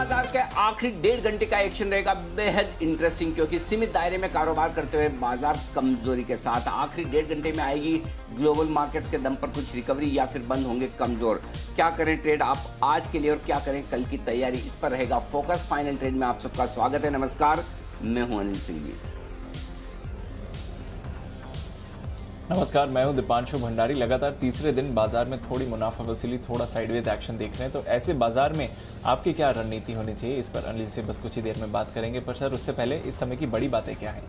बाजार के आखिरी 1.5 घंटे का एक्शन रहेगा बेहद इंटरेस्टिंग, क्योंकि सीमित दायरे में कारोबार करते हुए बाजार कमजोरी के साथ आखिरी 1.5 घंटे में आएगी ग्लोबल मार्केट्स के दम पर कुछ रिकवरी या फिर बंद होंगे कमजोर। क्या करें ट्रेड आप आज के लिए और क्या करें कल की तैयारी, इस पर रहेगा फोकस। फाइनल ट्रेड में आप सबका स्वागत है। नमस्कार, मैं हूं अनिल सिंह जी। नमस्कार, मैं हूं दीपांशु भंडारी। लगातार तीसरे दिन बाजार में थोड़ी मुनाफा वसूली, थोड़ा साइडवेज एक्शन देख रहे हैं, तो ऐसे बाजार में आपकी क्या रणनीति होनी चाहिए, इस पर अनिल से बस कुछ ही देर में बात करेंगे। पर सर, उससे पहले इस समय की बड़ी बातें क्या हैं?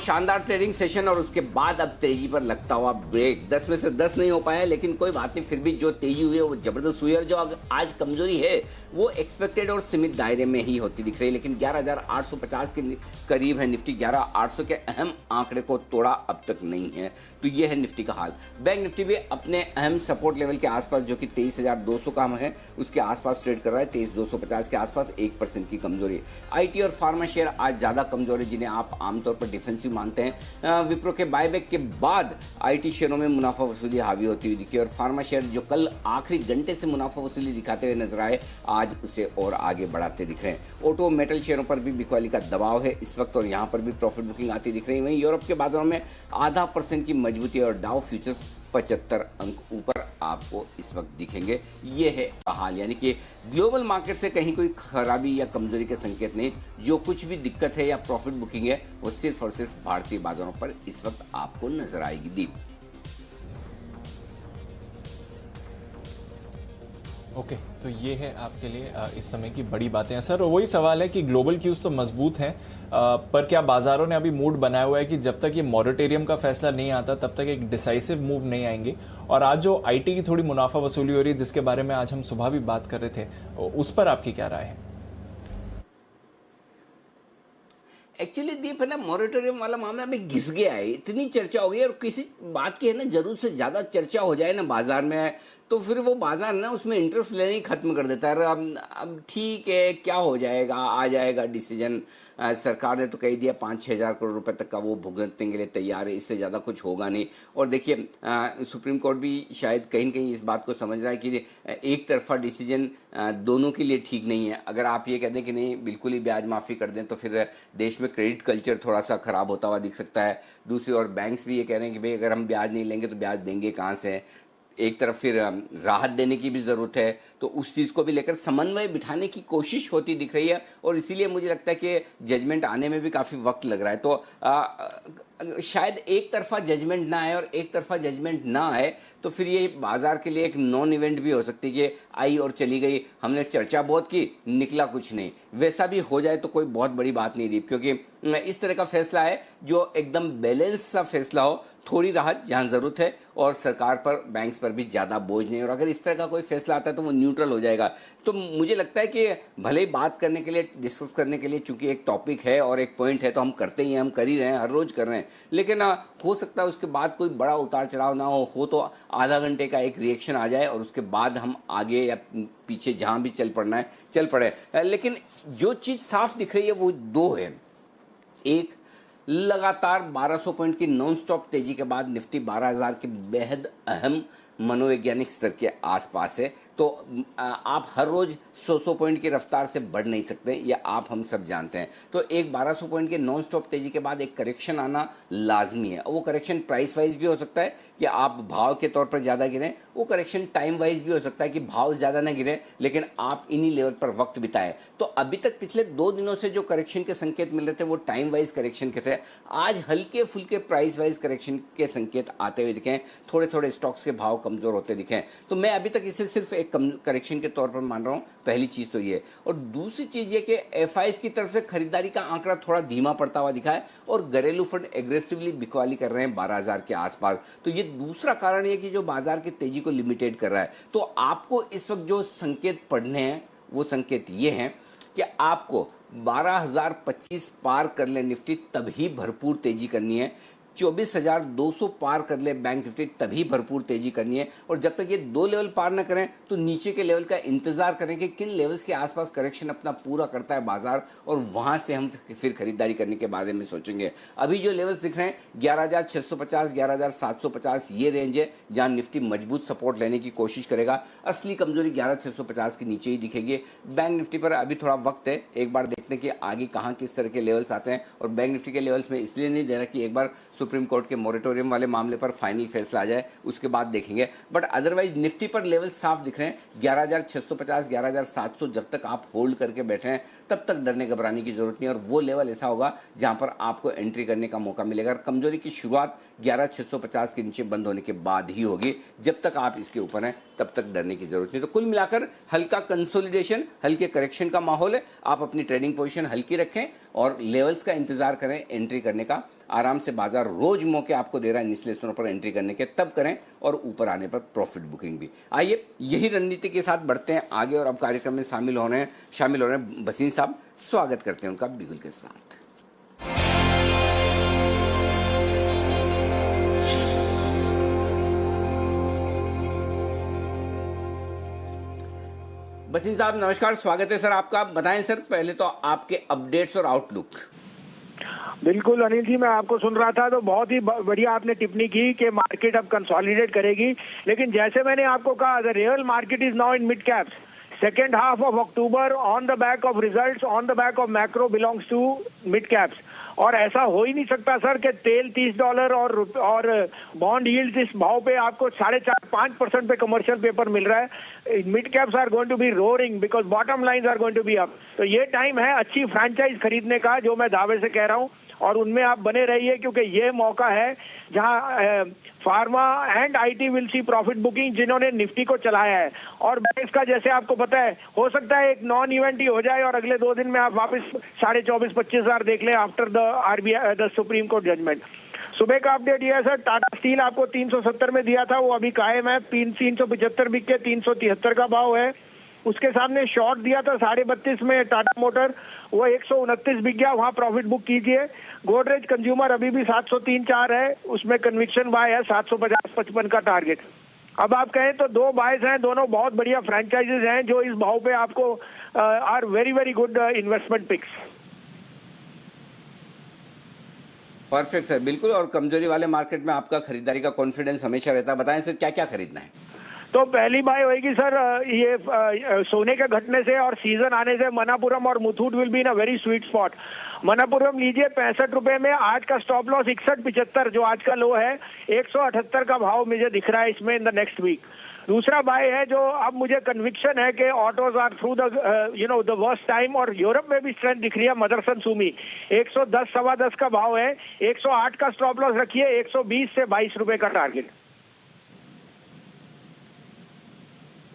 शानदार ट्रेडिंग सेशन और उसके बाद अब तेजी पर लगता हुआ ब्रेक। 10 में से 10 नहीं हो पाया, लेकिन कोई बात नहीं, फिर भी जो तेजी हुई है वो जबरदस्त हुई है। और जो आज कमजोरी है वो एक्सपेक्टेड और सीमित दायरे में ही होती दिख रही है, लेकिन 11,850 के करीब है निफ्टी। 11,800 के अहम आंकड़े को तोड़ा अब तक नहीं है, तो ये है निफ्टी का हाल। बैंक निफ्टी भी अपने अहम सपोर्ट लेवल के आसपास, जो कि 23,200 का है, उसके आसपास ट्रेड कर रहा है। 23,250 के आसपास 1% की कमजोरी। आईटी और फार्मा शेयर आज ज्यादा कमजोर है, जिन्हें आप आमतौर पर डिफेंसिव मानते हैं। विप्रो के बायबैक के बाद आईटी शेयरों में मुनाफा वसूली हावी होती हुई दिखी, और फार्मा शेयर जो कल आखिरी घंटे से मुनाफा वसूली दिखाते हुए नजर आए, आज उसे और आगे बढ़ाते दिख रहे हैं। ऑटो मेटल शेयरों पर भी बिकवाली का दबाव है इस वक्त, और यहां पर भी प्रॉफिट बुकिंग आती दिख रही है। वहीं यूरोप के बाजारों में 0.5% की मजबूती, और डाउ फ्यूचर्स 75 अंक ऊपर आपको इस वक्त दिखेंगे। ये है हाल, यानी कि ग्लोबल मार्केट से कहीं कोई खराबी या कमजोरी के संकेत नहीं। जो कुछ भी दिक्कत है या प्रॉफिट बुकिंग है वो सिर्फ और सिर्फ भारतीय बाजारों पर इस वक्त आपको नजर आएगी। दीप, ओके, तो ये है आपके लिए इस समय की बड़ी बातें। सर, वही सवाल है कि ग्लोबल क्यूज तो मजबूत हैं, पर क्या बाजारों ने अभी मूड बनाया हुआ है कि जब तक ये मॉरेटोरियम का फैसला नहीं आता तब तक एक डिसाइसिव मूव नहीं आएंगे? और आज जो आईटी की थोड़ी मुनाफा वसूली हो रही है, जिसके बारे में आज हम सुबह भी बात कर रहे थे, उस पर आपकी क्या राय है? एक्चुअली दीप है ना, मॉरेटोरियम वाला मामला में घिस गया है। इतनी चर्चा हो गई, और किसी बात की है ना जरूरत से ज्यादा चर्चा हो जाए ना बाजार में, तो फिर वो बाजार ना उसमें इंटरेस्ट लेने ही खत्म कर देता है। अब ठीक है, क्या हो जाएगा, आ जाएगा डिसीजन। सरकार ने तो कह दिया 5-6 हज़ार करोड़ रुपए तक का वो भुगतने के लिए तैयार है, इससे ज़्यादा कुछ होगा नहीं। और देखिए, सुप्रीम कोर्ट भी शायद कहीं न कहीं इस बात को समझ रहा है कि एक तरफा डिसीजन दोनों के लिए ठीक नहीं है। अगर आप ये कह दें कि नहीं बिल्कुल ही ब्याज माफ़ी कर दें, तो फिर देश में क्रेडिट कल्चर थोड़ा सा खराब होता हुआ दिख सकता है। दूसरी ओर बैंक्स भी ये कह रहे हैं कि भाई अगर हम ब्याज नहीं लेंगे तो ब्याज देंगे कहाँ से। एक तरफ फिर राहत देने की भी ज़रूरत है, तो उस चीज़ को भी लेकर समन्वय बिठाने की कोशिश होती दिख रही है। और इसीलिए मुझे लगता है कि जजमेंट आने में भी काफ़ी वक्त लग रहा है। तो शायद एक तरफा जजमेंट ना आए, और एक तरफा जजमेंट ना आए तो फिर ये बाजार के लिए एक नॉन इवेंट भी हो सकती है कि आई और चली गई, हमने चर्चा बहुत की, निकला कुछ नहीं। वैसा भी हो जाए तो कोई बहुत बड़ी बात नहीं दी, क्योंकि इस तरह का फैसला है जो एकदम बैलेंस सा फैसला हो, थोड़ी राहत जहाँ ज़रूरत है, और सरकार पर, बैंक्स पर भी ज़्यादा बोझ नहीं। और अगर इस तरह का कोई फैसला आता है तो वो न्यूट्रल हो जाएगा। तो मुझे लगता है कि भले ही बात करने के लिए, डिस्कस करने के लिए, चूंकि एक टॉपिक है और एक पॉइंट है तो हम करते ही हैं, हम कर ही रहे हैं, हर रोज़ कर रहे हैं, लेकिन हो सकता है उसके बाद कोई बड़ा उतार चढ़ाव ना हो तो आधा घंटे का एक रिएक्शन आ जाए, और उसके बाद हम आगे या पीछे जहाँ भी चल पड़ना है चल पड़े। लेकिन जो चीज़ साफ दिख रही है वो दो है। एक, लगातार 1200 पॉइंट की नॉन स्टॉप तेजी के बाद निफ्टी 12,000 के बेहद अहम मनोवैज्ञानिक स्तर के आसपास है। तो आप हर रोज 100 पॉइंट की रफ्तार से बढ़ नहीं सकते, ये आप हम सब जानते हैं। तो एक 1200 पॉइंट के नॉन स्टॉप तेजी के बाद एक करेक्शन आना लाजमी है। और वो करेक्शन प्राइस वाइज भी हो सकता है कि आप भाव के तौर पर ज़्यादा गिरें, वो करेक्शन टाइम वाइज भी हो सकता है कि भाव ज़्यादा ना गिरे लेकिन आप इन्हीं लेवल पर वक्त बिताएं। तो अभी तक पिछले 2 दिनों से जो करेक्शन के संकेत मिल रहे थे वो टाइम वाइज करेक्शन के थे। आज हल्के फुल्के प्राइस वाइज करेक्शन के संकेत आते हुए दिखे, थोड़े थोड़े स्टॉक्स के भाव कमजोर होते दिखे। तो मैं अभी तक इसे सिर्फ एक करेक्शन के तौर पर मान रहा हूं। पहली चीज तो ये, और दूसरी चीज ये कि एफआईएस की तरफ से खरीदारी का आंकड़ा थोड़ा धीमा पड़ता हुआ दिखा है, और घरेलू फंड एग्रेसिवली बिकवाली कर रहे हैं 12,000 के आसपास। तो ये दूसरा कारण है कि जो बाजार की तेजी को लिमिटेड कर रहा है। तो आपको इस वक्त जो संकेत पढ़ने हैं वो संकेत ये हैं कि आपको 12,025 पार कर ले निफ्टी, तभी भरपूर तेजी करनी है। 24,200 पार कर ले बैंक निफ्टी तभी भरपूर तेजी करनी है। और जब तक ये 2 लेवल पार न करें तो नीचे के लेवल का इंतजार करें कि किन लेवल्स के आसपास करेक्शन अपना पूरा करता है बाजार, और वहां से हम फिर खरीदारी करने के बारे में सोचेंगे। अभी जो लेवल्स दिख रहे हैं 11,650, 11,750 ये रेंज है जहां निफ्टी मजबूत सपोर्ट लेने की कोशिश करेगा। असली कमजोरी 11,650 के नीचे ही दिखेगी। बैंक निफ्टी पर अभी थोड़ा वक्त है, एक बार देखते हैं कि आगे कहां किस तरह के लेवल्स आते हैं। और बैंक निफ्टी के लेवल्स में इसलिए नहीं दे रहा कि एक बार सुप्रीम कोर्ट के मोरेटोरियम वाले मामले पर फाइनल फैसला आ जाए, उसके बाद देखेंगे। बट अदरवाइज निफ्टी पर लेवल साफ दिख रहे हैं 11,650, 11,700 जब तक आप होल्ड करके बैठे हैं तब तक डरने घबराने की जरूरत नहीं है। और वो लेवल ऐसा होगा जहां पर आपको एंट्री करने का मौका मिलेगा। और कमजोरी की शुरुआत 11,650 के नीचे बंद होने के बाद ही होगी। जब तक आप इसके ऊपर हैं तब तक डरने की जरूरत नहीं। तो कुल मिलाकर हल्का कंसोलिडेशन, हल्के करेक्शन का माहौल है। आप अपनी ट्रेडिंग पोजीशन हल्की रखें और लेवल्स का इंतजार करें एंट्री करने का। आराम से बाजार रोज मौके आपको दे रहा है निचले स्तरों पर एंट्री करने के, तब करें और ऊपर आने पर प्रॉफिट बुकिंग भी। आइए यही रणनीति के साथ बढ़ते हैं आगे और अब कार्यक्रम में शामिल हो रहे हैं भसीन साहब। स्वागत करते हैं उनका बिगुल के साथ। भसीन साहब नमस्कार, स्वागत है सर आपका। बताएं सर पहले तो आपके अपडेट्स और आउटलुक। बिल्कुल अनिल जी, मैं आपको सुन रहा था तो बहुत ही बढ़िया आपने टिप्पणी की कि मार्केट अब कंसोलिडेट करेगी। लेकिन जैसे मैंने आपको कहा, the real market is now in mid caps. Second half of October on the back of results, on the back of macro belongs to mid caps. और ऐसा हो ही नहीं सकता सर कि तेल $30 और बॉन्ड यील्ड इस भाव पे आपको 4.5-5% पे कमर्शियल पेपर मिल रहा है। Mid caps are going to be roaring because bottom lines are going to be up. तो ये टाइम है अच्छी फ्रैंचाइज खरीदने का, जो मैं दावे से कह रहा हूँ, और उनमें आप बने रहिए क्योंकि ये मौका है जहां pharma and IT will see profit booking, जिन्होंने निफ्टी को चलाया है। और बैंक्स का जैसे आपको पता है, हो सकता है एक नॉन इवेंट ही हो जाए और अगले 2 दिन में आप वापस 24,500-25,000 हजार देख लें after the RBI the Supreme Court judgment. सुबह का अपडेट ये है सर, टाटा स्टील आपको 370 में दिया था, वो अभी कायम है। 375 बिक के 373 का भाव है। उसके सामने शॉर्ट दिया था 32.5 में टाटा मोटर, वो 129 बिक गया, वहां प्रॉफिट बुक कीजिए। गोदरेज कंज्यूमर अभी भी 703.4 है, उसमें कन्विक्शन बाय है 750-55 का टारगेट। अब आप कहें तो 2 बायस हैं, दोनों बहुत बढ़िया फ्रेंचाइजेज हैं जो इस भाव पे आपको are very very good investment picks. Perfect sir, बिल्कुल। और कमजोरी वाले मार्केट में आपका खरीदारी का कॉन्फिडेंस हमेशा रहता है। बताएं सर क्या क्या खरीदना है। तो पहली बाय होगी सर ये सोने के घटने से और सीजन आने से मनापुरम और Muthoot will be in a very sweet spot. Manappuram लीजिए 65 रुपए में, आज का स्टॉप लॉस 61.75 जो आज का लो है, 178 का भाव मुझे दिख रहा है इसमें इन द नेक्स्ट वीक। दूसरा बाय है जो अब मुझे कन्विक्शन है कि autos are through the the worst time, और यूरोप में भी स्ट्रेंथ दिख रही है। मदरसन सुमी 110 सवा 10 का भाव है, 108 का स्टॉप लॉस रखिए, 120 से 22 रुपए का टारगेट।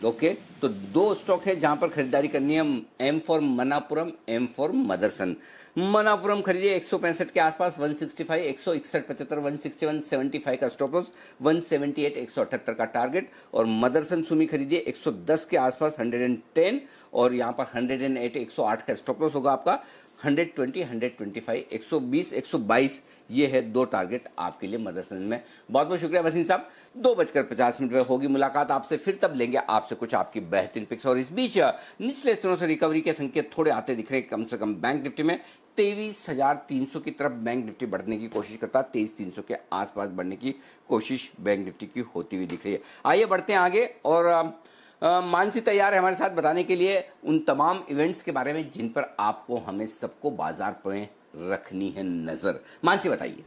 ओके तो 2 स्टॉक है जहां पर खरीदारी करनी है। M for Manappuram, M for Motherson. Manappuram खरीदिए 165 के आसपास, 165, 161.75, 161.75 का स्टॉप लॉस, 178, 178 का टारगेट। और मदरसन सुमी खरीदिए 110 के आसपास, 110, और यहाँ पर 108, 108 का स्टॉप लॉस होगा आपका। 120, 125, 120, 122 ये है 2 टारगेट आपके लिए मदरसन में। बहुत बहुत शुक्रिया वसीम साहब। 2:50 पे होगी मुलाकात आपसे, फिर तब लेंगे आपसे कुछ आपकी बेहतरीन पिक्स। और इस बीच निचले स्तरों से रिकवरी के संकेत थोड़े आते दिख रहे हैं। कम से कम बैंक निफ्टी में 23,300 की तरफ बैंक निफ्टी बढ़ने की कोशिश करता है, 23,300 के आसपास बढ़ने की कोशिश बैंक निफ्टी की होती हुई दिख रही है। आइए बढ़ते हैं आगे और मानसी तैयार है हमारे साथ बताने के लिए उन तमाम इवेंट्स के बारे में जिन पर आपको हमें सबको बाजार पर रखनी है नजर। मानसी बताइए।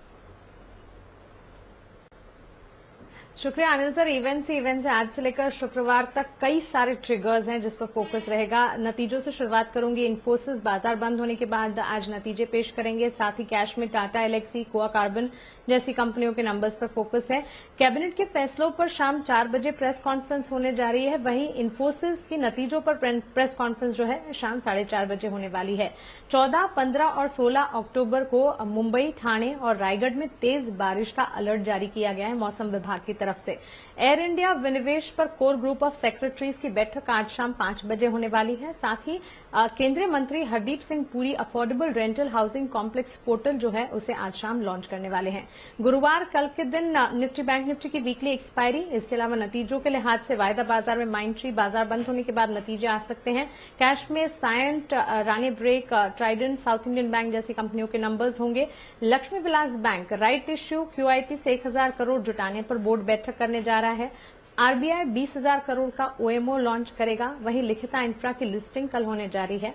शुक्रिया अनिल सर। इवेंट्स से आज से लेकर शुक्रवार तक कई सारे ट्रिगर्स हैं जिस पर फोकस रहेगा। नतीजों से शुरुआत करूंगी। इन्फोसिस बाजार बंद होने के बाद आज नतीजे पेश करेंगे, साथ ही कैश में टाटा एलेक्सी, कोआ कार्बन जैसी कंपनियों के नंबर्स पर फोकस है। कैबिनेट के फैसलों पर शाम 4 बजे प्रेस कॉन्फ्रेंस होने जा रही है। वहीं इन्फोसिस के नतीजों पर प्रेस कॉन्फ्रेंस जो है शाम 4:30 बजे होने वाली है। 14, 15 और 16 अक्टूबर को मुंबई, ठाणे और रायगढ़ में तेज बारिश का अलर्ट जारी किया गया है मौसम विभाग की तरफ से। एयर इंडिया विनिवेश पर कोर ग्रुप ऑफ सेक्रेटरीज की बैठक आज शाम 5 बजे होने वाली है। साथ ही केंद्रीय मंत्री Hardeep Singh Puri affordable rental housing complex portal जो है उसे आज शाम लॉन्च करने वाले हैं। गुरुवार कल के दिन निफ्टी बैंक निफ्टी की वीकली एक्सपायरी, इसके अलावा नतीजों के लिहाज से वायदा बाजार में माइंडट्री बाजार बंद होने के बाद नतीजे आ सकते हैं। कैश में Cyient, Rane brake, Trident, South Indian Bank जैसी कंपनियों के नंबर्स होंगे। Lakshmi Vilas Bank right issue QIP से 1,000 करोड़ जुटाने पर बोर्ड बैठक करने जा रहा है। RBI 20,000 करोड़ का OMO लॉन्च करेगा। वहीं लिखिता इंफ्रा की लिस्टिंग कल होने जा रही है।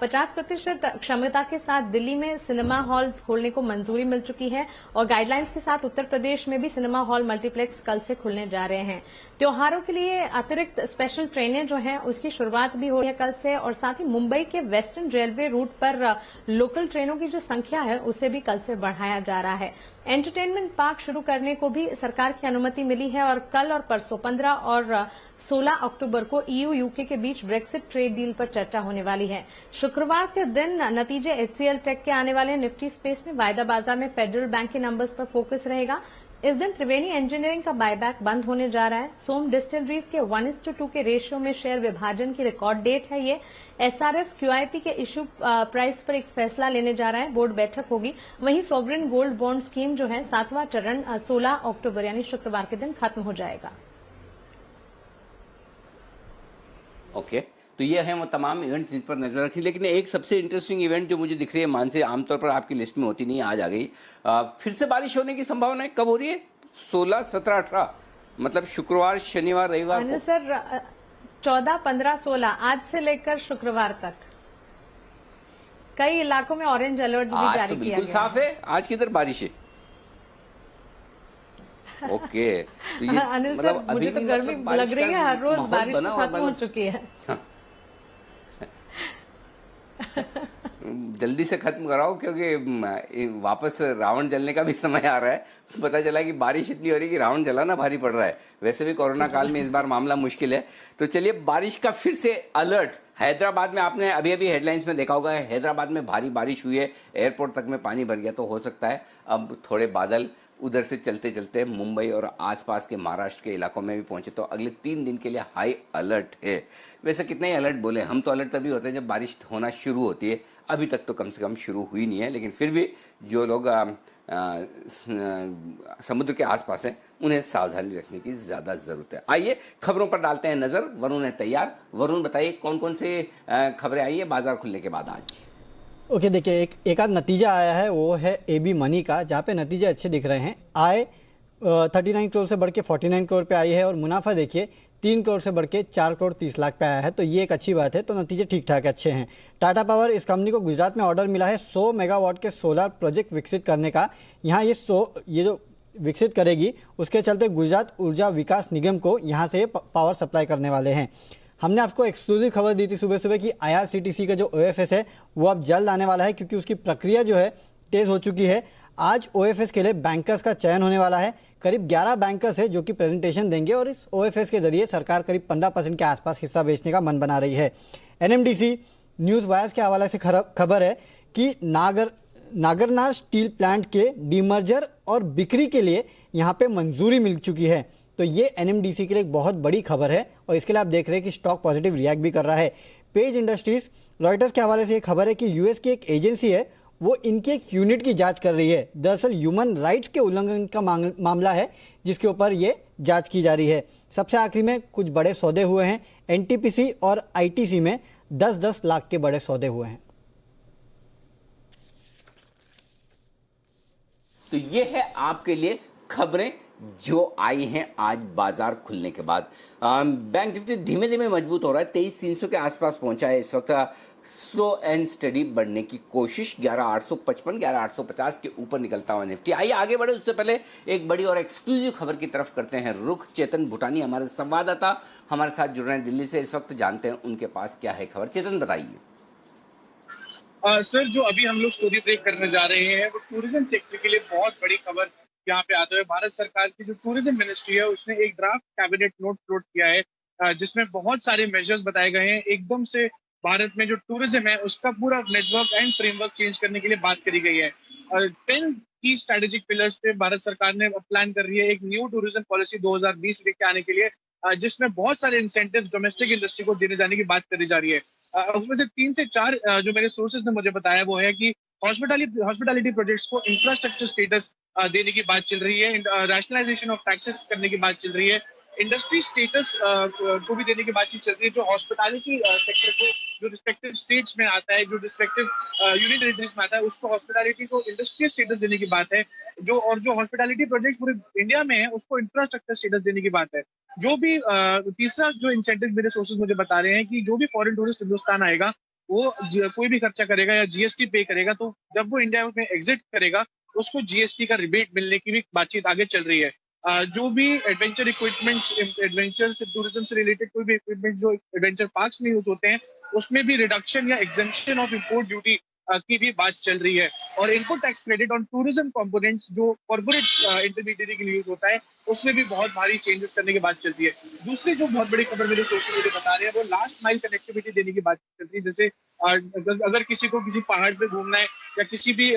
50% क्षमता के साथ दिल्ली में सिनेमा हॉल्स खोलने को मंजूरी मिल चुकी है और गाइडलाइंस के साथ उत्तर प्रदेश में भी सिनेमा हॉल मल्टीप्लेक्स कल से खुलने जा रहे हैं। त्योहारों के लिए अतिरिक्त स्पेशल ट्रेनें जो हैं उसकी शुरुआत भी हो रही है कल से, और साथ ही मुंबई के वेस्टर्न रेलवे रूट पर लोकल ट्रेनों की जो संख्या है उसे भी कल से बढ़ाया जा रहा है। एंटरटेनमेंट पार्क शुरू करने को भी सरकार की अनुमति मिली है और कल और परसों 15 और 16 अक्टूबर को EU UK के बीच ब्रेक्सिट ट्रेड डील पर चर्चा होने वाली है। शुक्रवार के दिन नतीजे HCL टेक के आने वाले। निफ्टी स्पेस में वायदा बाजार में फेडरल बैंक के नंबर्स पर फोकस रहेगा। इस दिन त्रिवेणी इंजीनियरिंग का बायबैक बंद होने जा रहा है। सोम डिस्टिलरीज के 1:2 के रेशियो में शेयर विभाजन की रिकॉर्ड डेट है ये। SRF QIP के इश्यू प्राइस पर एक फैसला लेने जा रहा है, बोर्ड बैठक होगी। वहीं सॉवरेन गोल्ड बॉन्ड स्कीम जो है 7वां चरण 16 अक्टूबर यानी शुक्रवार के दिन खत्म हो जाएगा। ओके, तो ये है वो तमाम इवेंट्स जिन पर नजर रखी। लेकिन एक सबसे इंटरेस्टिंग इवेंट जो मुझे दिख रही है मानसे, आमतौर पर आपकी लिस्ट में होती नहीं, आज आ गई। फिर से बारिश होने की संभावना है। कब हो रही है? 16, 17, 18, मतलब शुक्रवार, शनिवार, रविवार को। सर 14, 15, 16 आज से लेकर शुक्रवार तक कई इलाकों में ऑरेंज अलर्ट भी आज जारी तो किया बिल्कुल गया साफ है। आज किधर बारिश है? ओके, तो ये अनिल सर, मतलब मुझे अभी तो भी गर्मी मतलब बारिश लग रही का है, हर रोज माहौल बारिश बना तो हुआ, खत्म हो चुकी है। जल्दी से खत्म कराओ क्योंकि वापस रावण जलने का भी समय आ रहा है। पता चला कि बारिश इतनी हो रही है कि रावण जलाना भारी पड़ रहा है। वैसे भी कोरोना काल में इस बार मामला मुश्किल है। तो चलिए, बारिश का फिर से अलर्ट। हैदराबाद में आपने अभी अभी हेडलाइंस में देखा होगा, हैदराबाद में भारी बारिश हुई है, एयरपोर्ट तक में पानी भर गया। तो हो सकता है अब थोड़े बादल उधर से चलते चलते मुंबई और आसपास के महाराष्ट्र के इलाकों में भी पहुंचे। तो अगले 3 दिन के लिए हाई अलर्ट है। वैसे कितने ही अलर्ट बोले, हम तो अलर्ट तभी होते हैं जब बारिश होना शुरू होती है। अभी तक तो कम से कम शुरू हुई नहीं है, लेकिन फिर भी जो लोग समुद्र के आसपास हैं उन्हें सावधानी रखने की ज़्यादा ज़रूरत है। आइए खबरों पर डालते हैं नज़र। वरुण है तैयार। वरुण, बताइए कौन कौन से खबरें आई है बाजार खुलने के बाद आज? ओके, देखिए एक आध नतीजा आया है, वो है AB मनी का, जहाँ पे नतीजे अच्छे दिख रहे हैं। आय 39 करोड़ से बढ़ के 49 करोड़ पे आई है और मुनाफा देखिए 3 करोड़ से बढ़ के 4 करोड़ 30 लाख पे आया है। तो ये एक अच्छी बात है। तो नतीजे ठीक ठाक अच्छे हैं। टाटा पावर, इस कंपनी को गुजरात में ऑर्डर मिला है 100 मेगावाट के सोलर प्रोजेक्ट विकसित करने का। यहाँ ये जो विकसित करेगी उसके चलते गुजरात ऊर्जा विकास निगम को यहाँ से पावर सप्लाई करने वाले हैं। हमने आपको एक्सक्लूसिव खबर दी थी सुबह सुबह कि IRCTC का जो OFS है वो अब जल्द आने वाला है, क्योंकि उसकी प्रक्रिया जो है तेज़ हो चुकी है। आज OFS के लिए बैंकर्स का चयन होने वाला है। करीब 11 बैंकर्स है जो कि प्रेजेंटेशन देंगे और इस OFS के जरिए सरकार करीब 15% के आसपास हिस्सा बेचने का मन बना रही है। NMDC न्यूज़ वायर्स के हवाले से खबर है कि नागरनार स्टील प्लांट के डीमर्जर और बिक्री के लिए यहाँ पे मंजूरी मिल चुकी है। तो ये NMDC के लिए एक बहुत बड़ी खबर है और इसके लिए आप देख रहे हैं कि स्टॉक पॉजिटिव रिएक्ट भी कर रहा है। पेज इंडस्ट्रीज, रॉयटर्स के हवाले से ये खबर है कि US की एक एजेंसी है वो इनके एक यूनिट की जांच कर रही है। दरअसल ह्यूमन राइट्स के उल्लंघन का मामला है जिसके ऊपर ये जांच की जा रही है। सबसे आखिरी में कुछ बड़े सौदे हुए हैं। NTPC और ITC में 10-10 लाख के बड़े सौदे हुए हैं। तो ये है आपके लिए खबरें जो आई हैं आज बाजार खुलने के बाद। बैंक निफ्टी धीमे धीमे मजबूत हो रहा है, 23,300 के आसपास पहुंचा है इस वक्त। स्लो एंड स्टडी बढ़ने की कोशिश, 11,855 11,850 के ऊपर निकलता हुआ निफ्टी। आइए आगे बढ़े, उससे पहले एक बड़ी और एक्सक्लूसिव खबर की तरफ करते हैं रुख। चेतन भूटानी हमारे संवाददाता हमारे साथ जुड़ रहे हैं दिल्ली से इस वक्त, जानते हैं उनके पास क्या है खबर। चेतन, बताइए। सर, जो अभी हम लोग स्टोरी ब्रेक करने जा रहे हैं वो टूरिज्म सेक्टर के लिए बहुत बड़ी खबर यहाँ पे आते हुए। भारत सरकार की जो टूरिज्म मिनिस्ट्री है उसने एक ड्राफ्ट कैबिनेट नोट फ्लोट किया है जिसमें बहुत सारे मेजर्स बताए गए हैं। एकदम से भारत में जो टूरिज्म है उसका पूरा नेटवर्क एंड फ्रेमवर्क चेंज करने के लिए बात करी गई है। 10 की स्ट्रेटेजिक पिलर्स पे भारत सरकार ने प्लान कर रही है एक न्यू टूरिज्म पॉलिसी 2020 लेके आने के लिए, जिसमें बहुत सारे इंसेंटिव्स डोमेस्टिक इंडस्ट्री को देने जाने की बात करी जा रही है। उसमें से 3 से 4 जो मेरे सोर्सेज ने मुझे बताया वो है कि हॉस्पिटैलिटी प्रोजेक्ट्स को इंफ्रास्ट्रक्चर स्टेटस देने की बात चल रही है, रैशनलाइजेशन ऑफ टैक्सेस करने की बात चल रही है, इंडस्ट्री स्टेटस को भी देने की बातचीत चल रही है, जो हॉस्पिटैलिटी सेक्टर को जो रिस्पेक्टिव स्टेट्स में आता है, जो रिस्पेक्टिव यूनियन टेरिटरीज में आता है, उसको हॉस्पिटैलिटी को इंडस्ट्रियल स्टेटस देने की बात है, जो हॉस्पिटैलिटी प्रोजेक्ट पूरे इंडिया में है उसको इंफ्रास्ट्रक्चर स्टेटस देने की बात है। जो भी तीसरा जो इंसेंटिव मेरे सोर्सेज मुझे बता रहे हैं कि जो भी फॉरेन टूरिस्ट हिंदुस्तान आएगा वो कोई भी खर्चा करेगा या जीएसटी पे करेगा, तो जब वो इंडिया में एग्जिट करेगा उसको जीएसटी का रिबेट मिलने की भी बातचीत आगे चल रही है। जो भी एडवेंचर इक्विपमेंट्स, एडवेंचर से टूरिज्म से रिलेटेड कोई भी इक्विपमेंट जो एडवेंचर पार्क्स में यूज होते हैं उसमें भी रिडक्शन या एग्जेम्पशन ऑफ इंपोर्ट ड्यूटी की भी बात चल रही है, और input tax credit on tourism components जो कॉर्पोरेट इंटरमीडियरी के लिए यूज होता है उसमें भी बहुत भारी चेंजेस करने की बात चलती है। दूसरी जो बहुत बड़ी खबर मेरे सोशल मीडिया बता रहे हैं वो लास्ट माइल कनेक्टिविटी देने की बात चल रही है। जैसे अगर किसी को किसी पहाड़ पे घूमना है या किसी भी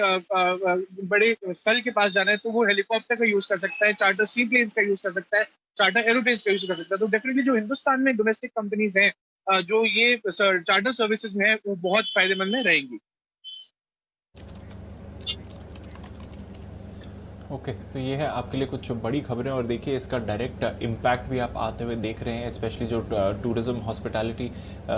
बड़े स्थल के पास जाना है तो वो हेलीकॉप्टर का यूज कर सकता है, चार्टर सी प्लेन्स का यूज कर सकता है, चार्टर एरोप्लेन्स का यूज कर सकता है। तो डेफिनेटली जो हिंदुस्तान में डोमेस्टिक कंपनीज हैं जो ये चार्टर सर्विसेज में है वो बहुत फायदेमंद में रहेंगी। ओके तो ये है आपके लिए कुछ बड़ी खबरें, और देखिए इसका डायरेक्ट इम्पैक्ट भी आप आते हुए देख रहे हैं, स्पेशली जो टूरिज्म हॉस्पिटैलिटी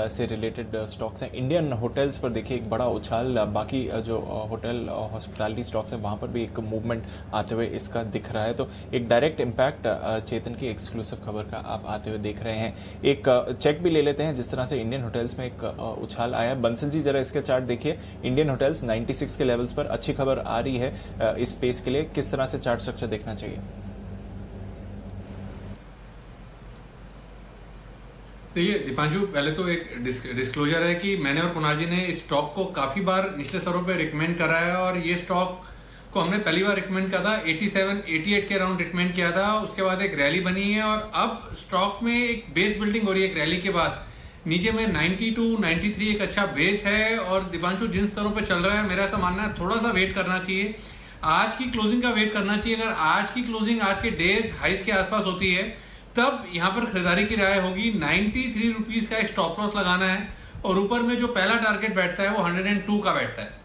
से रिलेटेड स्टॉक्स हैं। इंडियन होटल्स पर देखिए एक बड़ा उछाल, बाकी जो होटल हॉस्पिटैलिटी स्टॉक्स हैं वहाँ पर भी एक मूवमेंट आते हुए इसका दिख रहा है। तो एक डायरेक्ट इम्पैक्ट चेतन की एक्सक्लूसिव खबर का आप आते हुए देख रहे हैं। एक चेक भी ले लेते हैं जिस तरह से इंडियन होटल्स में एक उछाल आया है। बंसल जी जरा इसके चार्ट देखिए, इंडियन होटल्स 96 के लेवल्स पर, अच्छी खबर आ रही है इस स्पेस के लिए। किस तरह से चार्ट स्ट्रक्चर देखना चाहिए? देखिए दीपांशु, पहले तो एक डिस्क्लोजर है कि मैंने और कुणाल जी ने इस स्टॉक को काफी बार निचले स्तरों पे रिकमेंड करा है, और ये स्टॉक को हमने पहली बार रिकमेंड किया था 87-88 के अराउंड रिकमेंड किया था। उसके बाद एक रैली बनी है और अब स्टॉक में एक बेस बिल्डिंग हो रही है एक रैली के बाद। नीचे में 92-93 एक अच्छा बेस है, और दीपांशु जिन स्तरों पे चल रहा है मेरा ऐसा मानना है थोड़ा सा वेट करना चाहिए, आज की क्लोजिंग का वेट करना चाहिए। अगर आज की क्लोजिंग आज के डेज हाइस के आसपास होती है तब यहां पर खरीदारी की राय होगी। 93 रुपीज का एक स्टॉप लॉस लगाना है, और ऊपर में जो पहला टारगेट बैठता है वो 102 का बैठता है।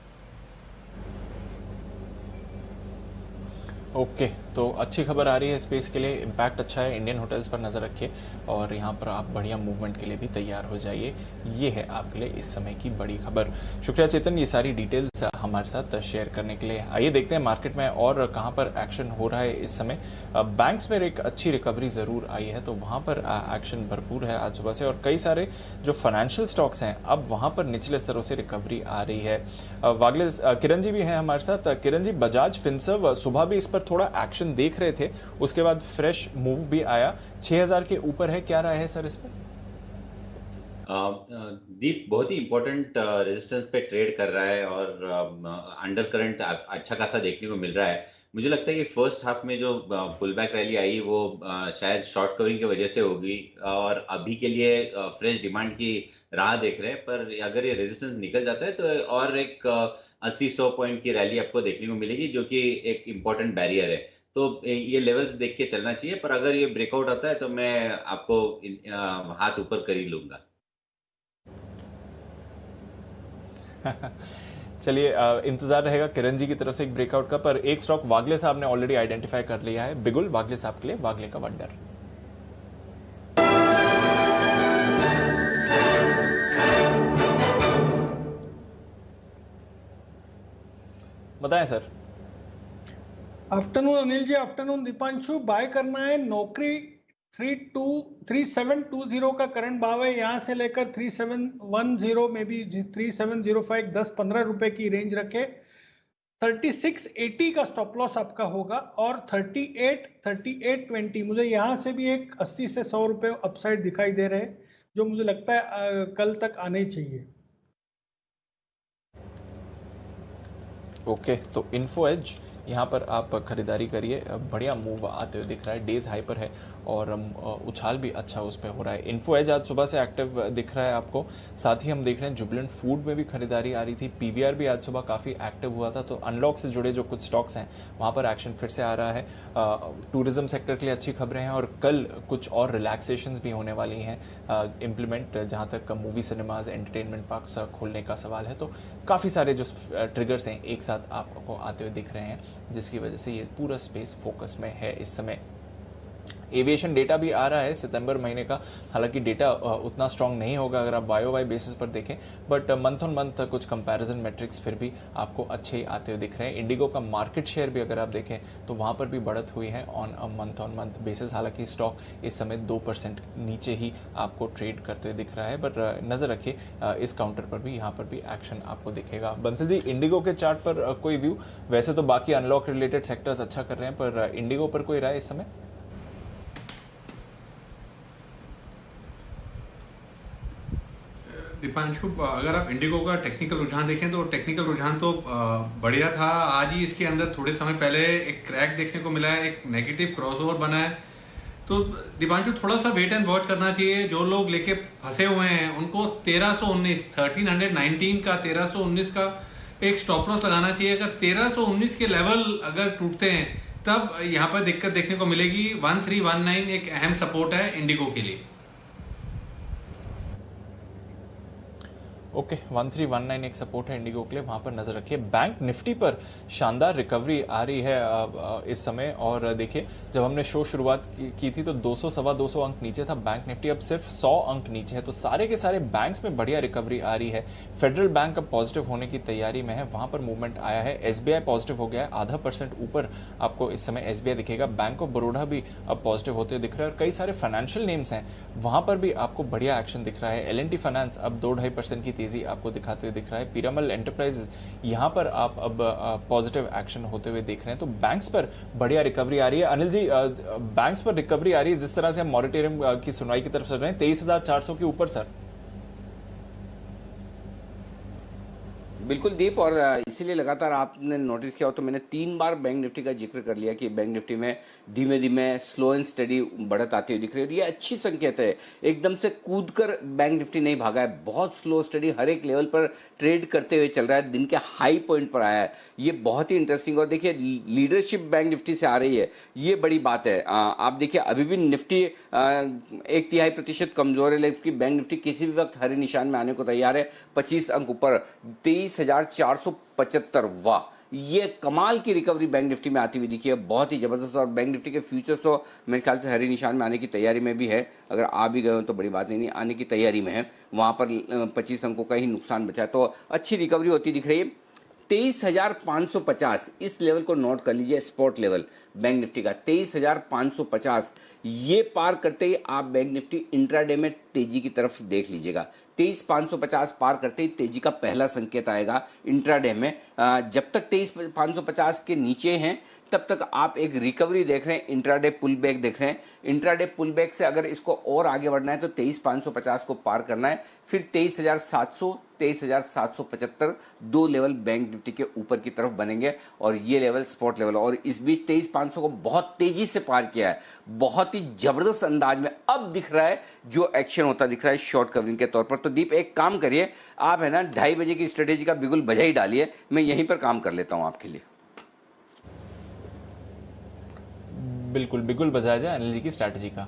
ओके तो अच्छी खबर आ रही है स्पेस के लिए, इम्पैक्ट अच्छा है, इंडियन होटल्स पर नज़र रखिए और यहाँ पर आप बढ़िया मूवमेंट के लिए भी तैयार हो जाइए। ये है आपके लिए इस समय की बड़ी खबर। शुक्रिया चेतन ये सारी डिटेल्स हमारे साथ शेयर करने के लिए। आइए देखते हैं मार्केट में और कहाँ पर एक्शन हो रहा है इस समय। बैंक्स में एक अच्छी रिकवरी ज़रूर आई है, तो वहाँ पर एक्शन भरपूर है आज सुबह से, और कई सारे जो फाइनेंशियल स्टॉक्स हैं अब वहाँ पर निचले स्तरों से रिकवरी आ रही है। वागले किरण जी भी हैं हमारे साथ। किरण जी, बजाज फिनसर्व सुबह भी इस पर थोड़ा एक्शन देख रहे थे, उसके बाद फ्रेश मूव भी आया, 6000 के ऊपर है, क्या राय है सर इस पर? दीप बहुत ही इंपॉर्टेंट रेजिस्टेंस पे ट्रेड कर रहा है और अंडर करंट अच्छा खासा देखने को मिल रहा है। मुझे लगता है कि फर्स्ट हाफ में जो पुल बैक रैली आई वो शायद शॉर्ट कवरिंग की वजह से होगी, और अभी के लिए फ्रेश डिमांड की राह देख रहे हैं। पर अगर ये रेजिस्टेंस निकल जाता है तो और एक 80-100 पॉइंट की रैली आपको देखने को मिलेगी, जो कि एक इम्पोर्टेंट बैरियर है। तो ये लेवल्स देख के चलना चाहिए, पर अगर ये ब्रेकआउट आता है तो मैं आपको हाथ ऊपर कर ही लूंगा। चलिए इंतजार रहेगा किरण जी की तरफ से एक ब्रेकआउट का, पर एक स्टॉक वागले साहब ने ऑलरेडी आइडेंटिफाई कर लिया है, बिगुल वागले साहब के लिए, वागले का वंडर। बताएं sir. Afternoon Anil ji, afternoon Deepanshu. Bye करना है नौकरी 3720 का करंट भाव है, यहां से लेकर 3710 में भी 3705 10-15 रुपए की रेंज रखे। 3680 का स्टॉप लॉस आपका होगा, और 3820 मुझे यहां से भी एक 80 से 100 रुपए अपसाइड दिखाई दे रहे हैं, जो मुझे लगता है कल तक आने ही चाहिए। ओके तो इन्फो एज यहाँ पर आप खरीदारी करिए। बढ़िया मूव आते हुए दिख रहा है, डेज हाई पर है और उछाल भी अच्छा उस पर हो रहा है। इन्फो एज आज सुबह से एक्टिव दिख रहा है आपको। साथ ही हम देख रहे हैं जुबिलेंट फूड में भी खरीदारी आ रही थी। पीवीआर भी आज सुबह काफ़ी एक्टिव हुआ था। तो अनलॉक से जुड़े जो कुछ स्टॉक्स हैं वहाँ पर एक्शन फिर से आ रहा है। टूरिज्म सेक्टर के लिए अच्छी खबरें हैं और कल कुछ और रिलैक्सेशंस भी होने वाली हैं इम्प्लीमेंट, जहाँ तक मूवी सिनेमाज एंटरटेनमेंट पार्क्स खोलने का सवाल है। तो काफ़ी सारे जो ट्रिगर्स हैं एक साथ आपको आते हुए दिख रहे हैं, जिसकी वजह से ये पूरा स्पेस फोकस में है इस समय। एविएशन डेटा भी आ रहा है सितंबर महीने का। हालांकि डेटा उतना स्ट्रांग नहीं होगा अगर आप वाई बेसिस पर देखें, बट मंथ ऑन मंथ कुछ कंपैरिजन मैट्रिक्स फिर भी आपको अच्छे ही आते हुए दिख रहे हैं। इंडिगो का मार्केट शेयर भी अगर आप देखें तो वहाँ पर भी बढ़त हुई है ऑन ऑन मंथ बेसिस। हालांकि स्टॉक इस समय 2% नीचे ही आपको ट्रेड करते हुए दिख रहा है, बट नज़र रखिए इस काउंटर पर भी, यहाँ पर भी एक्शन आपको दिखेगा। बंसल जी, इंडिगो के चार्ट पर कोई व्यू? वैसे तो बाकी अनलॉक रिलेटेड सेक्टर्स अच्छा कर रहे हैं, पर इंडिगो पर कोई राय इस समय? दीपांशु, अगर आप इंडिगो का टेक्निकल रुझान देखें तो टेक्निकल रुझान तो बढ़िया था। आज ही इसके अंदर थोड़े समय पहले एक क्रैक देखने को मिला है, एक नेगेटिव क्रॉसओवर बना है। तो दीपांशु, थोड़ा सा वेट एंड वॉच करना चाहिए। जो लोग लेके फंसे हुए हैं उनको 1319 का 1319 का एक स्टॉप लॉस लगाना चाहिए। अगर 1319 के लेवल अगर टूटते हैं तब यहाँ पर दिक्कत देखने को मिलेगी। 1319 एक अहम सपोर्ट है इंडिगो के लिए। ओके, 1319 एक सपोर्ट है इंडिगो के लिए, वहां पर नजर रखिए। बैंक निफ्टी पर शानदार रिकवरी आ रही है इस समय। और देखिए, जब हमने शो शुरुआत की थी तो 200 सवा 200 अंक नीचे था बैंक निफ्टी, अब सिर्फ 100 अंक नीचे है। तो सारे के सारे बैंक्स में बढ़िया रिकवरी आ रही है। फेडरल बैंक अब पॉजिटिव होने की तैयारी में है, वहां पर मूवमेंट आया है। एसबीआई पॉजिटिव हो गया है, 0.5% ऊपर आपको इस समय एसबीआई दिखेगा। बैंक ऑफ बड़ौदा भी अब पॉजिटिव होते हुए दिख रहा है और कई सारे फाइनेंशियल नेम्स हैं वहां पर भी आपको बढ़िया एक्शन दिख रहा है। एल&टी फाइनेंस अब 2-2.5% की तेजी आपको दिखाते हुए दिख रहा है। पीरामल एंटरप्राइजेज यहां पर आप अब पॉजिटिव एक्शन होते हुए देख रहे हैं। तो बैंक्स पर बढ़िया रिकवरी आ रही है। अनिल जी, बैंक्स पर रिकवरी आ रही है, जिस तरह से हम मॉरिटोरियम की सुनवाई की तरफ चल रहे हैं, 23,400 के ऊपर सर। बिल्कुल दीप, और इसीलिए लगातार आपने नोटिस किया हो तो मैंने 3 बार बैंक निफ्टी का जिक्र कर लिया कि बैंक निफ्टी में धीमे धीमे स्लो एंड स्टडी बढ़त आती हुई दिख रही है। ये अच्छी संकेत है। एकदम से कूदकर बैंक निफ्टी नहीं भागा है, बहुत स्लो स्टडी हर एक लेवल पर ट्रेड करते हुए चल रहा है, दिन के हाई पॉइंट पर आया है। ये बहुत ही इंटरेस्टिंग। और देखिए, लीडरशिप बैंक निफ्टी से आ रही है, ये बड़ी बात है। आप देखिए, अभी भी निफ्टी 1/3% कमजोर है, लेकिन बैंक निफ्टी किसी भी वक्त हरे निशान में आने को तैयार है। 25 अंक ऊपर, 23,475। वाह, ये कमाल की रिकवरी बैंक निफ्टी में आती हुई दिखी है, बहुत ही जबरदस्त। और बैंक निफ्टी के फ्यूचर्स तो मेरे ख्याल से हरे निशान में आने की तैयारी में भी है। अगर आ भी गए हो तो बड़ी बात नहीं, आने की तैयारी में है। वहाँ पर 25 अंकों का ही नुकसान बचा है, तो अच्छी रिकवरी होती दिख रही है। 23,550 इस लेवल को नोट कर लीजिए, स्पॉट लेवल बैंक निफ्टी का 23,550। ये पार करते ही आप बैंक निफ्टी इंट्राडे में तेजी की तरफ देख लीजिएगा। 23,550 पार करते ही तेजी का पहला संकेत आएगा इंट्राडे में। जब तक 23,550 के नीचे हैं तब तक आप एक रिकवरी देख रहे हैं, इंट्राडे पुल बैक देख रहे हैं। इंट्राडे पुल बैक से अगर इसको और आगे बढ़ना है तो 23,550 को पार करना है, फिर 23,700, 23,775 दो लेवल बैंक निफ्टी के ऊपर की तरफ बनेंगे और ये लेवल स्पॉट लेवल। और इस बीच 23,500 को बहुत तेजी से पार किया है, बहुत ही जबरदस्त अंदाज में अब दिख रहा है जो एक्शन होता दिख रहा है शॉर्ट कवरिंग के तौर पर। तो दीप, एक काम करिए, आप है ना 2:30 बजे की स्ट्रेटेजी का बिगुल बजा ही डालिए, मैं यहीं पर काम कर लेता हूं आपके लिए। बिल्कुल बिल्कुल बजाया जाए अनिल जी की स्ट्रैटेजी का।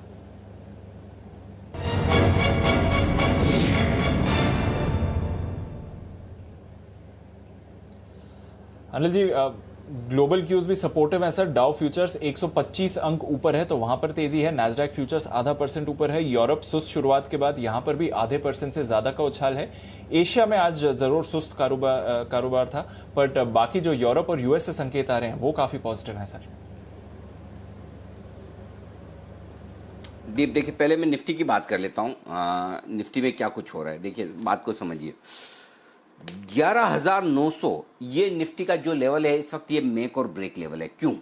अनिल जी, ग्लोबल क्यूज भी सपोर्टिव है सर। डाउ फ्यूचर्स 125 अंक ऊपर है तो वहां पर तेजी है। नैस्डैक फ्यूचर्स 0.5% ऊपर है। यूरोप सुस्त शुरुआत के बाद यहां पर भी 0.5% से ज्यादा का उछाल है। एशिया में आज जरूर सुस्त कारोबार था, बट बाकी जो यूरोप और यूएस से संकेत आ रहे हैं वो काफी पॉजिटिव है सर। दीप, देखिए, पहले मैं निफ्टी की बात कर लेता हूँ। निफ्टी में क्या कुछ हो रहा है, देखिए बात को समझिए। 11,900 ये निफ्टी का जो लेवल है इस वक्त, ये मेक और ब्रेक लेवल है। क्यों?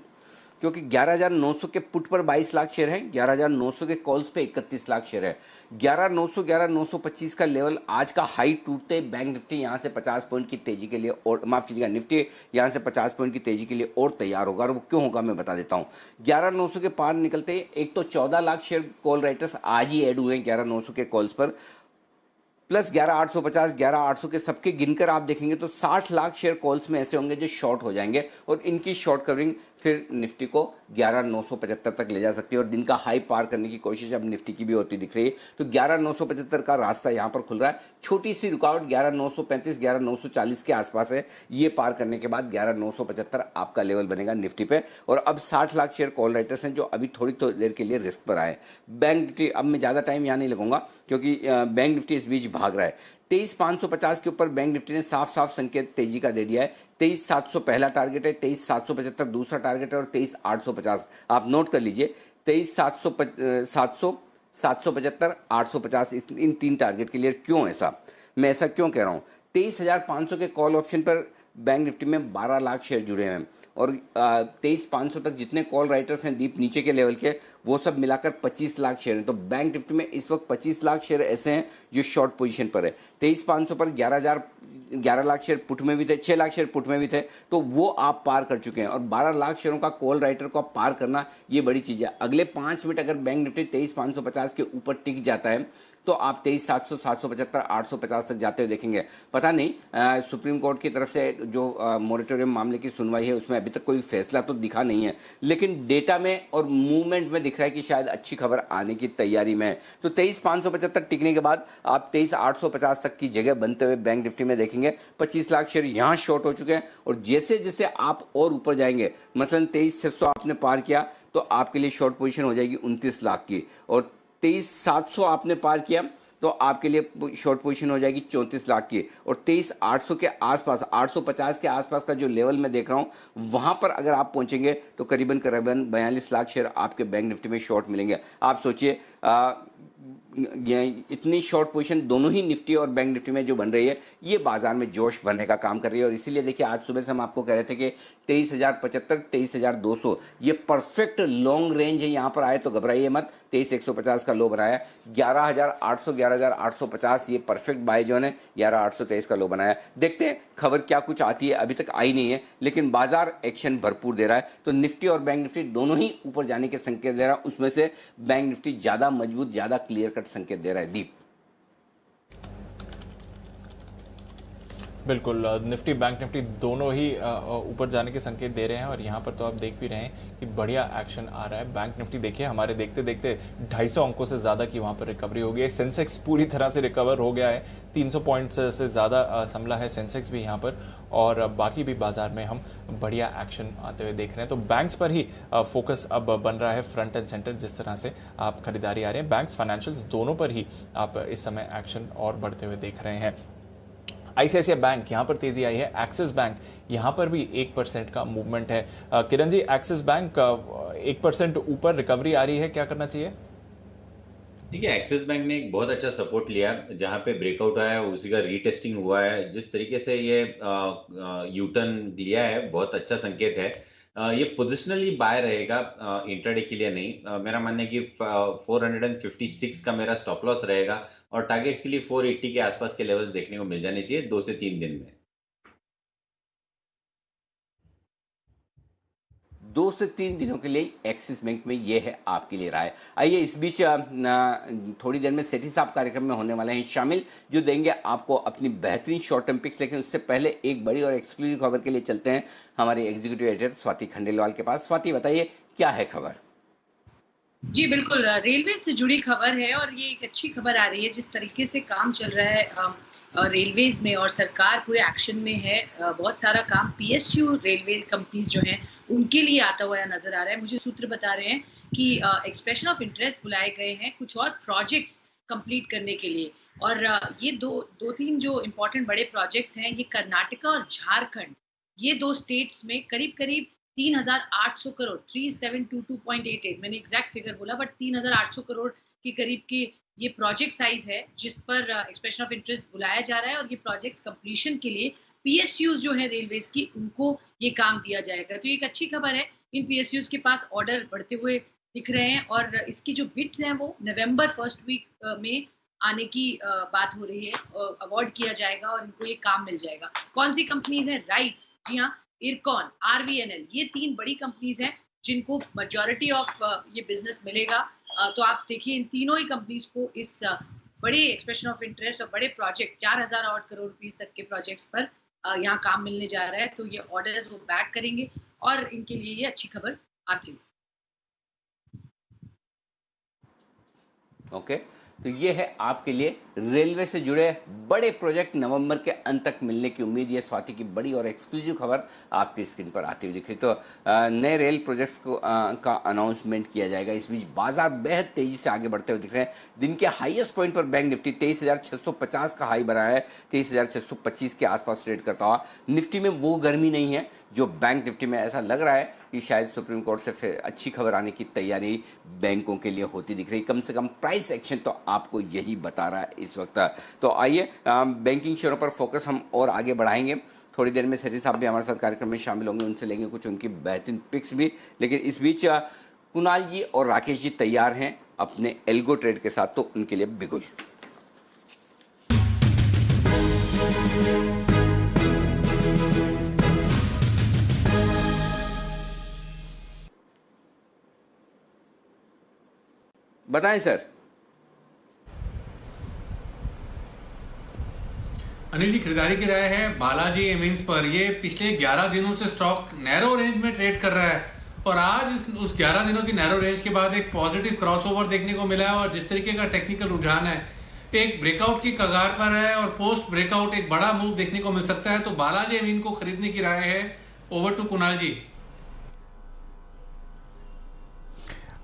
क्योंकि 11,900 के पुट पर 22 लाख शेयर हैं, 11,900 के कॉल्स पे 31 लाख शेयर है। 11,900 11,925 का लेवल आज का हाई टूटते बैंक निफ्टी यहाँ से 50 पॉइंट की तेजी के लिए, और माफ कीजिएगा निफ्टी यहाँ से 50 पॉइंट की तेजी के लिए और तैयार होगा। और वो क्यों होगा मैं बता देता हूँ। 11,900 के पार निकलते ही एक तो 14 लाख शेयर कॉल राइटर्स आज ही ऐड हुए हैं 11,900 के कॉल्स पर, प्लस 11,850 11,800 के सबके गिनकर आप देखेंगे तो 60 लाख शेयर कॉल्स में ऐसे होंगे जो शॉर्ट हो जाएंगे, और इनकी शॉर्ट कवरिंग फिर निफ्टी को 11,975 तक ले जा सकती है, और दिन का हाई पार करने की कोशिश अब निफ्टी की भी होती दिख रही है। तो 11,975 का रास्ता यहाँ पर खुल रहा है। छोटी सी रुकावट 11,935 11,940 के आसपास है। ये पार करने के बाद 11,975 आपका लेवल बनेगा निफ्टी पे। और अब 60 लाख शेयर कॉल राइटर्स हैं जो अभी थोड़ी देर के लिए रिस्क पर आए। बैंक निफ्टी, अब मैं ज़्यादा टाइम यहाँ नहीं लगूंगा क्योंकि बैंक निफ्टी इस बीच भाग रहा है। 23,550 के ऊपर बैंक निफ्टी ने साफ साफ संकेत तेजी का दे दिया है। 23,700 पहला टारगेट है, 23,775 दूसरा टारगेट है, और 23,850 आप नोट कर लीजिए। 23,700 775 850 इन 3 टारगेट के लिए। क्यों ऐसा, मैं ऐसा क्यों कह रहा हूँ? 23,500 के कॉल ऑप्शन पर बैंक निफ्टी में 12 लाख शेयर जुड़े हैं, और 23,500 तक जितने कॉल राइटर्स हैं डीप नीचे के लेवल के, वो सब मिलाकर 25 लाख शेयर हैं। तो बैंक निफ्टी में इस वक्त 25 लाख शेयर ऐसे हैं जो शॉर्ट पोजीशन पर है। 23,500 पर 11 लाख शेयर पुट में भी थे, 6 लाख शेयर पुट में भी थे, तो वो आप पार कर चुके हैं। और 12 लाख शेयरों का कॉल राइटर को आप पार करना, ये बड़ी चीज़ है। अगले 5 मिनट अगर बैंक निफ्टी 23,550 के ऊपर टिक जाता है तो आप 23,700 775 850 तक जाते हुए देखेंगे। पता नहीं सुप्रीम कोर्ट की तरफ से जो मोरेटोरियम मामले की सुनवाई है उसमें अभी तक कोई फैसला तो दिखा नहीं है, लेकिन डेटा में और मूवमेंट में दिख रहा है कि शायद अच्छी खबर आने की तैयारी में है। तो 23,575 टिकने के बाद आप 23,850 तक की जगह बनते हुए बैंक निफ्टी में देखेंगे। 25 लाख शेयर यहाँ शॉर्ट हो चुके हैं, और जैसे जैसे आप और ऊपर जाएंगे, मसलन 23,600 आपने पार किया तो आपके लिए शॉर्ट पोजीशन हो जाएगी 29 लाख की, और 23,700 आपने पार किया तो आपके लिए शॉर्ट पोजीशन हो जाएगी 34 लाख की, और 23,800 के आसपास 850 के आसपास का जो लेवल मैं देख रहा हूं, वहां पर अगर आप पहुंचेंगे तो करीबन 42 लाख शेयर आपके बैंक निफ्टी में शॉर्ट मिलेंगे। आप सोचिए इतनी शॉर्ट पोजीशन दोनों ही निफ्टी और बैंक निफ्टी में जो बन रही है, ये बाजार में जोश भरने का काम कर रही है। और इसीलिए देखिए आज सुबह से हम आपको कह रहे थे कि 23,075 23,200 ये परफेक्ट लॉन्ग रेंज है। यहाँ पर आए तो घबराइए मत। 23,150 का लो बनाया, 11,800 11,850 ये परफेक्ट बाय जोन है। 11,823 का लो बनाया। देखते हैं खबर क्या कुछ आती है, अभी तक आई नहीं है, लेकिन बाजार एक्शन भरपूर दे रहा है। तो निफ्टी और बैंक निफ्टी दोनों ही ऊपर जाने के संकेत दे रहा है। उसमें से बैंक निफ्टी ज्यादा मजबूत, ज्यादा क्लियर कट संकेत दे रहा है। दीप, बिल्कुल, निफ्टी बैंक निफ्टी दोनों ही ऊपर जाने के संकेत दे रहे हैं, और यहाँ पर तो आप देख भी रहे हैं कि बढ़िया एक्शन आ रहा है। बैंक निफ्टी देखिए हमारे देखते देखते 250 अंकों से ज़्यादा की वहाँ पर रिकवरी हो गई है। सेंसेक्स पूरी तरह से रिकवर हो गया है, 300 पॉइंट्स से ज़्यादा संभला है सेंसेक्स भी यहाँ पर, और बाकी भी बाजार में हम बढ़िया एक्शन आते हुए देख रहे हैं। तो बैंक्स पर ही फोकस अब बन रहा है, फ्रंट एंड सेंटर जिस तरह से आप खरीदारी आ रही है। बैंक्स फाइनेंशियल्स दोनों पर ही आप इस समय एक्शन और बढ़ते हुए देख रहे हैं। आईसीआईसीआई बैंक यहाँ पर तेजी आई है, एक्सिस बैंक यहाँ पर भी 1% का मूवमेंट है। किरण जी, एक्सिस बैंक 1% ऊपर रिकवरी आ रही है, क्या करना चाहिए? देखिए, एक्सिस बैंक ने एक बहुत अच्छा सपोर्ट लिया, जहां पे ब्रेकआउट आया उसी का रीटेस्टिंग हुआ है। जिस तरीके से ये यूटर्न लिया है, बहुत अच्छा संकेत है। ये पोजिशनली बाय रहेगा, इंट्राडे के लिए नहीं। मेरा मानना है कि 456 का मेरा स्टॉप लॉस रहेगा, और टारगेट्स के लिए 480 के आसपास के लेवल्स देखने को मिल जाने चाहिए 2 से 3 दिन में। 2 से 3 दिनों के लिए एक्सिस बैंक में ये है आपके लिए राय। आइए इस बीच थोड़ी देर में सेठी साहब कार्यक्रम में होने वाले हैं शामिल, जो देंगे आपको अपनी बेहतरीन शॉर्ट टर्म पिक्स। लेकिन उससे पहले एक बड़ी और एक्सक्लूसिव खबर के लिए चलते हैं हमारे एग्जीक्यूटिव एडिटर स्वाति खंडेलवाल के पास। स्वाति, बताइए क्या है खबर? जी बिल्कुल, रेलवे से जुड़ी खबर है, और ये एक अच्छी खबर आ रही है। जिस तरीके से काम चल रहा है रेलवेज में, और सरकार पूरे एक्शन में है, बहुत सारा काम पीएसयू रेलवे कंपनीज जो हैं उनके लिए आता हुआ नजर आ रहा है। मुझे सूत्र बता रहे हैं कि एक्सप्रेशन ऑफ इंटरेस्ट बुलाए गए हैं कुछ और प्रोजेक्ट्स कंप्लीट करने के लिए, और ये दो तीन जो इम्पोर्टेंट बड़े प्रोजेक्ट्स हैं, ये कर्नाटका और झारखंड, ये 2 स्टेट्स में करीब करीब 3,800 करोड़ 3722.88, मैंने एग्जैक्ट फिगर बोला, बट 3,800 करोड़ के करीब की ये प्रोजेक्ट साइज है जिस पर एक्सप्रेशन ऑफ इंटरेस्ट बुलाया जा रहा है। और ये प्रोजेक्ट्स कंप्लीशन के लिए पीएसयूज जो है रेलवेज की, उनको ये काम दिया जाएगा। तो ये एक अच्छी खबर है इन पीएसयूज के पास ऑर्डर बढ़ते हुए दिख रहे हैं और इसकी जो बिड्स हैं वो नवंबर फर्स्ट वीक में आने की बात हो रही है। अवार्ड किया जाएगा और इनको ये काम मिल जाएगा। कौन सी कंपनीज हैं? राइट्स, जी हाँ, इरकॉन, आरवीएनएल, ये 3 बड़ी कंपनीज हैं जिनको मेजॉरिटी ऑफ ये बिजनेस मिलेगा। तो आप देखिए इन तीनों ही कंपनीज को इस बड़े एक्सप्रेशन ऑफ इंटरेस्ट और बड़े प्रोजेक्ट 4000 करोड़ रुपीस तक के प्रोजेक्ट्स पर यहाँ काम मिलने जा रहा है। तो ये ऑर्डर्स वो बैक करेंगे और इनके लिए ये अच्छी खबर आती है। ओके, तो ये है आपके लिए रेलवे से जुड़े बड़े प्रोजेक्ट नवंबर के अंत तक मिलने की उम्मीद। ये स्वाति की बड़ी और एक्सक्लूसिव खबर आपकी स्क्रीन पर आती हुई दिख रही। तो नए रेल प्रोजेक्ट्स को का अनाउंसमेंट किया जाएगा। इस बीच बाजार बेहद तेजी से आगे बढ़ते हुए दिख रहे हैं। दिन के हाईएस्ट पॉइंट पर बैंक निफ्टी 23,650 का हाई बनाया है, 23,625 के आसपास ट्रेड करता हुआ। निफ्टी में वो गर्मी नहीं है जो बैंक निफ्टी में ऐसा लग रहा है कि शायद सुप्रीम कोर्ट से फिर अच्छी खबर आने की तैयारी बैंकों के लिए होती दिख रही। कम से कम प्राइस एक्शन तो आपको यही बता रहा है इस वक्त। तो आइए बैंकिंग शेयरों पर फोकस हम और आगे बढ़ाएंगे। थोड़ी देर में सेठी साहब भी हमारे साथ कार्यक्रम में शामिल होंगे, उनसे लेंगे कुछ उनकी बेहतरीन पिक्स भी। लेकिन इस बीच कुणाल जी और राकेश जी तैयार हैं अपने एल्गो ट्रेड के साथ, तो उनके लिए बिगुल। बताएं सर। अनिल जी, खरीदारी की राय है बालाजी एमिन्स पर। ये पिछले 11 दिनों से स्टॉक नैरो रेंज में ट्रेड कर रहा है और आज उस 11 दिनों की नैरो रेंज के बाद एक पॉजिटिव क्रॉसओवर देखने को मिला है और जिस तरीके का टेक्निकल रुझान है, एक ब्रेकआउट की कगार पर है और पोस्ट ब्रेकआउट एक बड़ा मूव देखने को मिल सकता है। तो बालाजी एमिन को खरीदने की राय है। ओवर टू कुणाल जी।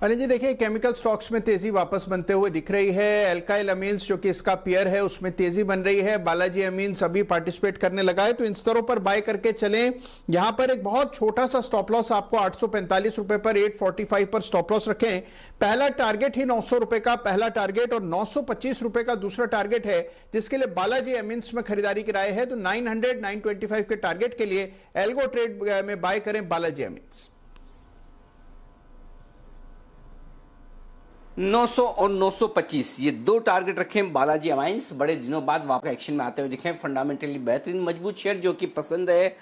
अनिल जी, देखिए केमिकल स्टॉक्स में तेजी वापस बनते हुए दिख रही है। एल्काइल अमीन्स जो कि इसका पेयर है उसमें तेजी बन रही है। बालाजी अमीन्स अभी पार्टिसिपेट करने लगा है, तो इन स्तरों पर बाय करके चलें। यहां पर एक बहुत छोटा सा स्टॉप लॉस आपको 845 रुपए पर 845 पर स्टॉप लॉस रखें। पहला टारगेट ही 900 रुपए का पहला टारगेट और 925 रुपए का दूसरा टारगेट है, जिसके लिए बालाजी अमीन्स में खरीदारी की राय है। तो 900 925 के टारगेट के लिए एल्गो ट्रेड में बाय करें बालाजी अमीन्स। 900 और 925 ये 2 टारगेट रखें बालाजी अमाइंस। बड़े दिनों बाद वापस एक्शन में आते हुए दिखे। फंडामेंटली बेहतरीन मजबूत शेयर जो कि पसंद है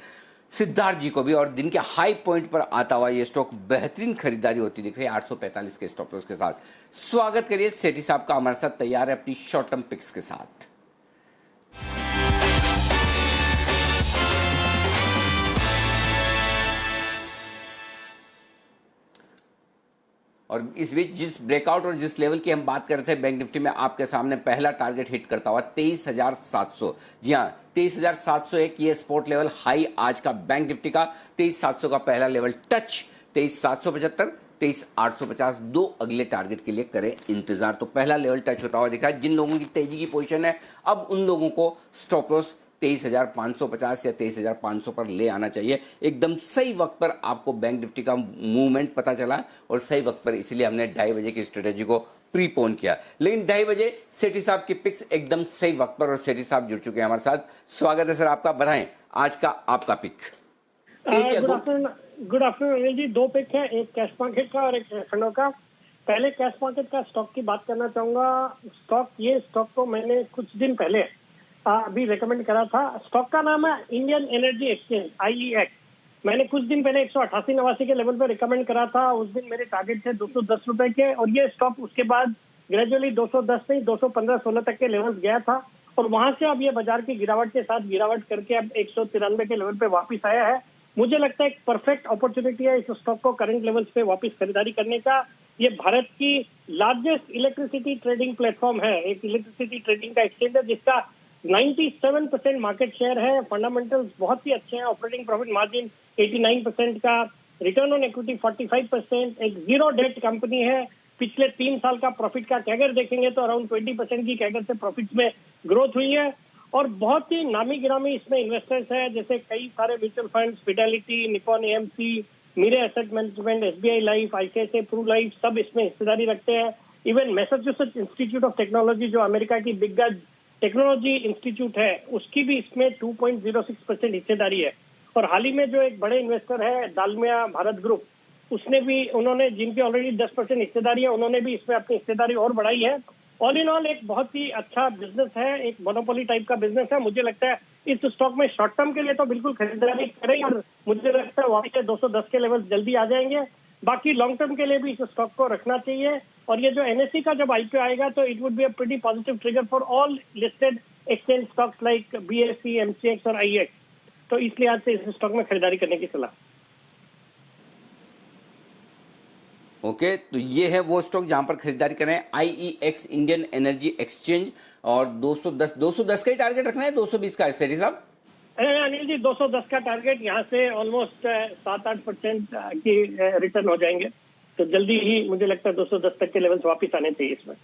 सिद्धार्थ जी को भी, और दिन के हाई पॉइंट पर आता हुआ ये स्टॉक बेहतरीन खरीदारी होती दिख रही है 845 के स्टॉप लॉस के साथ। स्वागत करिए सेठी साहब का हमारे साथ तैयार है अपनी शॉर्ट टर्म पिक्स के साथ। और इस बीच जिस ब्रेकआउट और जिस लेवल की हम बात कर रहे थे बैंक निफ्टी में, आपके सामने पहला टारगेट हिट करता हुआ 23,700। जी हाँ, 23,701 ये स्पॉट लेवल हाई आज का बैंक निफ्टी का। 23,700 का पहला लेवल टच, 23,775, 23,850 दो अगले टारगेट के लिए करें इंतजार। तो पहला लेवल टच होता हुआ दिख रहा है। जिन लोगों की तेजी की पोजीशन है, अब उन लोगों को स्टॉप लॉस 23,550 या 23,500 पर ले आना चाहिए। एकदम सही वक्त पर आपको बैंक निफ्टी का मूवमेंट पता चला और सही वक्त पर, इसलिए हमने 2:30 बजे की स्ट्रेटेजी को प्रीपोन किया। लेकिन 2:30 बजे सेठी साहब की पिक्स एकदम सही वक्त पर, और सेठी साहब जुड़ चुके हैं हमारे साथ। स्वागत है सर आपका, बढ़ाएं आज का आपका pick. Good afternoon Anil ji. 2 pick है, एक कैश मार्केट का और एक फंडों का। पहले कैश मार्केट का स्टॉक की बात करना चाहूंगा। ये स्टॉक को मैंने कुछ दिन पहले अभी रेकमेंड करा था। स्टॉक का नाम है इंडियन एनर्जी एक्सचेंज, IEX। मैंने कुछ दिन पहले 188-89 के लेवल पर रिकमेंड करा था। उस दिन मेरे टारगेट थे 210 रुपए के, और ये स्टॉक उसके बाद ग्रेजुअली 210 नहीं 215-16 तक के लेवल्स गया था, और वहां से अब ये बाजार की गिरावट के साथ गिरावट करके अब 193 के लेवल पे वापस आया है। मुझे लगता है एक परफेक्ट अपॉर्चुनिटी है इस स्टॉक को करंट लेवल्स पे वापस खरीदारी करने का। ये भारत की लार्जेस्ट इलेक्ट्रिसिटी ट्रेडिंग प्लेटफॉर्म है, एक इलेक्ट्रिसिटी ट्रेडिंग का एक्सचेंज है जिसका 97% मार्केट शेयर है। फंडामेंटल्स बहुत ही अच्छे हैं। ऑपरेटिंग प्रॉफिट मार्जिन 89% का, रिटर्न ऑन इक्विटी 45%, एक जीरो डेट कंपनी है। पिछले 3 साल का प्रॉफिट का कैगर देखेंगे तो अराउंड 20% की कैगर से प्रॉफिट में ग्रोथ हुई है, और बहुत ही नामी गिरामी इसमें इन्वेस्टर्स हैं, जैसे कई सारे mutual funds, Fidelity, Nikon AMC, Mirae Asset Management, SBI Life, ICICI Pru Life, सब इसमें हिस्सेदारी रखते हैं। Even Massachusetts Institute of Technology जो अमेरिका की बिगेस्ट टेक्नोलॉजी इंस्टीट्यूट है, उसकी भी इसमें 2.06% हिस्सेदारी है। और हाल ही में जो एक बड़े इन्वेस्टर है दालमिया भारत ग्रुप, उसने भी, उन्होंने जिनकी ऑलरेडी 10% हिस्सेदारी है, उन्होंने भी इसमें अपनी हिस्सेदारी और बढ़ाई है। ऑल इन ऑल एक बहुत ही अच्छा बिजनेस है, एक मोनोपोली टाइप का बिजनेस है। मुझे लगता है इस स्टॉक में शॉर्ट टर्म के लिए तो बिल्कुल खरीदारी करें, और मुझे लगता है वहाँ से 210 के लेवल जल्दी आ जाएंगे। बाकी लॉन्ग टर्म के लिए भी इस स्टॉक को रखना चाहिए। और ये जो एनएससी का जब आईपीओ आएगा तो it would be a pretty positive trigger for all listed exchange stocks like BSE, MCX और आईएक्स। तो इसलिए आज से इस स्टॉक में खरीदारी करने की सलाह। ओके, तो ये है वो स्टॉक जहां पर खरीदारी करें, IEX इंडियन एनर्जी एक्सचेंज। और 210 का ही टारगेट रखना है, 220 का सेठी साहब? अनिल जी 210 का टारगेट, यहाँ से ऑलमोस्ट 7-8% की रिटर्न हो जाएंगे, तो जल्दी ही मुझे लगता है 210 तक के लेवल्स वापस आने चाहिए इसमें।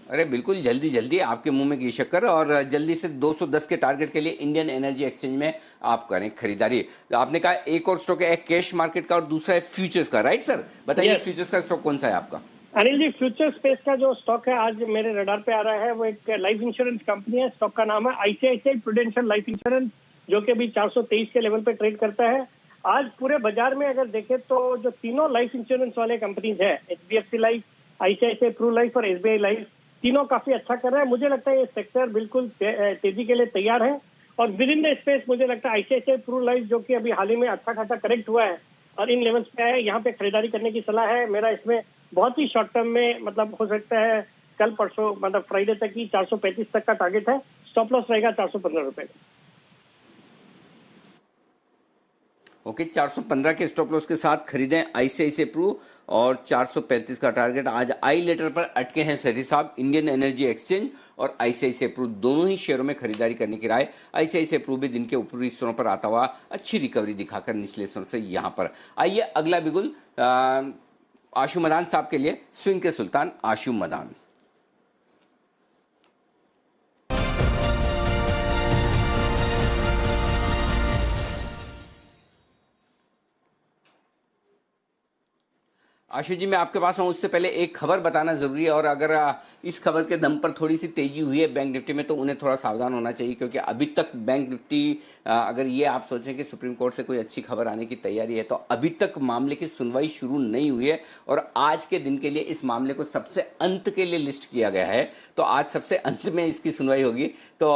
अरे बिल्कुल, जल्दी जल्दी, आपके मुंह में घी शक्कर। और जल्दी से 210 के टारगेट के लिए इंडियन एनर्जी एक्सचेंज में आप करें खरीदारी। आपने कहा एक और स्टॉक है, एक कैश मार्केट का और दूसरा है फ्यूचर्स का, राइट सर? बताइए Yes. फ्यूचर्स का स्टॉक कौन सा है आपका? अनिल जी, फ्यूचर स्पेस का जो स्टॉक है आज मेरे रडार पे आ रहा है, वो एक लाइफ इंश्योरेंस कंपनी है। स्टॉक का नाम है आईसीआईसीआई प्रूडेंशियल लाइफ इंश्योरेंस, जो कि अभी 423 के लेवल पे ट्रेड करता है। आज पूरे बाजार में अगर देखें तो जो तीनों लाइफ इंश्योरेंस वाले कंपनीज है, HDFC life, ICICI Pru Life और SBI लाइफ, तीनों काफी अच्छा कर रहे हैं। मुझे लगता है ये सेक्टर बिल्कुल तेजी के लिए तैयार है। और विद इन द स्पेस मुझे लगता है आईसीआईसीआई प्रू लाइफ, जो कि अभी हाल ही में अच्छा खासा करेक्ट हुआ है और इन लेवल्स पे है, यहाँ पे खरीदारी करने की सलाह है। मेरा इसमें बहुत ही शॉर्ट टर्म में, मतलब हो सकता है कल परसों, मतलब फ्राइडे तक ही 435 तक का टारगेट है। स्टॉप लॉस रहेगा 415 रुपए का। ओके, 415 के स्टॉप लॉस के साथ खरीदें ICICI प्रू, और 435 का टारगेट। आज आई लेटर पर अटके हैं सेठी साहब। इंडियन एनर्जी एक्सचेंज और ICICI प्रू दोनों ही शेयरों में खरीदारी करने की राय। ICICI प्रू भी दिन के ऊपरी स्तरों पर आता हुआ अच्छी रिकवरी दिखाकर निचले स्तरों से यहाँ पर। आइए अगला बिगुल आशु मदान साहब के लिए, स्विंग के सुल्तान आशु मदान। आशु जी, मैं आपके पास हूँ, उससे पहले एक खबर बताना जरूरी है। और अगर इस खबर के दम पर थोड़ी सी तेजी हुई है बैंक निफ्टी में, तो उन्हें थोड़ा सावधान होना चाहिए, क्योंकि अभी तक बैंक निफ्टी, अगर ये आप सोचें कि सुप्रीम कोर्ट से कोई अच्छी खबर आने की तैयारी है, तो अभी तक मामले की सुनवाई शुरू नहीं हुई है। और आज के दिन के लिए इस मामले को सबसे अंत के लिए लिस्ट किया गया है, तो आज सबसे अंत में इसकी सुनवाई होगी। तो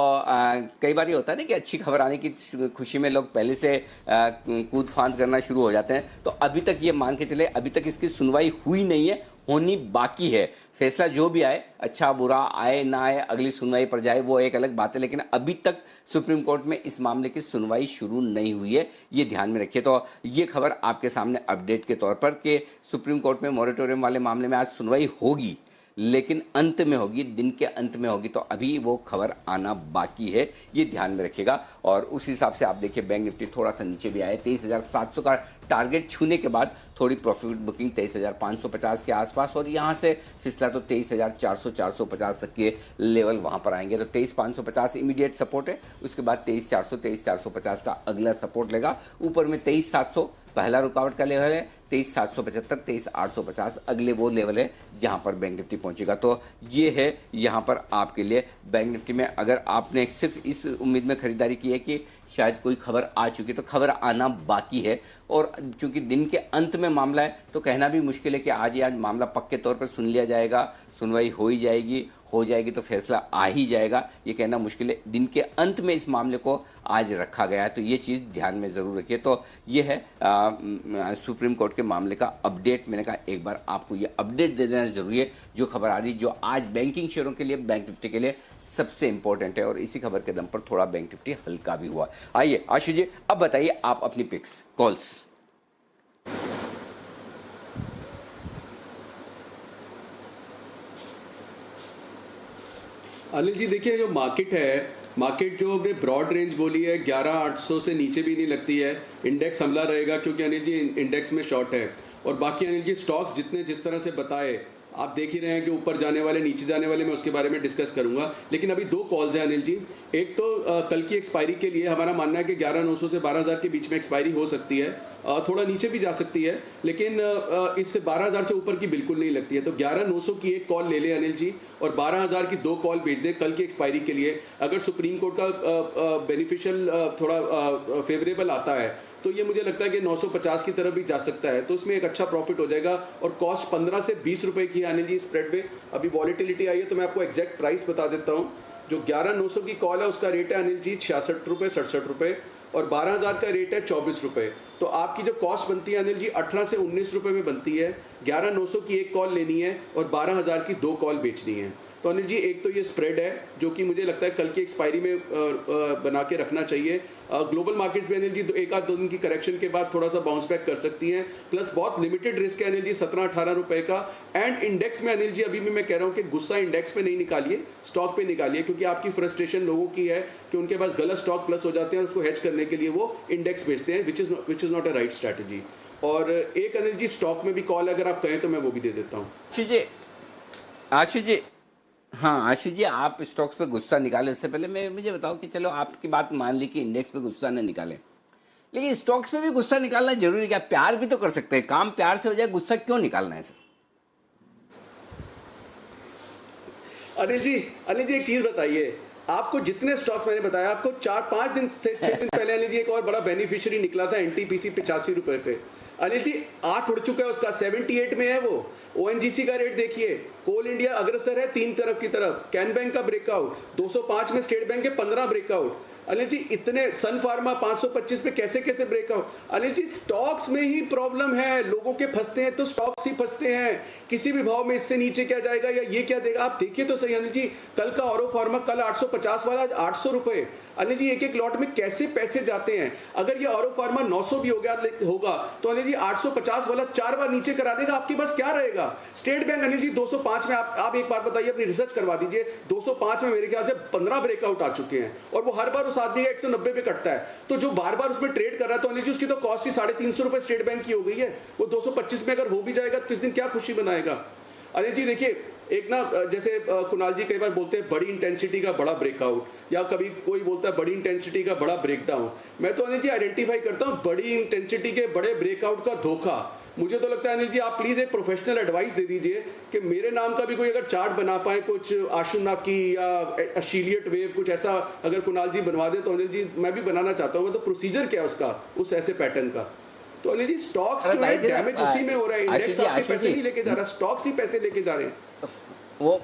कई बार ये होता है ना कि अच्छी खबर आने की खुशी में लोग पहले से कूद फांद करना शुरू हो जाते हैं। तो अभी तक ये मान के चले, अभी तक इसकी सुनवाई हुई नहीं है, होनी बाकी है। फैसला जो भी आए, अच्छा बुरा आए ना आए, अगली सुनवाई पर जाए, वो एक अलग बात है, लेकिन अभी तक सुप्रीम कोर्ट में इस मामले की सुनवाई शुरू नहीं हुई है, ये ध्यान में रखिए। तो ये खबर आपके सामने अपडेट के तौर पर कि सुप्रीम कोर्ट में मॉरेटोरियम वाले मामले में आज सुनवाई होगी, लेकिन अंत में होगी, दिन के अंत में होगी। तो अभी वो खबर आना बाकी है, ये ध्यान में रखिएगा। और उस हिसाब से आप देखिए बैंक निफ्टी थोड़ा सा नीचे भी आए, 23,700 का टारगेट छूने के बाद थोड़ी प्रॉफिट बुकिंग 23,550 के आसपास, और यहाँ से फिसला तो 23,400-450 तक के लेवल वहाँ पर आएंगे। तो 23,550 इमीडिएट सपोर्ट है, उसके बाद 23,400, 23,450 का अगला सपोर्ट लेगा। ऊपर में 23,700 पहला रुकावट का लेवल है, 23,775, 23,850 अगले वो लेवल है जहां पर बैंक निफ्टी पहुंचेगा। तो ये है यहां पर आपके लिए बैंक निफ्टी में। अगर आपने सिर्फ इस उम्मीद में खरीदारी की है कि शायद कोई खबर आ चुकी, तो खबर आना बाकी है। और चूंकि दिन के अंत में मामला है, तो कहना भी मुश्किल है कि आज ही आज मामला पक्के तौर पर सुन लिया जाएगा, सुनवाई हो जाएगी तो फैसला आ ही जाएगा, ये कहना मुश्किल है। दिन के अंत में इस मामले को आज रखा गया है, तो ये चीज़ ध्यान में ज़रूर रखिए। तो ये है सुप्रीम कोर्ट के मामले का अपडेट। मैंने कहा एक बार आपको ये अपडेट दे देना जरूरी है, जो खबर आ रही, जो आज बैंकिंग शेयरों के लिए, बैंक निफ्टी के लिए सबसे इंपॉर्टेंट है। और इसी खबर के दम पर थोड़ा बैंक निफ्टी हल्का भी हुआ। आइए आशु जी, अब बताइए आप अपनी पिक्स, कॉल्स। अनिल जी देखिए, जो मार्केट जो हमने ब्रॉड रेंज बोली है 11,800 से नीचे भी नहीं लगती है। इंडेक्स हमला रहेगा, क्योंकि अनिल जी इंडेक्स में शॉर्ट है। और बाकी अनिल जी स्टॉक्स जितने जिस तरह से बताए, आप देख ही रहे हैं कि ऊपर जाने वाले, नीचे जाने वाले, मैं उसके बारे में डिस्कस करूंगा। लेकिन अभी दो कॉल्स हैं अनिल जी। एक तो कल की एक्सपायरी के लिए हमारा मानना है कि 11,900 से 12,000 के बीच में एक्सपायरी हो सकती है, थोड़ा नीचे भी जा सकती है, लेकिन इससे 12,000 से ऊपर की बिल्कुल नहीं लगती है। तो 11,900 की एक कॉल ले ले अनिल जी, और 12,000 की दो कॉल भेज दें कल की एक्सपायरी के लिए। अगर सुप्रीम कोर्ट का बेनिफिशियल थोड़ा फेवरेबल आता है, तो ये मुझे लगता है कि 950 की तरफ भी जा सकता है, तो इसमें एक अच्छा प्रॉफिट हो जाएगा। और कॉस्ट 15 से 20 रुपए की आने जी स्प्रेड पे। अभी वॉलिटिलिटी आई है तो मैं आपको एग्जैक्ट प्राइस बता देता हूँ। जो 11,900 की कॉल है उसका रेट है अनिल जी 66 रुपये 67 रुपये, और 12,000 का रेट है 24 रुपये। तो आपकी जो कॉस्ट बनती है अनिल जी 18 से 19 रुपये में बनती है। 11,900 की एक कॉल लेनी है और 12,000 की 2 कॉल बेचनी है। तो अनिल जी एक तो ये स्प्रेड है जो कि मुझे लगता है कल की एक्सपायरी में बना के रखना चाहिए। ग्लोबल मार्केट्स में अनिल जी एक आध दो दिन की करेक्शन के बाद थोड़ा सा बाउंस बैक कर सकती हैं। प्लस बहुत लिमिटेड रिस्क है अनिल जी 17-18 रुपए का। एंड इंडेक्स में अनिल जी अभी भी मैं कह रहा हूँ कि गुस्सा इंडेक्स पे नहीं निकालिए, स्टॉक पे निकालिए, क्योंकि आपकी फ्रस्ट्रेशन लोगों की है कि उनके पास गलत स्टॉक प्लस हो जाते हैं, उसको हेज करने के लिए वो इंडेक्स बेचते हैं, which is not a right strategy. और एक अनिल जी स्टॉक में भी कॉल अगर आप कहें तो मैं वो भी दे देता हूँ। आशीष जी, हाँ आशीष जी, आप स्टॉक्स पे गुस्सा निकालें उससे पहले मुझे बताओ कि चलो आपकी बात मान ली कि इंडेक्स पे गुस्सा न निकालें, लेकिन स्टॉक्स पे भी गुस्सा निकालना जरूरी क्या? प्यार भी तो कर सकते हैं, काम प्यार से हो जाए, गुस्सा क्यों निकालना है सर? अनिल जी एक चीज बताइए, आपको जितने स्टॉक्स मैंने बताया, आपको 4-5 दिन से 6 दिन पहले अनिल जी एक और बड़ा बेनिफिशियरी निकला था एनटीपीसी 85 रुपए पे। अनिल जी 8 उड़ चुका है उसका, 78 में है वो। ओएनजीसी का रेट देखिए, कोल इंडिया अग्रसर है 3 तरफ की तरफ, कैन बैंक का ब्रेकआउट 205 में, स्टेट बैंक के 15 ब्रेकआउट। अनिल जी इतने, सन फार्मा 525 पे कैसे ब्रेकआउट। अनिल जी स्टॉक्स में ही प्रॉब्लम है, लोगों के फंसते हैं तो स्टॉक्स ही फंसते हैं। किसी भी भाव में इससे नीचे क्या जाएगा या ये क्या देगा, आप देखिए तो सही। अनिल जी कल का ऑरो फार्मा कल 850 वाला आज 800 रुपए। अनिल जी एक लॉट में कैसे पैसे जाते हैं। अगर ये ऑरो फार्मा 900 भी होगा तो अनिल जी 850 वाला 4 बार नीचे करा देगा, आपके पास क्या रहेगा। स्टेट बैंक अनिल जी 205 में, आप एक बार बताइए, अपनी रिसर्च करवा दीजिए, 205 में मेरे ख्याल से 15 ब्रेकआउट आ चुके हैं, और वो हर बार उस आदमी का 190 पे कटता है। तो जो बार बार उसमें ट्रेड कर रहा है तो अनिल जी उसकी तो कॉस्ट ही 350 रुपए स्टेट बैंक की हो गई है। वो 225 में अगर हो भी जाएगा तो किस दिन क्या खुशी बनाएगा। अनिल जी देखिए, एक ना जैसे कुणाल जी कई बार बोलते हैं बड़ी इंटेंसिटी का बड़ा ब्रेकआउट, या कभी कोई बोलता है बड़ी इंटेंसिटी का बड़ा ब्रेकडाउन। मैं तो अनिल जी आइडेंटिफाई करता हूं बड़ी इंटेंसिटी के बड़े ब्रेकआउट का धोखा। मुझे तो लगता है अनिल जी आप प्लीज एक प्रोफेशनल एडवाइस दे दीजिए कि मेरे नाम का भी कोई अगर चार्ट बना पाए, कुछ आशुनाकी या अशीलियट वेव, कुछ ऐसा अगर कुणाल जी बनवा दे तो अनिल जी मैं भी बनाना चाहता हूँ। मैं तो प्रोसीजर क्या है उसका, उस ऐसे पैटर्न का। तो अनिल जी स्टॉक्स जो है डैमेज उसी में हो रहा है, इंडेक्स आपके पैसे नहीं लेके जा रहा, स्टॉक्स ही पैसे लेके जा रहे हैं। वो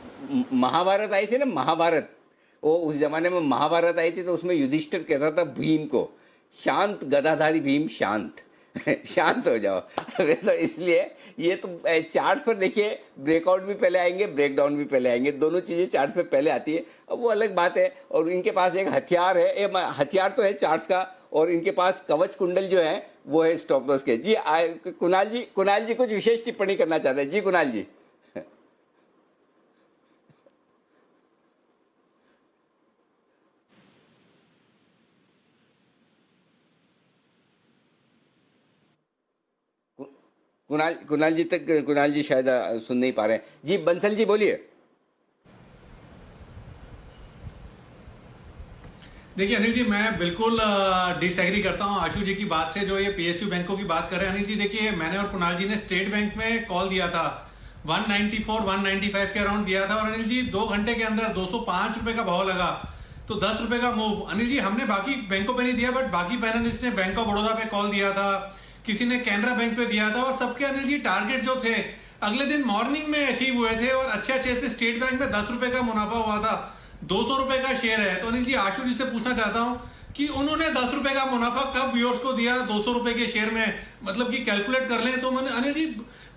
महाभारत आई थी ना, महाभारत, वो उस जमाने में महाभारत आई थी तो उसमें युधिष्ठिर कहता था भीम को, शांत गदाधारी भीम शांत शांत हो जाओ। तो इसलिए ये तो चार्ट पर देखिए, ब्रेकआउट भी पहले आएंगे, ब्रेकडाउन भी पहले आएंगे, दोनों चीजें चार्ट पे पहले आती है। अब वो अलग बात है, और इनके पास एक हथियार है, हथियार तो है चार्ट्स का, और इनके पास कवच कुंडल जो है वो है स्टॉप लॉस के। जी कुणाल जी कुछ विशेष टिप्पणी करना चाहते हैं। जी कुणाल जी। कुणाल जी शायद सुन नहीं पा रहे हैं। जी बंसल जी बोलिए। देखिए अनिल जी, मैं बिल्कुल डिसएग्री करता हूं आशु जी की बात से, जो ये पीएसयू बैंकों की बात कर रहे हैं। अनिल जी देखिए, मैंने और कुणाल जी ने स्टेट बैंक में कॉल दिया था, 194-195 के अराउंड दिया था, और अनिल जी 2 घंटे के अंदर 205 रुपए का भाव लगा, तो 10 रुपए का मूव। अनिल जी हमने बाकी बैंकों पे नहीं दिया, बट बाकी पैनलिस्ट ने बैंक ऑफ बड़ौदा पे कॉल दिया था, किसी ने कैनरा बैंक पे दिया था, और सबके अनिल जी टारगेट जो थे अगले दिन मॉर्निंग में अचीव हुए थे, और अच्छे से स्टेट बैंक में 10 रुपए का मुनाफा हुआ था, 200 रुपए का शेयर है। तो अनिल जी आशु जी से पूछना चाहता हूं कि उन्होंने 10 रुपए का मुनाफा कब व्यूअर्स को दिया 200 रुपए के शेयर में, मतलब कि कैलकुलेट कर लें तो अनिल जी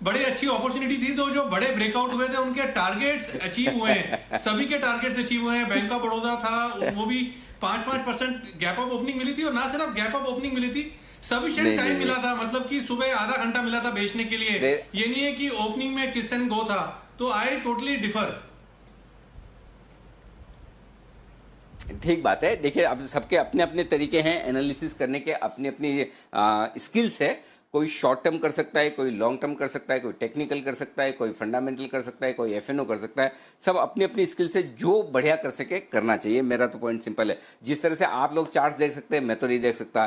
बड़ी अच्छी अपॉर्चुनिटी थी। तो जो बड़े ब्रेकआउट हुए थे उनके टारगेट्स अचीव हुए हैं, सभी के टारगेट्स अचीव हुए हैं। बैंक ऑफ बड़ौदा था, वो भी 5% गैप ऑफ ओपनिंग मिली थी, और ना सिर्फ गैप ऑफ ओपनिंग मिली थी, सफिशिएंट टाइम मिला था, मतलब कि सुबह आधा घंटा मिला था बेचने के लिए। ये नहीं है कि ओपनिंग में किस एंड गो था। तो आई टोटली डिफर। ठीक बात है। देखिए अब सबके अपने अपने तरीके हैं एनालिसिस करने के, अपनी अपनी स्किल्स है। कोई शॉर्ट टर्म कर सकता है, कोई लॉन्ग टर्म कर सकता है, कोई टेक्निकल कर सकता है, कोई फंडामेंटल कर सकता है, कोई एफएनओ कर सकता है। सब अपनी अपनी स्किल से जो बढ़िया कर सके करना चाहिए। मेरा तो पॉइंट सिंपल है। जिस तरह से आप लोग चार्ट्स देख सकते हैं, मैं तो नहीं देख सकता,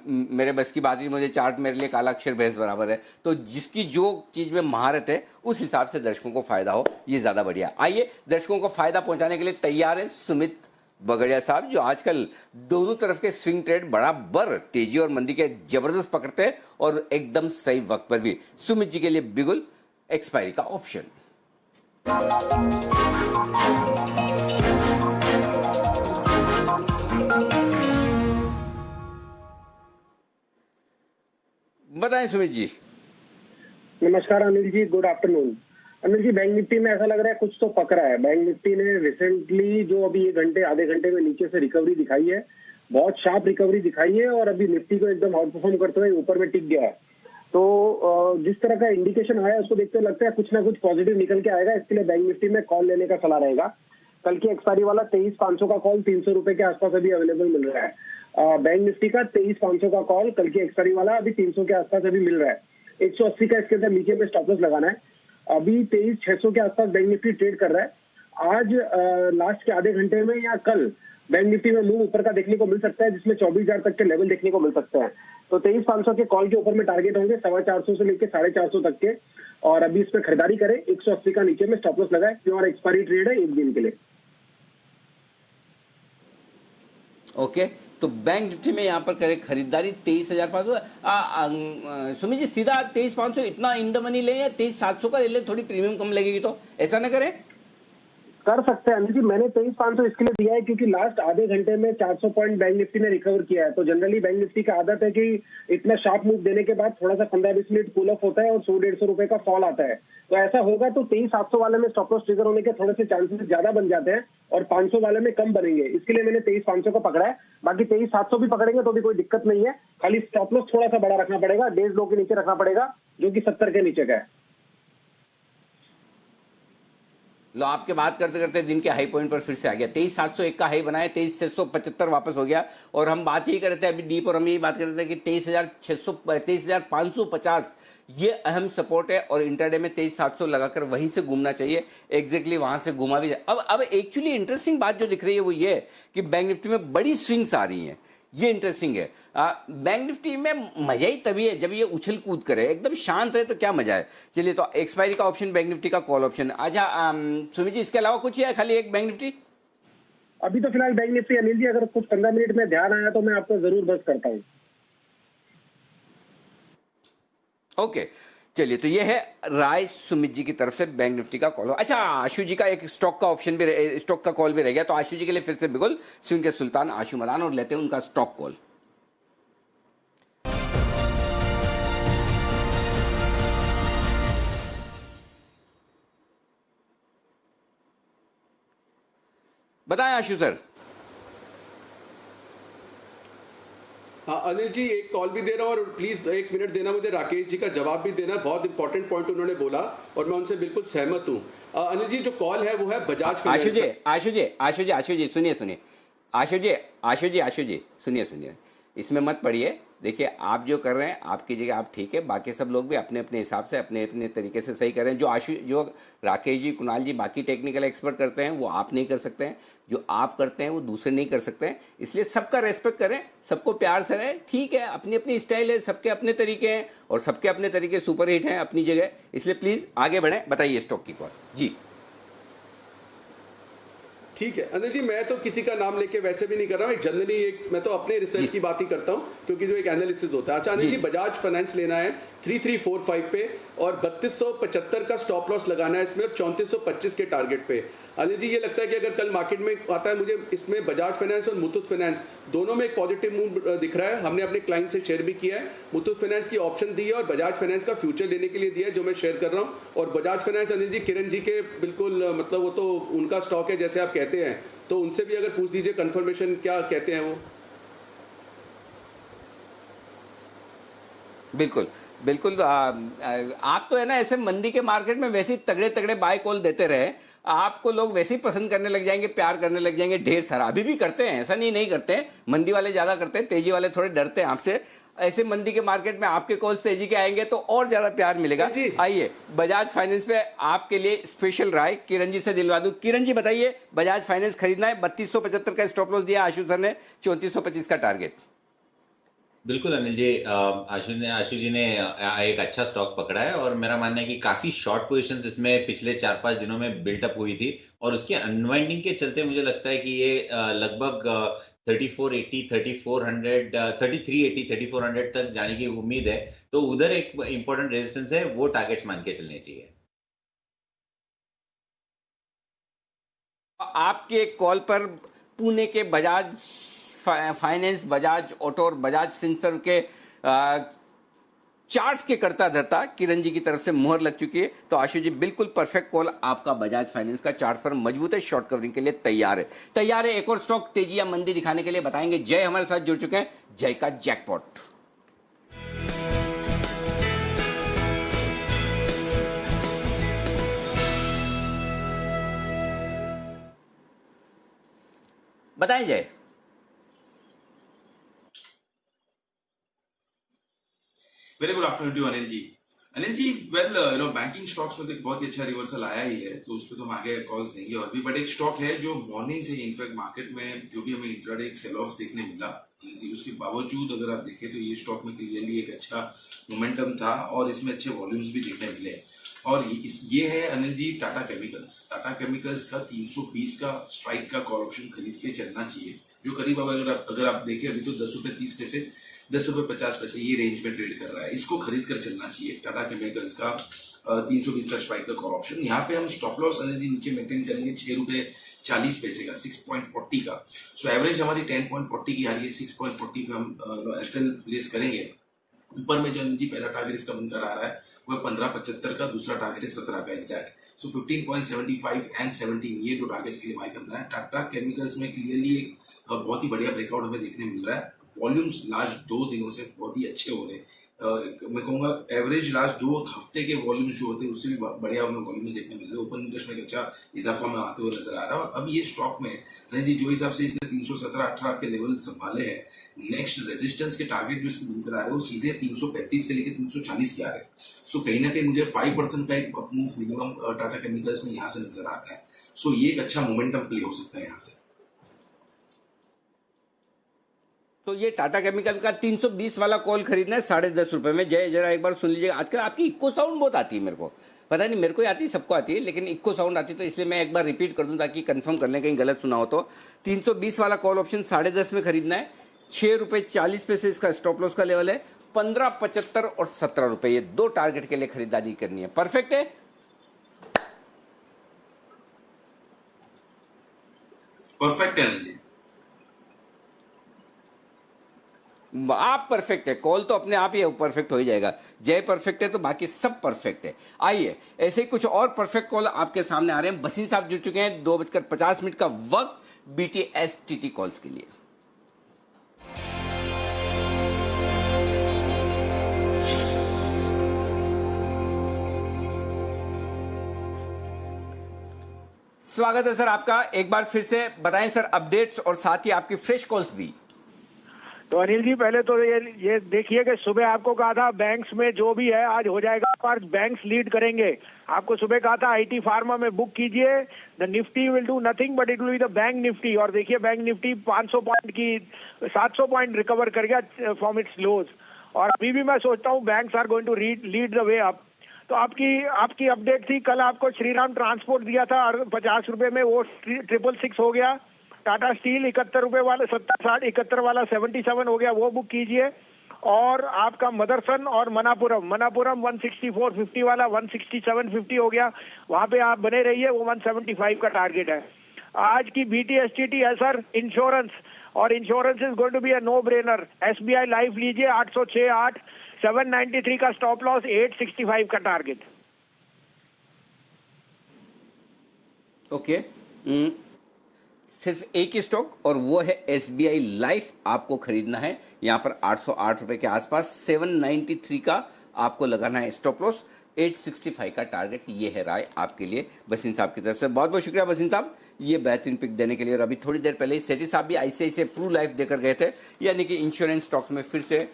मेरे बस की बात ही, मुझे चार्ट मेरे लिए काला अक्षर भैंस बराबर है। तो जिसकी जो चीज़ में महारत है उस हिसाब से दर्शकों को फायदा हो, ये ज़्यादा बढ़िया। आइए दर्शकों को फायदा पहुँचाने के लिए तैयार है सुमित बगड़िया साहब, जो आजकल दोनों तरफ के स्विंग ट्रेड बराबर तेजी और मंदी के जबरदस्त पकड़ते हैं और एकदम सही वक्त पर भी। सुमित जी के लिए बिगुल एक्सपायरी का ऑप्शन। बताएं सुमित जी। नमस्कार Anil ji, good afternoon. Anil ji, bank Nifty में ऐसा लग रहा है कुछ तो पक रहा है। बैंक निफ्टी ने रिसेंटली जो अभी आधे घंटे में नीचे से रिकवरी दिखाई है, बहुत शार्प रिकवरी दिखाई है और अभी निफ्टी को एकदम आउट परफॉर्म करते हुए ऊपर में टिक गया है। तो जिस तरह का इंडिकेशन आया उसको देखते लगता है कुछ ना कुछ पॉजिटिव निकल के आएगा। इसके लिए बैंक निफ्टी में कॉल लेने का सलाह रहेगा। कल की एक्सपायरी वाला 23,500 का कॉल 300 रुपए के आसपास अभी अवेलेबल मिल रहा है। बैंक निफ्टी का 23,500 का कॉल कल की एक्सपायरी वाला अभी 300 के आसपास अभी मिल रहा है। 180 का इसके अंदर नीचे में स्टॉप लॉस लगाना है। अभी 23,600 के आसपास बैंक निफ्टी ट्रेड कर रहा है। आज लास्ट के आधे घंटे में या कल बैंक निफ्टी में मूव ऊपर का देखने को मिल सकता है, जिसमें 24,000 तक के लेवल देखने को मिल सकते हैं। तो 23,500 के कॉल के ऊपर में टारगेट होंगे 450 से लेकर 450 तक के, और अभी इसमें खरीदारी करें। 180 का नीचे में स्टॉप लॉस लगाए। प्योर एक्सपायरी ट्रेड है 1 दिन के लिए। ओके, तो बैंक निफ्टी में यहाँ पर करें खरीदारी 23,500। सुमित जी, सीधा 23,500 इतना इन द मनी लें या 23,700 का ले लें, थोड़ी प्रीमियम कम लगेगी, तो ऐसा ना करें? कर सकते हैं अनिल जी। मैंने 23,500 इसके लिए दिया है क्योंकि लास्ट आधे घंटे में 400 पॉइंट बैंक निफ्टी ने रिकवर किया है। तो जनरली बैंक निफ्टी का आदत है कि इतना शार्प मूव देने के बाद थोड़ा सा 15-20 मिनट कूल ऑफ होता है और 100-150 रुपए का फॉल आता है। तो ऐसा होगा तो 23,700 वाले में स्टॉप लॉस ट्रिगर होने के थोड़े से चांसेस ज्यादा बन जाते हैं और 500 वाले में कम बनेंगे। इसके लिए मैंने 23,500 को पकड़ा है। बाकी 23,700 भी पकड़ेंगे तो भी कोई दिक्कत नहीं है। खाली स्टॉप लॉस थोड़ा सा बड़ा रखना पड़ेगा, डेज लो के नीचे रखना पड़ेगा, जो कि 70 के नीचे का है। लो, आपके बात करते करते दिन के हाई पॉइंट पर फिर से आ गया। 23,701 का हाई बनाया, 23,675 वापस हो गया। और हम बात यही कर रहे थे अभी डीप, और हम यही बात कर रहे थे कि 23,550 ये अहम सपोर्ट है और इंटरडे में 23,700 लगाकर वहीं से घूमना चाहिए। एग्जैक्टली वहां से घुमा भी जाए। अब एक्चुअली इंटरेस्टिंग बात जो दिख रही है वो ये है कि बैंक निफ्टी में बड़ी स्विंग्स आ रही हैं। ये इंटरेस्टिंग है। बैंक निफ्टी में मजा ही तभी है जब ये उछल कूद करे, एकदम शांत रहे तो क्या मजा है। चलिए, तो एक्सपायरी का ऑप्शन बैंक निफ्टी का कॉल ऑप्शन। अच्छा सुमित जी, इसके अलावा कुछ है खाली एक बैंक निफ्टी? अभी तो फिलहाल बैंक निफ्टी अनिल जी, अगर कुछ 15 मिनट में ध्यान आया तो मैं आपको जरूर बस करता हूँ। ओके, चलिए, तो ये है राय सुमित जी की तरफ से बैंक निफ्टी का कॉल। अच्छा, आशु जी का एक स्टॉक का ऑप्शन भी, स्टॉक का कॉल भी रह गया। तो आशु जी के लिए फिर से बिगुल स्विंग के सुल्तान आशु मदान, और लेते हैं उनका स्टॉक कॉल। बताएं आशु सर। हाँ अनिल जी, एक कॉल भी दे रहा हूँ और प्लीज 1 मिनट देना मुझे, राकेश जी का जवाब भी देना। बहुत इंपॉर्टेंट पॉइंट उन्होंने बोला और मैं उनसे बिल्कुल सहमत हूँ। अनिल जी, जो कॉल है वो है बजाज फाइनेंस। आशु जी सुनिए। आशु जी सुनिए, इसमें मत पड़िए। देखिए, आप जो कर रहे हैं आपकी जगह आप ठीक है, बाकी सब लोग भी अपने अपने हिसाब से अपने अपने तरीके से सही कर रहे हैं। जो राकेश जी, कुणाल जी बाकी टेक्निकल एक्सपर्ट करते हैं वो आप नहीं कर सकते हैं, जो आप करते हैं वो दूसरे नहीं कर सकते हैं। इसलिए सबका रेस्पेक्ट करें, सबको प्यार से रहें। ठीक है, अपनी अपनी स्टाइल है, सबके अपने तरीके हैं और सबके अपने तरीके सुपर हिट हैं अपनी जगह। इसलिए प्लीज आगे बढ़ें। बताइए स्टॉक की कॉल जी। ठीक है अनिल जी, मैं तो किसी का नाम लेके वैसे भी नहीं कर रहा हूँ। जनरली मैं तो अपने रिसर्च की बात ही करता हूँ क्योंकि जो एक एनालिसिस होता है। अच्छा अनिल जी, बजाज फाइनेंस लेना है 3345 पे और 3275 का स्टॉप लॉस लगाना है इसमें, 3425 के टारगेट पे। अनिल जी, ये लगता है कि अगर कल मार्केट में आता है, मुझे इसमें बजाज फाइनेंस और मुथूट फाइनेंस दोनों में एक पॉजिटिव मूव दिख रहा है। हमने अपने क्लाइंट से शेयर भी किया है। मुथूट फाइनेंस की ऑप्शन दी है और बजाज फाइनेंस का फ्यूचर लेने के लिए दिया है, जो मैं शेयर कर रहा हूँ। और बजाज फाइनेंस अनिल जी किरण जी के बिल्कुल मतलब वो तो उनका स्टॉक है जैसे आप कहते हैं, तो उनसे भी अगर पूछ दीजिए कंफर्मेशन क्या कहते हैं वो। बिल्कुल आप तो है ना ऐसे मंदी के मार्केट में वैसे ही तगड़े तगड़े बाय कॉल देते रहे, आपको लोग वैसे ही पसंद करने लग जाएंगे, प्यार करने लग जाएंगे ढेर सारा। अभी भी करते हैं, ऐसा नहीं करते हैं। मंदी वाले ज्यादा करते हैं, तेजी वाले थोड़े डरते हैं आपसे। ऐसे मंदी के मार्केट में आपके कॉल तेजी के आएंगे तो और ज्यादा प्यार मिलेगा। आइए, बजाज फाइनेंस पे आपके लिए स्पेशल राय किरण जी से दिलवा दूं। किरण जी बताइए, बजाज फाइनेंस खरीदना है, 3275 का स्टॉप लॉस दिया आशु सर ने, 3425 का टारगेट। बिल्कुल अनिल जी, आशु जी ने एक अच्छा स्टॉक पकड़ा है और मेरा मानना है कि काफी शॉर्ट पोजीशंस इसमें पिछले 4-5 दिनों में बिल्टअप हुई थी और उसकी अनवाइंडिंग के चलते मुझे लगता है कि ये लगभग 3480, 3400, 3380, 3400 तक जाने की उम्मीद है। तो उधर एक इंपॉर्टेंट रेजिस्टेंस है, वो टारगेट्स मान के चलने चाहिए। आपके कॉल पर पुणे के बजाज फाइनेंस, बजाज ऑटो और बजाज फिनसर्व के चार्ट्स के करता धरता किरण जी की तरफ से मुहर लग चुकी है। तो आशु जी बिल्कुल परफेक्ट कॉल, आपका बजाज फाइनेंस का चार्ट पर मजबूत है, शॉर्ट कवरिंग के लिए तैयार है। एक और स्टॉक तेजी या मंदी दिखाने के लिए बताएंगे। जय हमारे साथ जुड़ चुके हैं, जय का जैकपॉट। बताएं Jai. Very good afternoon to Anil ji. Anil ji, well banking stocks में तो एक बहुत ही अच्छा रिवर्सल आया ही है, तो उस पर तो हम आगे कॉल्स देंगे और भी। बट एक स्टॉक है जो मॉर्निंग से इनफैक्ट मार्केट में जो भी हमें इंट्राडे एक सेल ऑफ देखने मिला अनिल जी, उसके बावजूद अगर आप देखें तो ये स्टॉक में क्लियरली एक अच्छा मोमेंटम था और इसमें अच्छे वॉल्यूम्स भी देखने मिले। और ये है अनिल जी टाटा केमिकल्स। टाटा केमिकल्स का 320 का स्ट्राइक का कॉल ऑप्शन खरीद के चलना चाहिए, जो करीब अगर आप देखें अभी तो 10 रुपए 30 पैसे, 10 रुपए 50 पैसे ये रेंज में ट्रेड कर रहा है। इसको खरीद कर चलना चाहिए टाटा केमिकल्स का 320 का स्ट्राइक का कॉल ऑप्शन। यहाँ पे हम स्टॉप लॉस अनिल जी नीचे मेंटेन करेंगे 6 रुपए 40 पैसे का, 6.40 का। सो एवरेज हमारी 10.40 की आ रही है, 6.40 पे हम एसएल प्लेस करेंगे। ऊपर में जो अनिल जी पहला टारगेट इसका बनकर आ रहा है वो 15.75 का, दूसरा टारगेट है 17 का एग्जैक्ट। सो 15.75 एंड 17 ये दो टारगेट्स के लिए बाय करना है। टाटा केमिकल्स में क्लियरली एक बहुत ही बढ़िया ब्रेकआउट हमें देखने मिल रहा है। वॉल्यूम्स लास्ट 2 दिनों से बहुत ही अच्छे हो रहे हैं। मैं कहूंगा एवरेज लास्ट 2 हफ्ते के वॉल्यूम्स जो होते हैं उससे भी बढ़िया हमें वॉल्यूम्स देखने मिल रहे हैं। ओपन इंटरेस्ट में एक अच्छा इजाफा में आते हुए नजर आ रहा है। अब ये स्टॉक में अनिल जी जो हिसाब से इसने 317-18 के लेवल संभाले हैं, नेक्स्ट रेजिस्टेंस के टारगेट जो इसके बनकर आ रहे हैं वो सीधे 335 से लेकर 340 के आ रहे हैं। सो कहीं ना कहीं मुझे 5% का एक मूव मिनिमम टाटा केमिकल्स में यहाँ से नजर आ रहा है। सो ये एक अच्छा मोमेंटम प्ले हो सकता है यहाँ से। तो ये टाटा केमिकल का 320 वाला कॉल खरीदना है 10.5 रुपए में। जय जरा एक बार सुन लीजिएगा। आजकल आपकी इक्को साउंड बहुत आती है, मेरे को पता नहीं, मेरे को ही आती है, सबको आती है, लेकिन इक्को साउंड आती है, तो इसलिए मैं एक बार रिपीट कर दूं ताकि कंफर्म कर लें कहीं गलत सुना हो तो। 320 वाला कॉल ऑप्शन 10.5 में खरीदना है। 6 रुपए 40 पैसे इसका स्टॉप लॉस का लेवल है। 15.75 और 17 रुपए, ये 2 टारगेट के लिए खरीदारी करनी है। परफेक्ट है, परफेक्ट है जी, आप परफेक्ट है। कॉल तो अपने आप ही परफेक्ट हो ही जाएगा। जय परफेक्ट है तो बाकी सब परफेक्ट है। आइए ऐसे ही कुछ और परफेक्ट कॉल आपके सामने आ रहे हैं। बसीन साहब जुड़ चुके हैं। 2:50 का वक्त BTS-TT कॉल्स के लिए। स्वागत है सर आपका। एक बार फिर से बताएं सर अपडेट्स और साथ ही आपकी फ्रेश कॉल्स भी। तो अनिल जी पहले तो ये देखिए कि सुबह आपको कहा था बैंक्स में जो भी है आज हो जाएगा, पर बैंक्स लीड करेंगे। आपको सुबह कहा था IT फार्मा में बुक कीजिए, the Nifty will do nothing but it will be the bank Nifty. और देखिए बैंक निफ्टी 500 पॉइंट की 700 पॉइंट रिकवर कर गया फ्रॉम इट्स लोज। और अभी भी मैं सोचता हूँ banks are going to lead the way up. तो आपकी अपडेट थी कल, आपको श्रीराम ट्रांसपोर्ट दिया था 50 रुपए में, वो 666 हो गया। टाटा स्टील 71 रुपए वाला 71 वाला 77 हो गया, वो बुक कीजिए। और आपका मदरसन और मनापुरम 164.50 वाला 167.50 हो गया, वहां पे आप बने रहिए, वो 175 का टारगेट है। आज की BTS-TT है सर इंश्योरेंस, और insurance is going to be a no brainer. SBI life लीजिए 806.8, 793 का स्टॉप लॉस, 865 का टारगेट। ओके सिर्फ एक ही स्टॉक और वो है SBI लाइफ, आपको खरीदना है यहाँ पर 808 रुपए के आसपास। 793 का आपको लगाना है स्टॉप लॉस, 865 का टारगेट। ये है राय आपके लिए बसीन साहब की तरफ से। बहुत बहुत शुक्रिया बसीन साहब ये बेहतरीन पिक देने के लिए। और अभी थोड़ी देर पहले ही सेठी साहब भी ICICI प्रू लाइफ देकर गए थे, यानी कि इंश्योरेंस स्टॉक्स में फिर से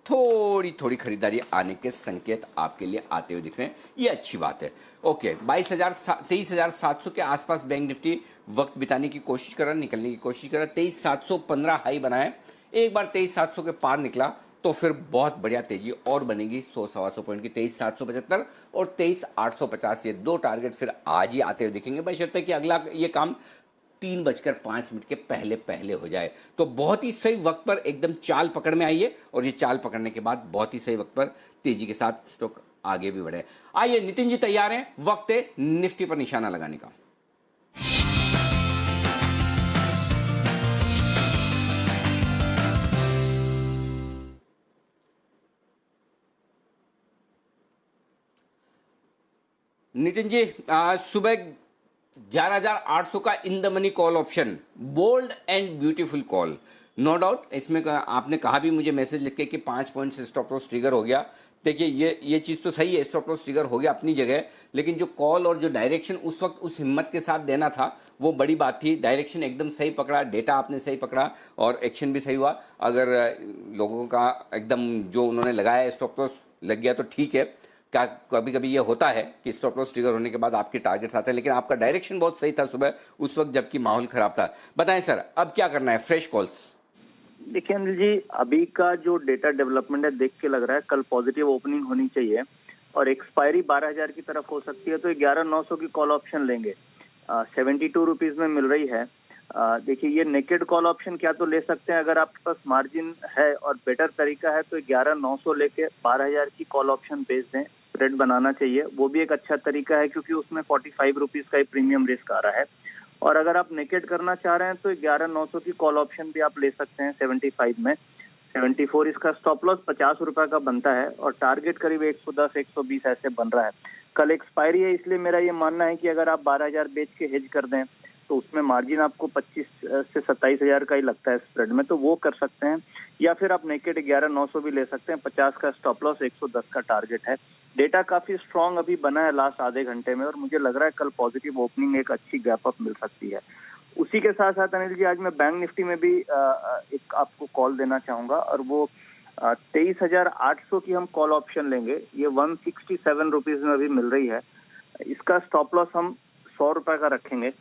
थोड़ी खरीदारी आने के संकेत आपके लिए आते हुए दिख रहे हैं, ये अच्छी बात है। ओके 23,700 के आसपास बैंक निफ्टी वक्त बिताने की कोशिश कर रहा है, निकलने की कोशिश कर रहा है। 23,715 हाई बनाया, एक बार 23,700 के पार निकला तो फिर बहुत बढ़िया तेजी और बनेगी 100-125 पॉइंट की। 23,775 और 23,850 ये दो टारगेट फिर आज ही आते हुए दिखेंगे, बशर्ते कि अगला ये काम 3:05 के पहले पहले हो जाए। तो बहुत ही सही वक्त पर एकदम चाल पकड़ में आइए और ये चाल पकड़ने के बाद बहुत ही सही वक्त पर तेजी के साथ स्टॉक आगे भी बढ़े। आइए नितिन जी तैयार हैं, वक्त है निफ्टी पर निशाना लगाने का। नितिन जी, सुबह 11,800 का in the money call option, bold and beautiful call, no doubt. इसमें आपने कहा भी मुझे मैसेज लिख के कि 5 पॉइंट से स्टॉप लॉस ट्रिगर हो गया। देखिए ये चीज़ तो सही है, स्टॉप लॉस ट्रिगर हो गया अपनी जगह, लेकिन जो कॉल और जो डायरेक्शन उस वक्त उस हिम्मत के साथ देना था वो बड़ी बात थी। डायरेक्शन एकदम सही पकड़ा, डेटा आपने सही पकड़ा और एक्शन भी सही हुआ। अगर लोगों का एकदम जो उन्होंने लगाया स्टॉप लॉस लग गया तो ठीक है। क्या कभी कभी ये होता है कि स्टॉप लॉस ट्रिगर होने के बाद आपके टारगेट्स आते हैं, लेकिन आपका डायरेक्शन बहुत सही था सुबह उस वक्त जबकि माहौल खराब था। बताएं सर, अब क्या करना है? Fresh calls. देखिए अनिल जी, अभी का जो डेटा डेवलपमेंट है देख के लग रहा है कल पॉजिटिव ओपनिंग होनी चाहिए और एक्सपायरी 12,000 की तरफ हो सकती है, तो 11,900 की कॉल ऑप्शन लेंगे। 72 रुपीज में मिल रही है। देखिए ये नेकेड कॉल ऑप्शन क्या तो ले सकते हैं, अगर आपके पास मार्जिन है और बेटर तरीका है तो 11,900 लेके 12,000 की कॉल ऑप्शन बेच दें, स्प्रेड बनाना चाहिए। वो भी एक अच्छा तरीका है क्योंकि उसमें 45 रुपीज का ही प्रीमियम रिस्क आ रहा है। और अगर आप नेकेड करना चाह रहे हैं तो 11,900 की कॉल ऑप्शन भी आप ले सकते हैं 75 में। 74 इसका स्टॉप लॉस 50 रुपए का बनता है और टारगेट करीब 110-120 ऐसे बन रहा है। कल एक्सपायरी है, इसलिए मेरा ये मानना है कि अगर आप 12,000 बेच के हेज कर दें तो उसमें मार्जिन आपको 25 से 27,000 का ही लगता है स्प्रेड में, तो वो कर सकते हैं। या फिर आप नेकेड 11,900 भी ले सकते हैं। 50 का स्टॉप लॉस, 110 का टारगेट है। डेटा काफी स्ट्रांग अभी बना है लास्ट आधे घंटे में और मुझे लग रहा है कल पॉजिटिव ओपनिंग एक अच्छी गैप अप मिल सकती है। उसी के साथ साथ अनिल जी आज मैं बैंक निफ्टी में भी एक आपको कॉल देना चाहूंगा और वो 23,800 की हम कॉल ऑप्शन लेंगे। ये 167 रुपीज में अभी मिल रही है। इसका स्टॉप लॉस हम 100 रुपए का रखेंगे,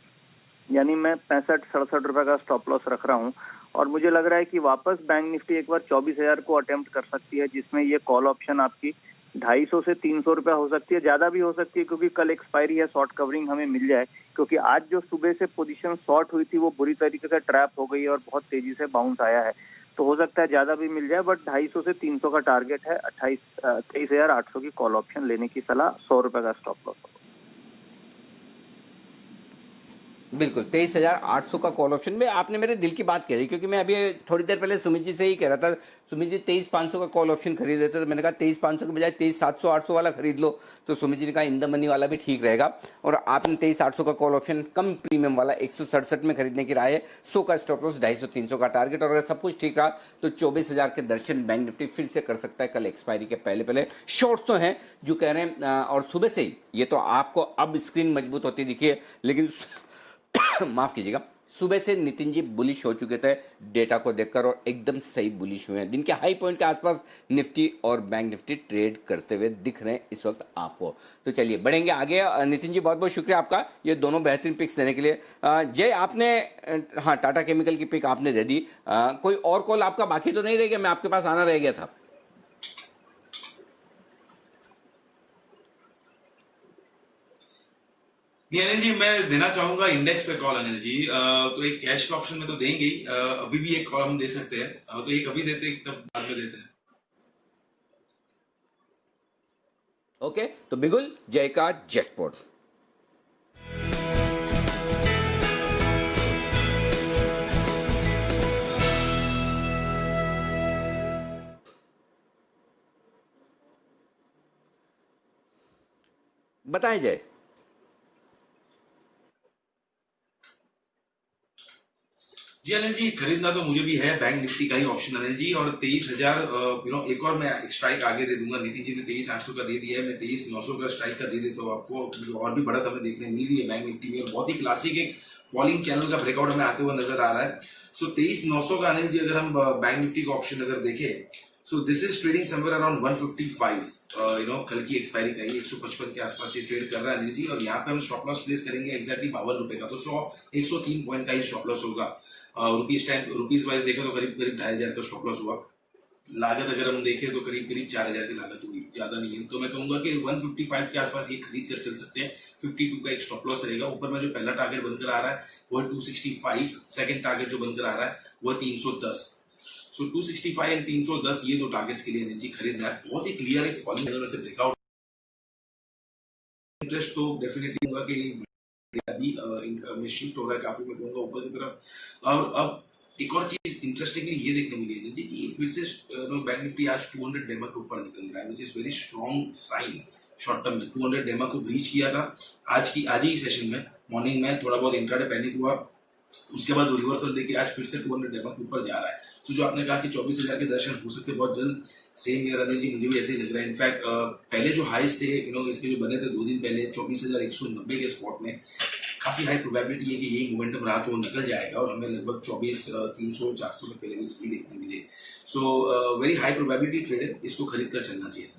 यानी मैं 65-67 रुपए का स्टॉप लॉस रख रहा हूं। और मुझे लग रहा है कि वापस बैंक निफ्टी एक बार 24,000 को अटेम्प्ट कर सकती है, जिसमें ये कॉल ऑप्शन आपकी 250 से 300 रुपया हो सकती है, ज्यादा भी हो सकती है क्योंकि कल एक्सपायरी है, शॉर्ट कवरिंग हमें मिल जाए। क्योंकि आज जो सुबह से पोजीशन शॉर्ट हुई थी वो बुरी तरीके से ट्रैप हो गई और बहुत तेजी से बाउंस आया है, तो हो सकता है ज्यादा भी मिल जाए। बट 250 से 300 का टारगेट है। 23,800 की कॉल ऑप्शन लेने की सलाह, 100 रुपए का स्टॉप लॉस। बिल्कुल 23,800 का कॉल ऑप्शन में आपने मेरे दिल की बात कही, क्योंकि मैं अभी थोड़ी देर पहले सुमित जी से ही कह रहा था, सुमित जी 23,500 का कॉल ऑप्शन खरीद लेते, तो मैंने कहा 23,500 के बजाय 23,700-800 वाला खरीद लो। तो सुमित जी ने कहा इन द मनी वाला भी ठीक रहेगा और आपने 23,800 का कॉल ऑप्शन कम प्रीमियम वाला 167 में खरीदने की राय है। 100 का स्टॉप लॉस, 250-300 का टारगेट और अगर सब कुछ ठीक रहा तो 24,000 के दर्शन बैंक निफ्टी फिर से कर सकता है कल एक्सपायरी के पहले पहले। शॉर्ट्स तो हैं जो कह रहे हैं और सुबह से ही ये तो आपको अब स्क्रीन मजबूत होती दिखी है, लेकिन माफ कीजिएगा, सुबह से नितिन जी बुलिश हो चुके थे डेटा को देखकर और एकदम सही बुलिश हुए हैं। दिन के हाई पॉइंट के आसपास निफ्टी और बैंक निफ्टी ट्रेड करते हुए दिख रहे हैं इस वक्त आपको। तो चलिए बढ़ेंगे आगे। नितिन जी बहुत बहुत शुक्रिया आपका ये दोनों बेहतरीन पिक्स देने के लिए। जय, आपने हाँ टाटा केमिकल की पिक आपने दे दी। कोई और कॉल आपका बाकी तो नहीं रह गया? मैं आपके पास आना रह गया था। नहीं अनिल जी, मैं देना चाहूंगा इंडेक्स पे कॉल। अनिल जी तो एक कैश का ऑप्शन में तो देंगे ही, अभी भी एक कॉल हम दे सकते हैं, तो एक अभी देते एक तब बाद में देते हैं। ओके, तो बिगुल जय का जैकपॉट। बताएं जय। जी अनिल जी, खरीदना तो मुझे भी है बैंक निफ्टी का ही ऑप्शन अनिल जी, और 23,000 एक और मैं स्ट्राइक आगे दे दूंगा। नितिन जी ने 23,800 का दे दिया है, मैं 23,900 का स्ट्राइक का दे देता हूँ आपको। और भी बढ़त हमें देखने मिल रही है बैंक निफ्टी में और बहुत ही क्लासिक एक फॉलिंग चैनल का ब्रेकआउट हमें आते हुए नजर आ रहा है। सो 23,900 का अनिल जी अगर हम बैंक निफ्टी का ऑप्शन अगर देखें, so this is trading somewhere around 155, कल की एक्सपायरी का ही 155 के आसपास ये ट्रेड कर रहा है अनिल जी, और यहाँ पे हम स्टॉप लॉस प्लेस करेंगे एक्जैक्टली 52 रुपए का। तो 103 पॉइंट का ही स्टॉप लॉस होगा। रुपीज वाइज देखो तो करीब 2,500 का स्टॉप लॉस हुआ। लागत अगर हम देखें तो करीब करीब 4000 की लागत हुई, ज्यादा नहीं है। तो मैं कहूंगा कि 155 के आसपास ये खरीद कर चल सकते हैं। 52 का एक स्टॉप लॉस रहेगा। ऊपर में जो पहला टारगेट बनकर आ रहा है वो है 265, सेकंड टारगेट जो बनकर आ रहा है वो है 310। सो 265 एंड 310 ये दो टारगेट्स के लिए एनर्जी खरीदना है। बहुत ही क्लियर एक फॉलिंग चैनल में से ब्रेकआउट इंटरेस्ट तो डेफिनेटली होगा कि अभी शिफ्ट हो रहा है काफी, मैं कहूंगा ऊपर की तरफ। और अब एक और चीज इंटरेस्टिंगली ये देखने मिली है कि फिर से बैंक निफ्टी आज 200 डेमा के ऊपर निकल रहा है, which is very strong sign short term में। 200 डेमा को ब्रीच किया था आज ही सेशन में, मॉर्निंग में थोड़ा बहुत इंट्राडे पैनिक हुआ, उसके बाद रिवर्सल देके आज फिर से 200 डेमा के ऊपर जा रहा है। तो जो आपने कहा कि 24,000 के दर्शन हो सकते बहुत जल्द, सेम ईयर एनर्जी मुझे भी ऐसे ही लग रहा है। इनफैक्ट पहले जो हाईस थे इसके जो बने थे 2 दिन पहले 24,190 के स्पॉट में, काफी हाई प्रोबेबिलिटी है कि यही मोमेंटम रहा तो वो निकल जाएगा और हमें लगभग 24,300-400 के लेवल्स भी देखने मिले। So very high probability trade है, इसको खरीद कर चलना चाहिए।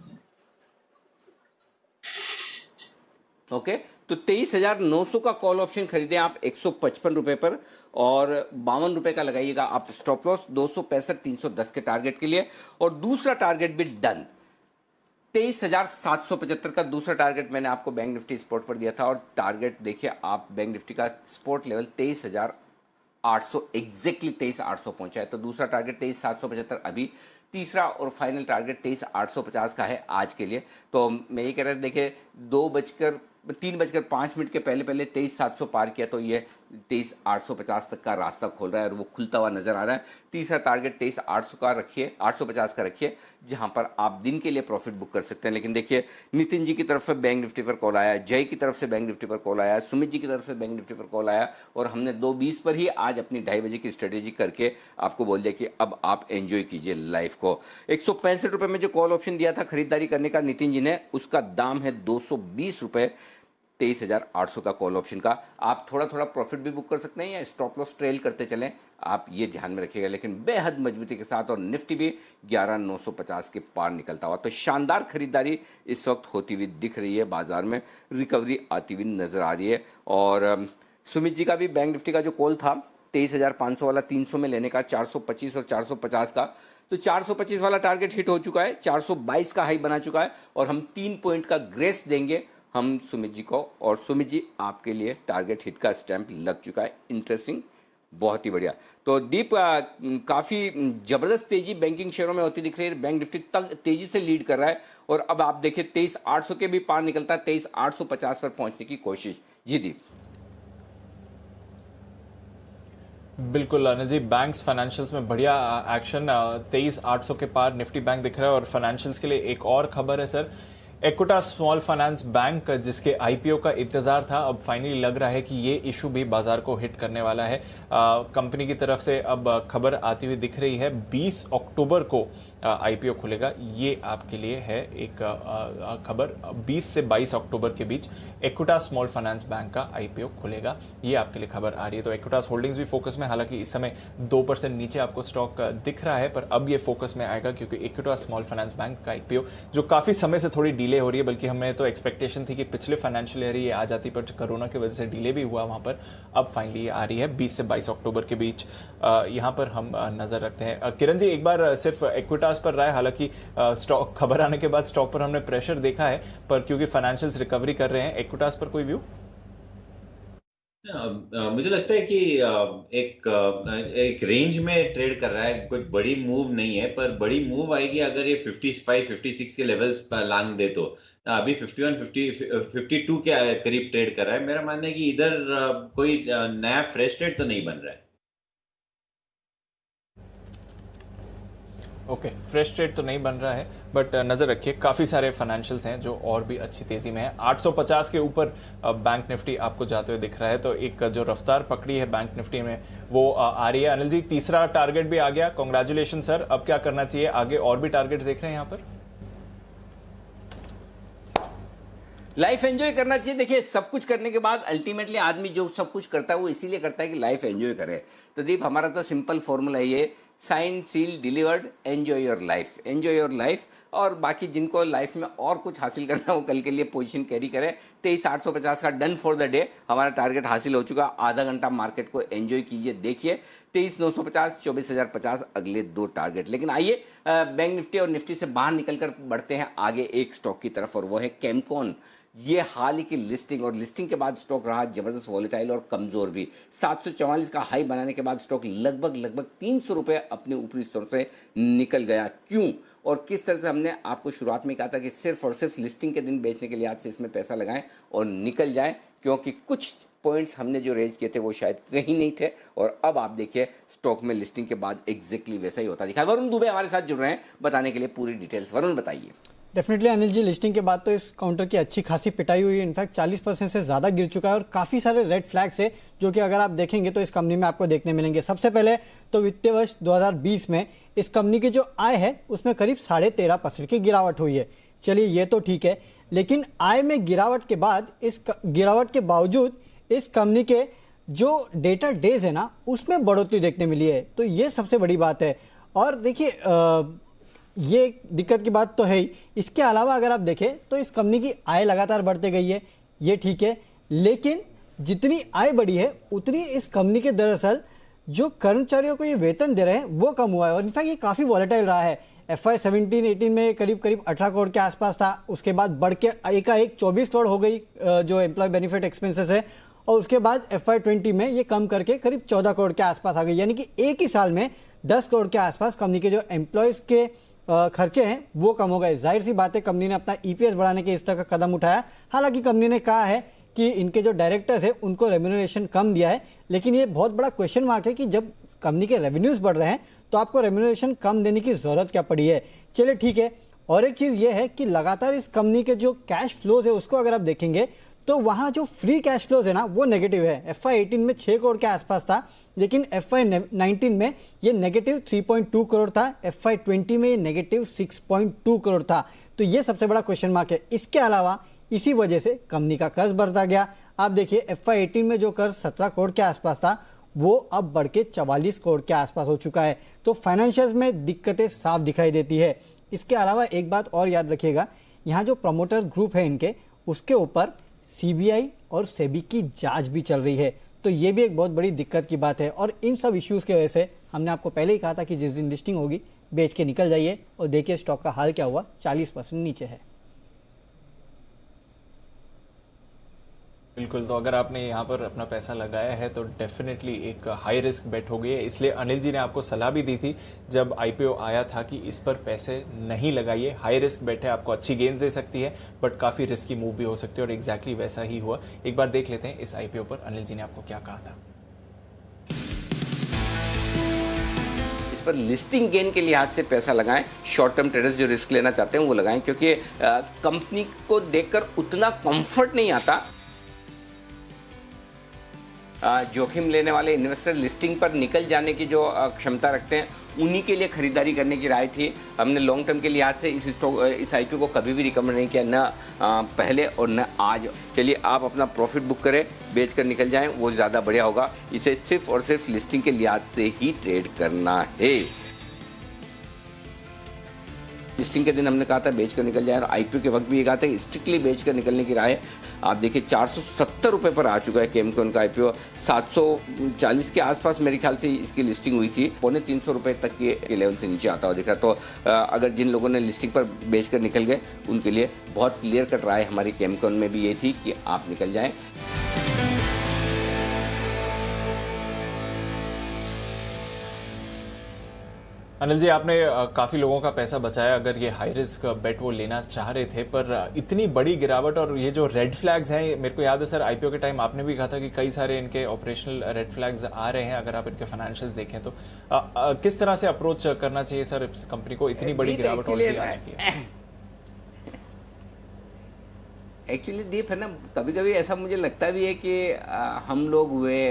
ओके तो 23,900 का कॉल ऑप्शन खरीदे आप 155 रुपए पर और 52 रुपए का लगाइएगा आप स्टॉप लॉस 265-310 के टारगेट के लिए। और दूसरा टारगेट भी डन, 23,775 का दूसरा टारगेट मैंने आपको बैंक निफ्टी स्पॉट पर दिया था और टारगेट देखिए आप बैंक निफ्टी का स्पॉट लेवल 23,800 एग्जैक्टली 23,800 पहुंचा है। तो दूसरा टारगेट 23,775 अभी, तीसरा और फाइनल टारगेट 23,850 का है आज के लिए। तो मैं ये कह रहा था देखिए 3:05 के पहले 23,700 पार किया तो ये 23,850 तक का रास्ता खोल रहा है और वो खुलता हुआ नजर आ रहा है। तीसरा टारगेट 23,800 का रखिए, 850 का रखिए, जहां पर आप दिन के लिए प्रॉफिट बुक कर सकते हैं। लेकिन देखिए नितिन जी की तरफ से बैंक निफ्टी पर कॉल आया, जय की तरफ से बैंक निफ्टी पर कॉल आया, सुमित जी की तरफ से बैंक निफ्टी पर कॉल आया और हमने 2:20 पर ही आज अपनी 2:30 बजे की स्ट्रेटेजी करके आपको बोल दिया कि अब आप एंजॉय कीजिए लाइफ को। 165 रुपए में जो कॉल ऑप्शन दिया था खरीदारी करने का नितिन जी ने, उसका दाम है 220 रुपए। 23,800 का कॉल ऑप्शन का आप थोड़ा थोड़ा प्रॉफिट भी बुक कर सकते हैं या स्टॉप लॉस ट्रेल करते चलें, आप ये ध्यान में रखिएगा। लेकिन बेहद मजबूती के साथ और निफ्टी भी 11,950 के पार निकलता हुआ, तो शानदार खरीदारी इस वक्त होती हुई दिख रही है, बाजार में रिकवरी आती हुई नजर आ रही है। और सुमित जी का भी बैंक निफ्टी का जो कॉल था 23,500 वाला 300 में लेने का, 425 और 450 का, तो 425 वाला टारगेट हिट हो चुका है, 422 का हाई बना चुका है और हम 3 पॉइंट का ग्रेस देंगे हम सुमित जी को। और सुमित जी आपके लिए टारगेट हिट का स्टैंप लग चुका है। इंटरेस्टिंग, बहुत ही बढ़िया। तो दीप काफ़ी ज़बरदस्त तेजी बैंकिंग शेयरों में होती दिख रही है। बैंक निफ्टी तक तेजी से लीड कर रहा है और अब आप देखिए 23,800 के भी पार निकलता है, 23,850 पर पहुंचने की कोशिश। जी दीप। बिल्कुल अनिल जी, बैंक्स फाइनेंशियल्स में बढ़िया एक्शन, 23,800 के पार निफ्टी बैंक दिख रहा है। और फाइनेंशियल्स के लिए एक और खबर है sir, Equitas small finance bank जिसके आईपीओ का इंतजार था, अब फाइनली लग रहा है कि ये इशू भी बाजार को हिट करने वाला है। कंपनी की तरफ से अब खबर आती हुई दिख रही है 20 अक्टूबर को आईपीओ खुलेगा। ये आपके लिए है एक खबर, 20 से 22 अक्टूबर के बीच इक्विटास स्मॉल फाइनेंस बैंक का आईपीओ खुलेगा, ये आपके लिए खबर आ रही है। तो इक्विटास होल्डिंग्स भी फोकस में, हालांकि इस समय 2% नीचे आपको स्टॉक दिख रहा है, पर अब ये फोकस में आएगा क्योंकि इक्विटास स्मॉल फाइनेंस बैंक का आईपीओ जो काफी समय से थोड़ी डिले हो रही है, बल्कि हमें तो एक्सपेक्टेशन थी कि पिछले फाइनेंशियल ईयर ये आ जाती, पर कोरोना की वजह से डिले भी हुआ वहां पर, अब फाइनली ये आ रही है 20 से 22 अक्टूबर के बीच। यहां पर हम नजर रखते हैं। किरण जी एक बार सिर्फ इक्विटास पर रहा है, हालांकि स्टॉक खबर आने के बाद स्टॉक पर हमने प्रेशर देखा है, पर क्योंकि फाइनेंशियल्स रिकवरी कर रहे हैं, इक्विटास पर कोई व्यू? मुझे लगता है कि एक रेंज में ट्रेड कर रहा है, कोई बड़ी मूव नहीं है, पर बड़ी मूव आएगी अगर ये 55-56 के लेवल्स पर लांग दे तो। अभी 51-52 के करीब ट्रेड कर रहा है। मेरा मानना है कि इधर कोई नया फ्रेश ट्रेड तो नहीं बन रहा है। ओके, फ्रेश ट्रेड तो नहीं बन रहा है, बट नजर रखिए काफी सारे फाइनेंशियल्स हैं जो और भी अच्छी तेजी में है। 850 के ऊपर बैंक निफ्टी आपको जाते हुए दिख रहा है, तो एक जो रफ्तार पकड़ी है बैंक निफ्टी में वो आ रही है। अनिल जी तीसरा टारगेट भी आ गया, कांग्रेचुलेशन सर। अब क्या करना चाहिए आगे, और भी टारगेट देख रहे हैं यहाँ पर? लाइफ एंजॉय करना चाहिए। देखिए सब कुछ करने के बाद अल्टीमेटली आदमी जो सब कुछ करता है वो इसीलिए करता है कि लाइफ एंजॉय करे। तो दीप हमारा तो सिंपल फॉर्मूला ये sign seal delivered, enjoy your life, enjoy your life. और बाकी जिनको लाइफ में और कुछ हासिल करना है वो कल के लिए पोजीशन कैरी करें। 23,850 का डन फॉर द डे, हमारा टारगेट हासिल हो चुका। आधा घंटा मार्केट को एंजॉय कीजिए, देखिए 23,950, 24,050 अगले 2 टारगेट। लेकिन आइए बैंक निफ्टी और निफ्टी से बाहर निकलकर बढ़ते हैं आगे एक स्टॉक की तरफ, और वो है केमकॉन। ये हाल ही की लिस्टिंग और लिस्टिंग के बाद स्टॉक रहा जबरदस्त वॉलेटाइल और कमजोर भी। 744 का हाई बनाने के बाद स्टॉक लगभग 300 रुपए अपने ऊपरी स्तर से निकल गया। क्यों और किस तरह से? हमने आपको शुरुआत में कहा था कि सिर्फ और सिर्फ लिस्टिंग के दिन बेचने के लिए आज से इसमें पैसा लगाएं और निकल जाएं, क्योंकि कुछ पॉइंट्स हमने जो रेज किए थे वो शायद कहीं नहीं थे। और अब आप देखिए स्टॉक में लिस्टिंग के बाद एग्जैक्टली वैसा ही होता दिखा। वरुण दुबे हमारे साथ जुड़ रहे हैं बताने के लिए पूरी डिटेल्स। वरुण बताइए। डेफिनेटली अनिल जी, लिस्टिंग के बाद तो इस काउंटर की अच्छी खासी पिटाई हुई है। इनफैक्ट 40% से ज़्यादा गिर चुका है और काफ़ी सारे रेड फ्लैग्स है जो कि अगर आप देखेंगे तो इस कंपनी में आपको देखने मिलेंगे। सबसे पहले तो वित्तीय वर्ष 2020 में इस कंपनी की जो आय है उसमें करीब 13.5% की गिरावट हुई है। चलिए ये तो ठीक है, लेकिन आय में गिरावट के बाद, इस गिरावट के बावजूद इस कंपनी के जो डेटा डेज है ना उसमें बढ़ोतरी देखने मिली है, तो ये सबसे बड़ी बात है। और देखिए ये दिक्कत की बात तो है ही। इसके अलावा अगर आप देखें तो इस कंपनी की आय लगातार बढ़ते गई है, ये ठीक है, लेकिन जितनी आय बढ़ी है उतनी इस कंपनी के दरअसल जो कर्मचारियों को ये वेतन दे रहे हैं वो कम हुआ है। और इनफैक्ट ये काफ़ी वॉलेटाइल रहा है। FY 17-18 में करीब 18 करोड़ के आसपास था, उसके बाद बढ़ के एकाएक 24 करोड़ हो गई जो एम्प्लॉय बेनिफिट एक्सपेंसेस है, और उसके बाद FY 20 में ये कम करके करीब 14 करोड़ के आसपास आ गई। यानी कि एक ही साल में 10 करोड़ के आसपास कंपनी के जो एम्प्लॉयज़ के खर्चे हैं वो कम हो गए। जाहिर सी बात है कंपनी ने अपना EPS बढ़ाने के इस तरह का कदम उठाया। हालांकि कंपनी ने कहा है कि इनके जो डायरेक्टर्स हैं उनको रेम्यूनरेशन कम दिया है, लेकिन ये बहुत बड़ा क्वेश्चन मार्क है कि जब कंपनी के रेवेन्यूज बढ़ रहे हैं तो आपको रेम्यूनरेशन कम देने की जरूरत क्या पड़ी है। चलिए ठीक है। और एक चीज़ ये है कि लगातार इस कंपनी के जो कैश फ्लोज है उसको अगर आप देखेंगे तो वहाँ जो फ्री कैश फ्लोज है ना वो नेगेटिव है। FY 18 में 6 करोड़ के आसपास था, लेकिन FY 19 में ये नेगेटिव 3.2 करोड़ था, FY 20 में ये नेगेटिव 6.2 करोड़ था। तो ये सबसे बड़ा क्वेश्चन मार्क है। इसके अलावा इसी वजह से कंपनी का कर्ज बढ़ता गया। आप देखिए FY 18 में जो कर्ज 17 करोड़ के आसपास था वो अब बढ़ के 44 करोड़ के आसपास हो चुका है। तो फाइनेंशियल्स में दिक्कतें साफ दिखाई देती है। इसके अलावा एक बात और याद रखिएगा, यहाँ जो प्रमोटर ग्रुप है इनके, उसके ऊपर CBI और सेबी की जांच भी चल रही है। तो ये भी एक बहुत बड़ी दिक्कत की बात है। और इन सब इश्यूज़ की वजह से हमने आपको पहले ही कहा था कि जिस दिन लिस्टिंग होगी बेच के निकल जाइए, और देखिए स्टॉक का हाल क्या हुआ, 40% नीचे है। बिल्कुल, तो अगर आपने यहाँ पर अपना पैसा लगाया है तो डेफिनेटली एक हाई रिस्क बेट हो गई है। इसलिए अनिल जी ने आपको सलाह भी दी थी जब IPO आया था कि इस पर पैसे नहीं लगाइए, हाई रिस्क बेट है, आपको अच्छी गेंस दे सकती है बट काफ़ी रिस्की मूव भी हो सकती है, और एग्जैक्टली वैसा ही हुआ। एक बार देख लेते हैं इस IPO पर अनिल जी ने आपको क्या कहा था। इस पर लिस्टिंग गेन के लिहाज से पैसा लगाएं। शॉर्ट टर्म ट्रेडर्स जो रिस्क लेना चाहते हैं वो लगाएं, क्योंकि कंपनी को देखकर उतना कंफर्ट नहीं आता। जोखिम लेने वाले इन्वेस्टर लिस्टिंग पर निकल जाने की जो क्षमता रखते हैं उन्हीं के लिए खरीदारी करने की राय थी। हमने लॉन्ग टर्म के लिहाज से इस IPO को कभी भी रिकमेंड नहीं किया, न पहले और न आज। चलिए आप अपना प्रॉफिट बुक करें, बेच कर निकल जाएं, वो ज़्यादा बढ़िया होगा। इसे सिर्फ और सिर्फ लिस्टिंग के लिहाज से ही ट्रेड करना है। लिस्टिंग के दिन हमने कहा था बेच कर निकल जाए, और IPO के वक्त भी ये कहा था कि स्ट्रिक्टली बेच कर निकलने की राय। आप देखिए 470 रुपये पर आ चुका है केमकॉन का IPO। 740 के आसपास मेरे ख्याल से इसकी लिस्टिंग हुई थी, 350 रुपये तक के लेवल से नीचे आता हुआ दिख रहा। तो अगर जिन लोगों ने लिस्टिंग पर बेच कर निकल गए उनके लिए बहुत क्लियर कट राय हमारी केमकॉन में भी ये थी कि आप निकल जाएँ। अनिल जी, आपने काफ़ी लोगों का पैसा बचाया अगर ये हाई रिस्क बेट वो लेना चाह रहे थे, पर इतनी बड़ी गिरावट और ये जो रेड फ्लैग्स हैं, मेरे को याद है सर IPO के टाइम आपने भी कहा था कि कई सारे इनके ऑपरेशनल रेड फ्लैग्स आ रहे हैं। अगर आप इनके फाइनेंशियल्स देखें तो किस तरह से अप्रोच करना चाहिए सर इस कंपनी को, इतनी बड़ी गिरावट ऑलरेडी आ चुकी है। एक्चुअली दीप है ना, कभी कभी ऐसा मुझे लगता भी है कि हम लोग हुए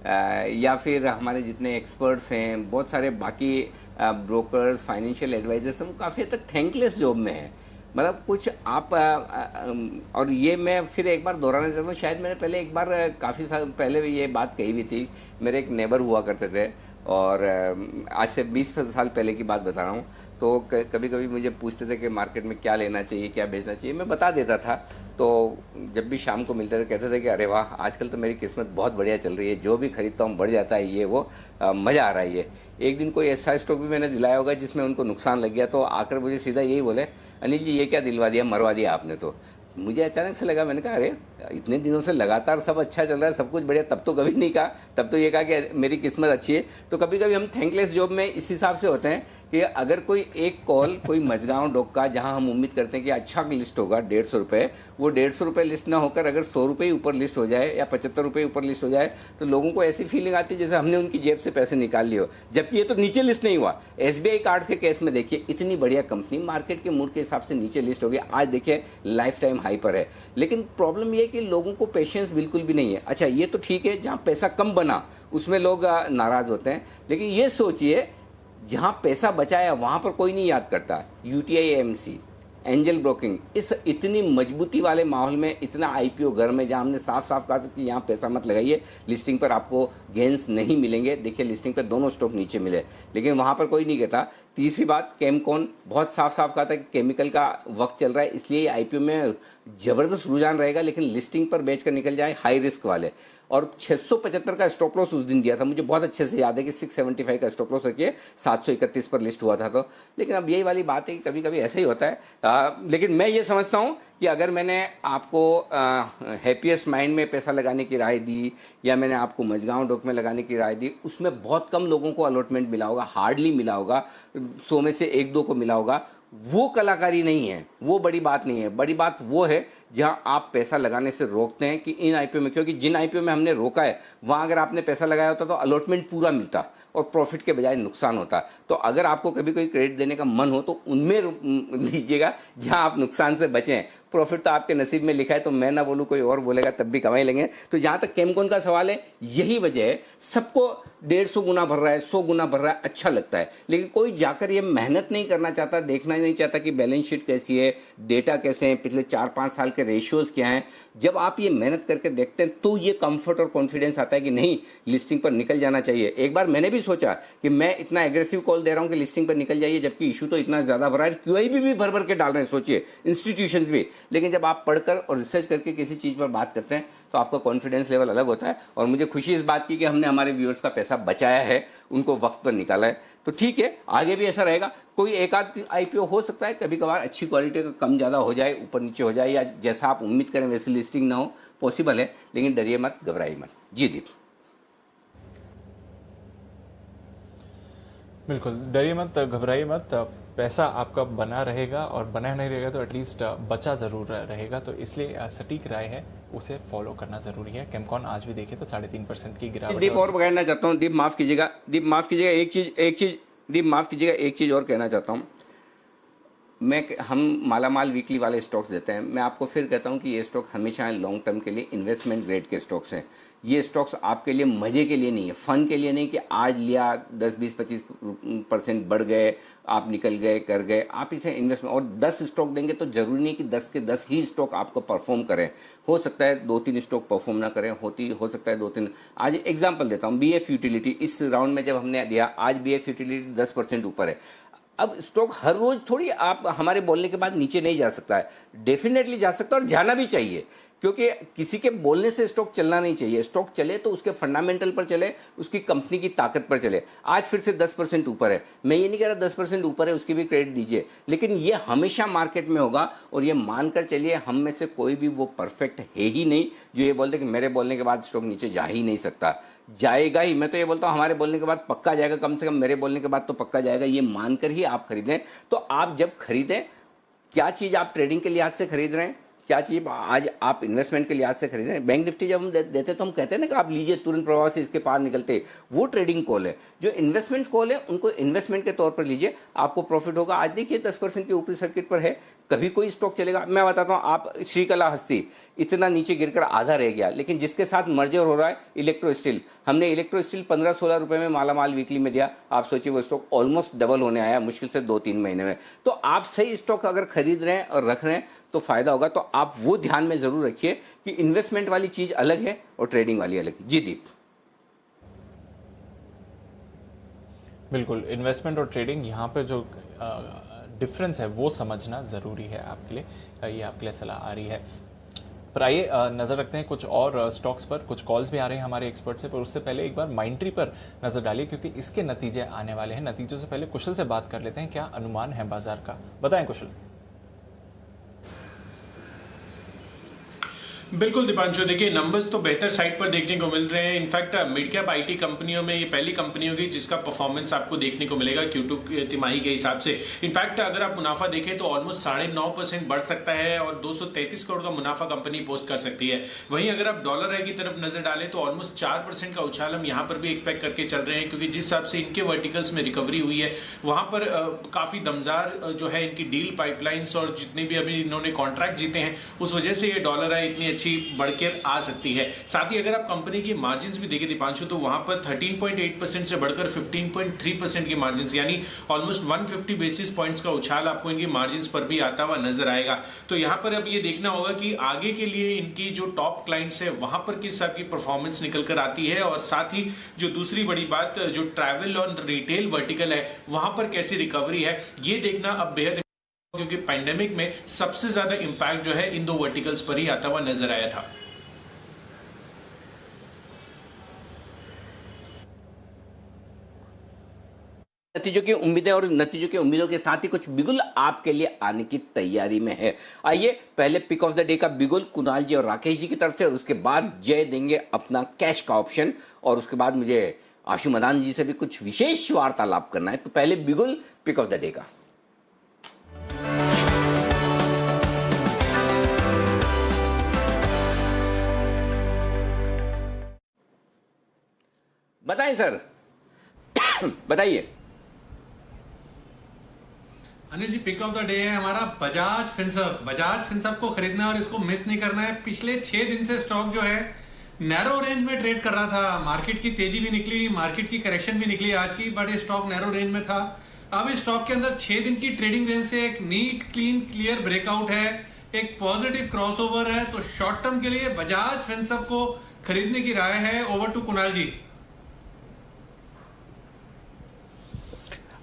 या फिर हमारे जितने एक्सपर्ट्स हैं, बहुत सारे बाकी ब्रोकर्स, फाइनेंशियल एडवाइजर्स हैं, वो काफ़ी हद तक थैंकलेस जॉब में है। मतलब कुछ आप और ये मैं फिर एक बार दोहराना चाहता हूँ, शायद मैंने पहले एक बार काफ़ी साल पहले ये बात कही भी थी। मेरे एक नेबर हुआ करते थे, और आज से 20 साल पहले की बात बता रहा हूँ। तो कभी कभी मुझे पूछते थे कि मार्केट में क्या लेना चाहिए, क्या बेचना चाहिए, मैं बता देता था। तो जब भी शाम को मिलते थे कहते थे कि अरे वाह, आजकल तो मेरी किस्मत बहुत बढ़िया चल रही है, जो भी खरीदता हूँ बढ़ जाता है, ये वो मज़ा आ रहा है ये। एक दिन कोई ऐसा स्टॉक भी मैंने दिलाया होगा जिसमें उनको नुकसान लग गया, तो आकर मुझे सीधा यही बोले, अनिल जी ये क्या दिलवा दिया, मरवा दिया आपने। तो मुझे अचानक से लगा, मैंने कहा अरे इतने दिनों से लगातार सब अच्छा चल रहा है, सब कुछ बढ़िया, तब तो कभी नहीं कहा, तब तो ये कहा कि मेरी किस्मत अच्छी है। तो कभी कभी हम थैंकलेस जॉब में इस हिसाब से होते हैं कि अगर कोई एक कॉल, कोई मझगांव डोका जहां हम उम्मीद करते हैं कि अच्छा लिस्ट होगा 150 रुपये, वो 150 रुपये लिस्ट ना होकर अगर 100 रुपये ऊपर लिस्ट हो जाए या 75 रुपये ऊपर लिस्ट हो जाए, तो लोगों को ऐसी फीलिंग आती है जैसे हमने उनकी जेब से पैसे निकाल लिए हो, जबकि ये तो नीचे लिस्ट नहीं हुआ। SBI कार्ड के केस में देखिए, इतनी बढ़िया कंपनी मार्केट के मूड के हिसाब से नीचे लिस्ट हो गई, आज देखिए लाइफ टाइम हाई पर है। लेकिन प्रॉब्लम ये है कि लोगों को पेशेंस बिल्कुल भी नहीं है। अच्छा ये तो ठीक है, जहाँ पैसा कम बना उसमें लोग नाराज होते हैं, लेकिन ये सोचिए जहाँ पैसा बचा है वहाँ पर कोई नहीं याद करता। UTI AMC, एंजल ब्रोकिंग, इस इतनी मजबूती वाले माहौल में, इतना IPO घर में, जहाँ हमने साफ साफ कहा था कि यहाँ पैसा मत लगाइए, लिस्टिंग पर आपको गेंस नहीं मिलेंगे। देखिए लिस्टिंग पर दोनों स्टॉक नीचे मिले, लेकिन वहाँ पर कोई नहीं कहता। तीसरी बात, केमकॉन, बहुत साफ साफ कहा था कि केमिकल का वक्त चल रहा है, इसलिए IPO में ज़बरदस्त रुझान रहेगा, लेकिन लिस्टिंग पर बेच कर निकल जाए हाई रिस्क वाले। और 675 का स्टॉप लॉस उस दिन दिया था, मुझे बहुत अच्छे से याद है कि 675 का स्टॉप लॉस रखिए, 731 पर लिस्ट हुआ था। तो लेकिन अब यही वाली बात है कि कभी कभी ऐसा ही होता है। लेकिन मैं ये समझता हूँ कि अगर मैंने आपको हैप्पीएस्ट माइंड में पैसा लगाने की राय दी, या मैंने आपको मझगांव डॉक में लगाने की राय दी, उसमें बहुत कम लोगों को अलॉटमेंट मिला होगा, हार्डली मिला होगा, 100 में से 1-2 को मिला होगा। वो कलाकारी नहीं है, वो बड़ी बात नहीं है। बड़ी बात वो है जहां आप पैसा लगाने से रोकते हैं कि इन IPO में, क्योंकि जिन IPO में हमने रोका है वहां अगर आपने पैसा लगाया होता तो अलॉटमेंट पूरा मिलता और प्रॉफिट के बजाय नुकसान होता। तो अगर आपको कभी कोई क्रेडिट देने का मन हो तो उनमें लीजिएगा जहां आप नुकसान से बचें। प्रॉफिट तो आपके नसीब में लिखा है, तो मैं ना बोलूँ कोई और बोलेगा तब भी कमाई लेंगे। तो जहाँ तक केमकॉन का सवाल है, यही वजह है, सबको 150 गुना भर रहा है, 100 गुना भर रहा है, अच्छा लगता है, लेकिन कोई जाकर ये मेहनत नहीं करना चाहता, देखना नहीं चाहता कि बैलेंस शीट कैसी है, डेटा कैसे हैं, पिछले 4-5 साल के रेशियोज क्या हैं। जब आप ये मेहनत करके देखते हैं तो ये कंफर्ट और कॉन्फिडेंस आता है कि नहीं, लिस्टिंग पर निकल जाना चाहिए। एक बार मैंने भी सोचा कि मैं इतना एग्रेसिव कॉल दे रहा हूँ कि लिस्टिंग पर निकल जाइए, जबकि इशू तो इतना ज़्यादा भरा है, QIB भी भर भर के डाल रहे हैं, सोचिए इंस्टीट्यूशंस भी। लेकिन जब आप पढ़कर और रिसर्च करके किसी चीज़ पर बात करते हैं तो आपका कॉन्फिडेंस लेवल अलग होता है। और मुझे खुशी इस बात की कि हमने हमारे व्यूअर्स का पैसा बचाया है, उनको वक्त पर निकाला है। तो ठीक है, आगे भी ऐसा रहेगा। कोई एक आध IPO हो सकता है कभी कभार अच्छी क्वालिटी का कम ज़्यादा हो जाए, ऊपर नीचे हो जाए, या जैसा आप उम्मीद करें वैसी लिस्टिंग ना हो, पॉसिबल है, लेकिन डरिए मत, घबराइए मत। जी दीप। बिल्कुल, डरिए मत, घबराइए मत, पैसा आपका बना रहेगा, और बना नहीं रहेगा तो एटलीस्ट बचा ज़रूर रहेगा। तो इसलिए सटीक राय है, उसे फॉलो करना ज़रूरी है। केमकॉन आज भी देखें तो 3.5% की गिरावट। दीप और कहना चाहता हूँ, दीप माफ़ कीजिएगा, दीप माफ़ कीजिएगा, एक चीज़ और कहना चाहता हूँ। हम मालामाल वीकली वाले स्टॉक्स देते हैं, मैं आपको फिर कहता हूं कि ये स्टॉक हमेशा लॉन्ग टर्म के लिए इन्वेस्टमेंट ग्रेड के स्टॉक्स हैं। ये स्टॉक्स आपके लिए मज़े के लिए नहीं है, फन के लिए नहीं कि आज लिया 10-20-25% बढ़ गए, आप निकल गए, कर गए। आप इसे इन्वेस्टमेंट, और 10 स्टॉक देंगे तो ज़रूरी नहीं कि 10 के 10 ही स्टॉक आपको परफॉर्म करें। हो सकता है 2-3 स्टॉक परफॉर्म ना करें, हो सकता है 2-3। आज एग्जाम्पल देता हूँ, BF यूटिलिटी, इस राउंड में जब हमने दिया, आज BF यूटिलिटी 10% ऊपर है। अब स्टॉक हर रोज थोड़ी आप हमारे बोलने के बाद नीचे नहीं जा सकता है, डेफिनेटली जा सकता है, और जाना भी चाहिए, क्योंकि किसी के बोलने से स्टॉक चलना नहीं चाहिए। स्टॉक चले तो उसके फंडामेंटल पर चले, उसकी कंपनी की ताकत पर चले। आज फिर से 10% ऊपर है, मैं ये नहीं कह रहा 10% ऊपर है उसकी भी क्रेडिट दीजिए, लेकिन ये हमेशा मार्केट में होगा। और ये मानकर चलिए, हम में से कोई भी वो परफेक्ट है ही नहीं जो ये बोलते कि मेरे बोलने के बाद स्टॉक नीचे जा ही नहीं सकता। जाएगा ही, मैं तो ये बोलता हूँ हमारे बोलने के बाद पक्का जाएगा, कम से कम मेरे बोलने के बाद तो पक्का जाएगा, ये मानकर ही आप खरीदें। तो आप जब खरीदें, क्या चीज़ आप ट्रेडिंग के लिहाज से खरीद रहे हैं, क्या चीज़ आज आप इन्वेस्टमेंट के लिहाज से खरीद रहे हैं। बैंक निफ्टी जब हम देते तो हम कहते हैं ना कि आप लीजिए, तुरंत प्रभाव से इसके पार निकलते, वो ट्रेडिंग कॉल है। जो इन्वेस्टमेंट कॉल है उनको इन्वेस्टमेंट के तौर पर लीजिए, आपको प्रॉफिट होगा। आज देखिए 10% के ऊपरी सर्किट पर है, कभी कोई स्टॉक चलेगा। मैं बताता हूँ, आप श्रीकला हस्ती इतना नीचे गिरकर आधा रह गया, लेकिन जिसके साथ मर्जर हो रहा है इलेक्ट्रो स्टील, हमने इलेक्ट्रो स्टील 15-16 रुपए में मालामाल वीकली में दिया। आप सोचिए वो स्टॉक ऑलमोस्ट डबल होने आया मुश्किल से 2-3 महीने में। तो आप सही स्टॉक अगर खरीद रहे हैं और रख रहे हैं तो फायदा होगा। तो आप वो ध्यान में जरूर रखिए कि इन्वेस्टमेंट वाली चीज अलग है और ट्रेडिंग वाली अलग है। जी दीप। बिल्कुल, इन्वेस्टमेंट और ट्रेडिंग यहाँ पे जो डिफरेंस है वो समझना ज़रूरी है आपके लिए, ये आपके लिए सलाह आ रही है। पर आइए नज़र रखते हैं कुछ और स्टॉक्स पर। कुछ कॉल्स भी आ रहे हैं हमारे एक्सपर्ट से, पर उससे पहले एक बार माइंडट्री पर नज़र डालिए क्योंकि इसके नतीजे आने वाले हैं। नतीजों से पहले कुशल से बात कर लेते हैं, क्या अनुमान है बाजार का, बताएं कुशल। बिल्कुल दीपांशु, देखिए नंबर्स तो बेहतर साइड पर देखने को मिल रहे हैं। इनफैक्ट मिड कैप आईटी कंपनियों में ये पहली कंपनी होगी जिसका परफॉर्मेंस आपको देखने को मिलेगा Q2 की तिमाही के हिसाब से। इनफैक्ट अगर आप मुनाफा देखें तो ऑलमोस्ट 9.5% बढ़ सकता है और 233 करोड़ का मुनाफा कंपनी पोस्ट कर सकती है। वहीं अगर आप डॉलर की तरफ नजर डालें तो ऑलमोस्ट 4% का उछाल हम यहाँ पर भी एक्सपेक्ट करके चल रहे हैं, क्योंकि जिस हिसाब से इनके वर्टिकल्स में रिकवरी हुई है वहां पर काफी दमदार जो है इनकी डील पाइपलाइंस और जितने भी अभी इन्होंने कॉन्ट्रैक्ट जीते हैं उस वजह से ये डॉलर है इतनी बढ़कर आ सकती है। साथ ही अगर आप कंपनी की मार्जिन्स भी देखें दीपांशु तो वहां पर 13.8% से बढ़कर 15.3% की मार्जिन्स, यानी ऑलमोस्ट 150 बेसिस पॉइंट्स का उछाल आपको इनकी मार्जिन्स पर भी आता हुआ नजर आएगा। तो यहां पर अब ये देखना होगा कि आगे के लिए इनकी जो टॉप क्लाइंट्स है वहां पर किस तरह की परफॉर्मेंस निकल कर आती है, और साथ ही जो दूसरी बड़ी बात जो ट्रैवल और रिटेल वर्टिकल है वहां पर कैसी रिकवरी है ये देखना अब बेहद, क्योंकि पैंडेमिक में सबसे ज्यादा इंपैक्ट जो है इन दो वर्टिकल्स पर ही आता हुआ नजर आया था। नतीजों की उम्मीदें और नतीजों की उम्मीदों के साथ ही कुछ बिगुल आपके लिए आने की तैयारी में है। आइए पहले पिक ऑफ द डे का बिगुल कुणाल जी और राकेश जी की तरफ से, और उसके बाद जय देंगे अपना कैश का ऑप्शन, और उसके बाद मुझे आशु मदान जी से भी कुछ विशेष वार्तालाप करना है। तो पहले बिगुल पिक ऑफ द डे का। बताइए सर, बताइए। Anil ji, pick of the day है हमारा बजाज फिनसर्व। बजाज फिनसर्व को खरीदना है और इसको मिस नहीं करना है। पिछले 6 दिन से स्टॉक जो है नैरो रेंज में ट्रेड कर रहा था। मार्केट की तेजी भी निकली, मार्केट की करेक्शन भी निकली आज की, बट ये स्टॉक नैरो रेंज में था। अब इस स्टॉक के अंदर 6 दिन की ट्रेडिंग रेंज से एक नीट क्लीन क्लियर ब्रेकआउट है, एक पॉजिटिव क्रॉसओवर है। तो शॉर्ट टर्म के लिए बजाज फिनसर्व को खरीदने की राय है। ओवर टू कुणाल जी।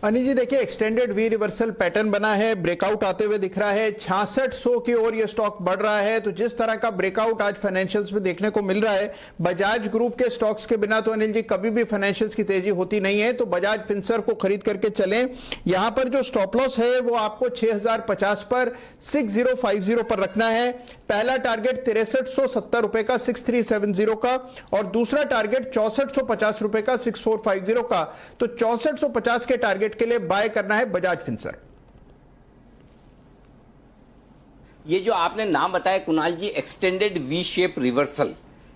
अनिल जी देखिए, एक्सटेंडेड वी रिवर्सल पैटर्न बना है, ब्रेकआउट आते हुए दिख रहा है। 6600 की ओर ये स्टॉक बढ़ रहा है। तो जिस तरह का ब्रेकआउट आज फाइनेंशियल्स में देखने को मिल रहा है, बजाज ग्रुप के स्टॉक्स के बिना तो अनिल जी कभी भी फाइनेंशियल्स की तेजी होती नहीं है। तो बजाज फिनसर्व को खरीद करके चलें। यहां पर जो स्टॉप लॉस है वो आपको 6050 पर 6050 पर रखना है। पहला टारगेट 6370 रुपए का 6370 का, और दूसरा टारगेट 6450 रुपए का 6450 का। तो 6450 के टारगेट के लिए बाय करना है बजाज फिनसर्व। ये जो आपने नाम बताया कुणाल जी, एक्सटेंडेड वी शेप रिवर्सल,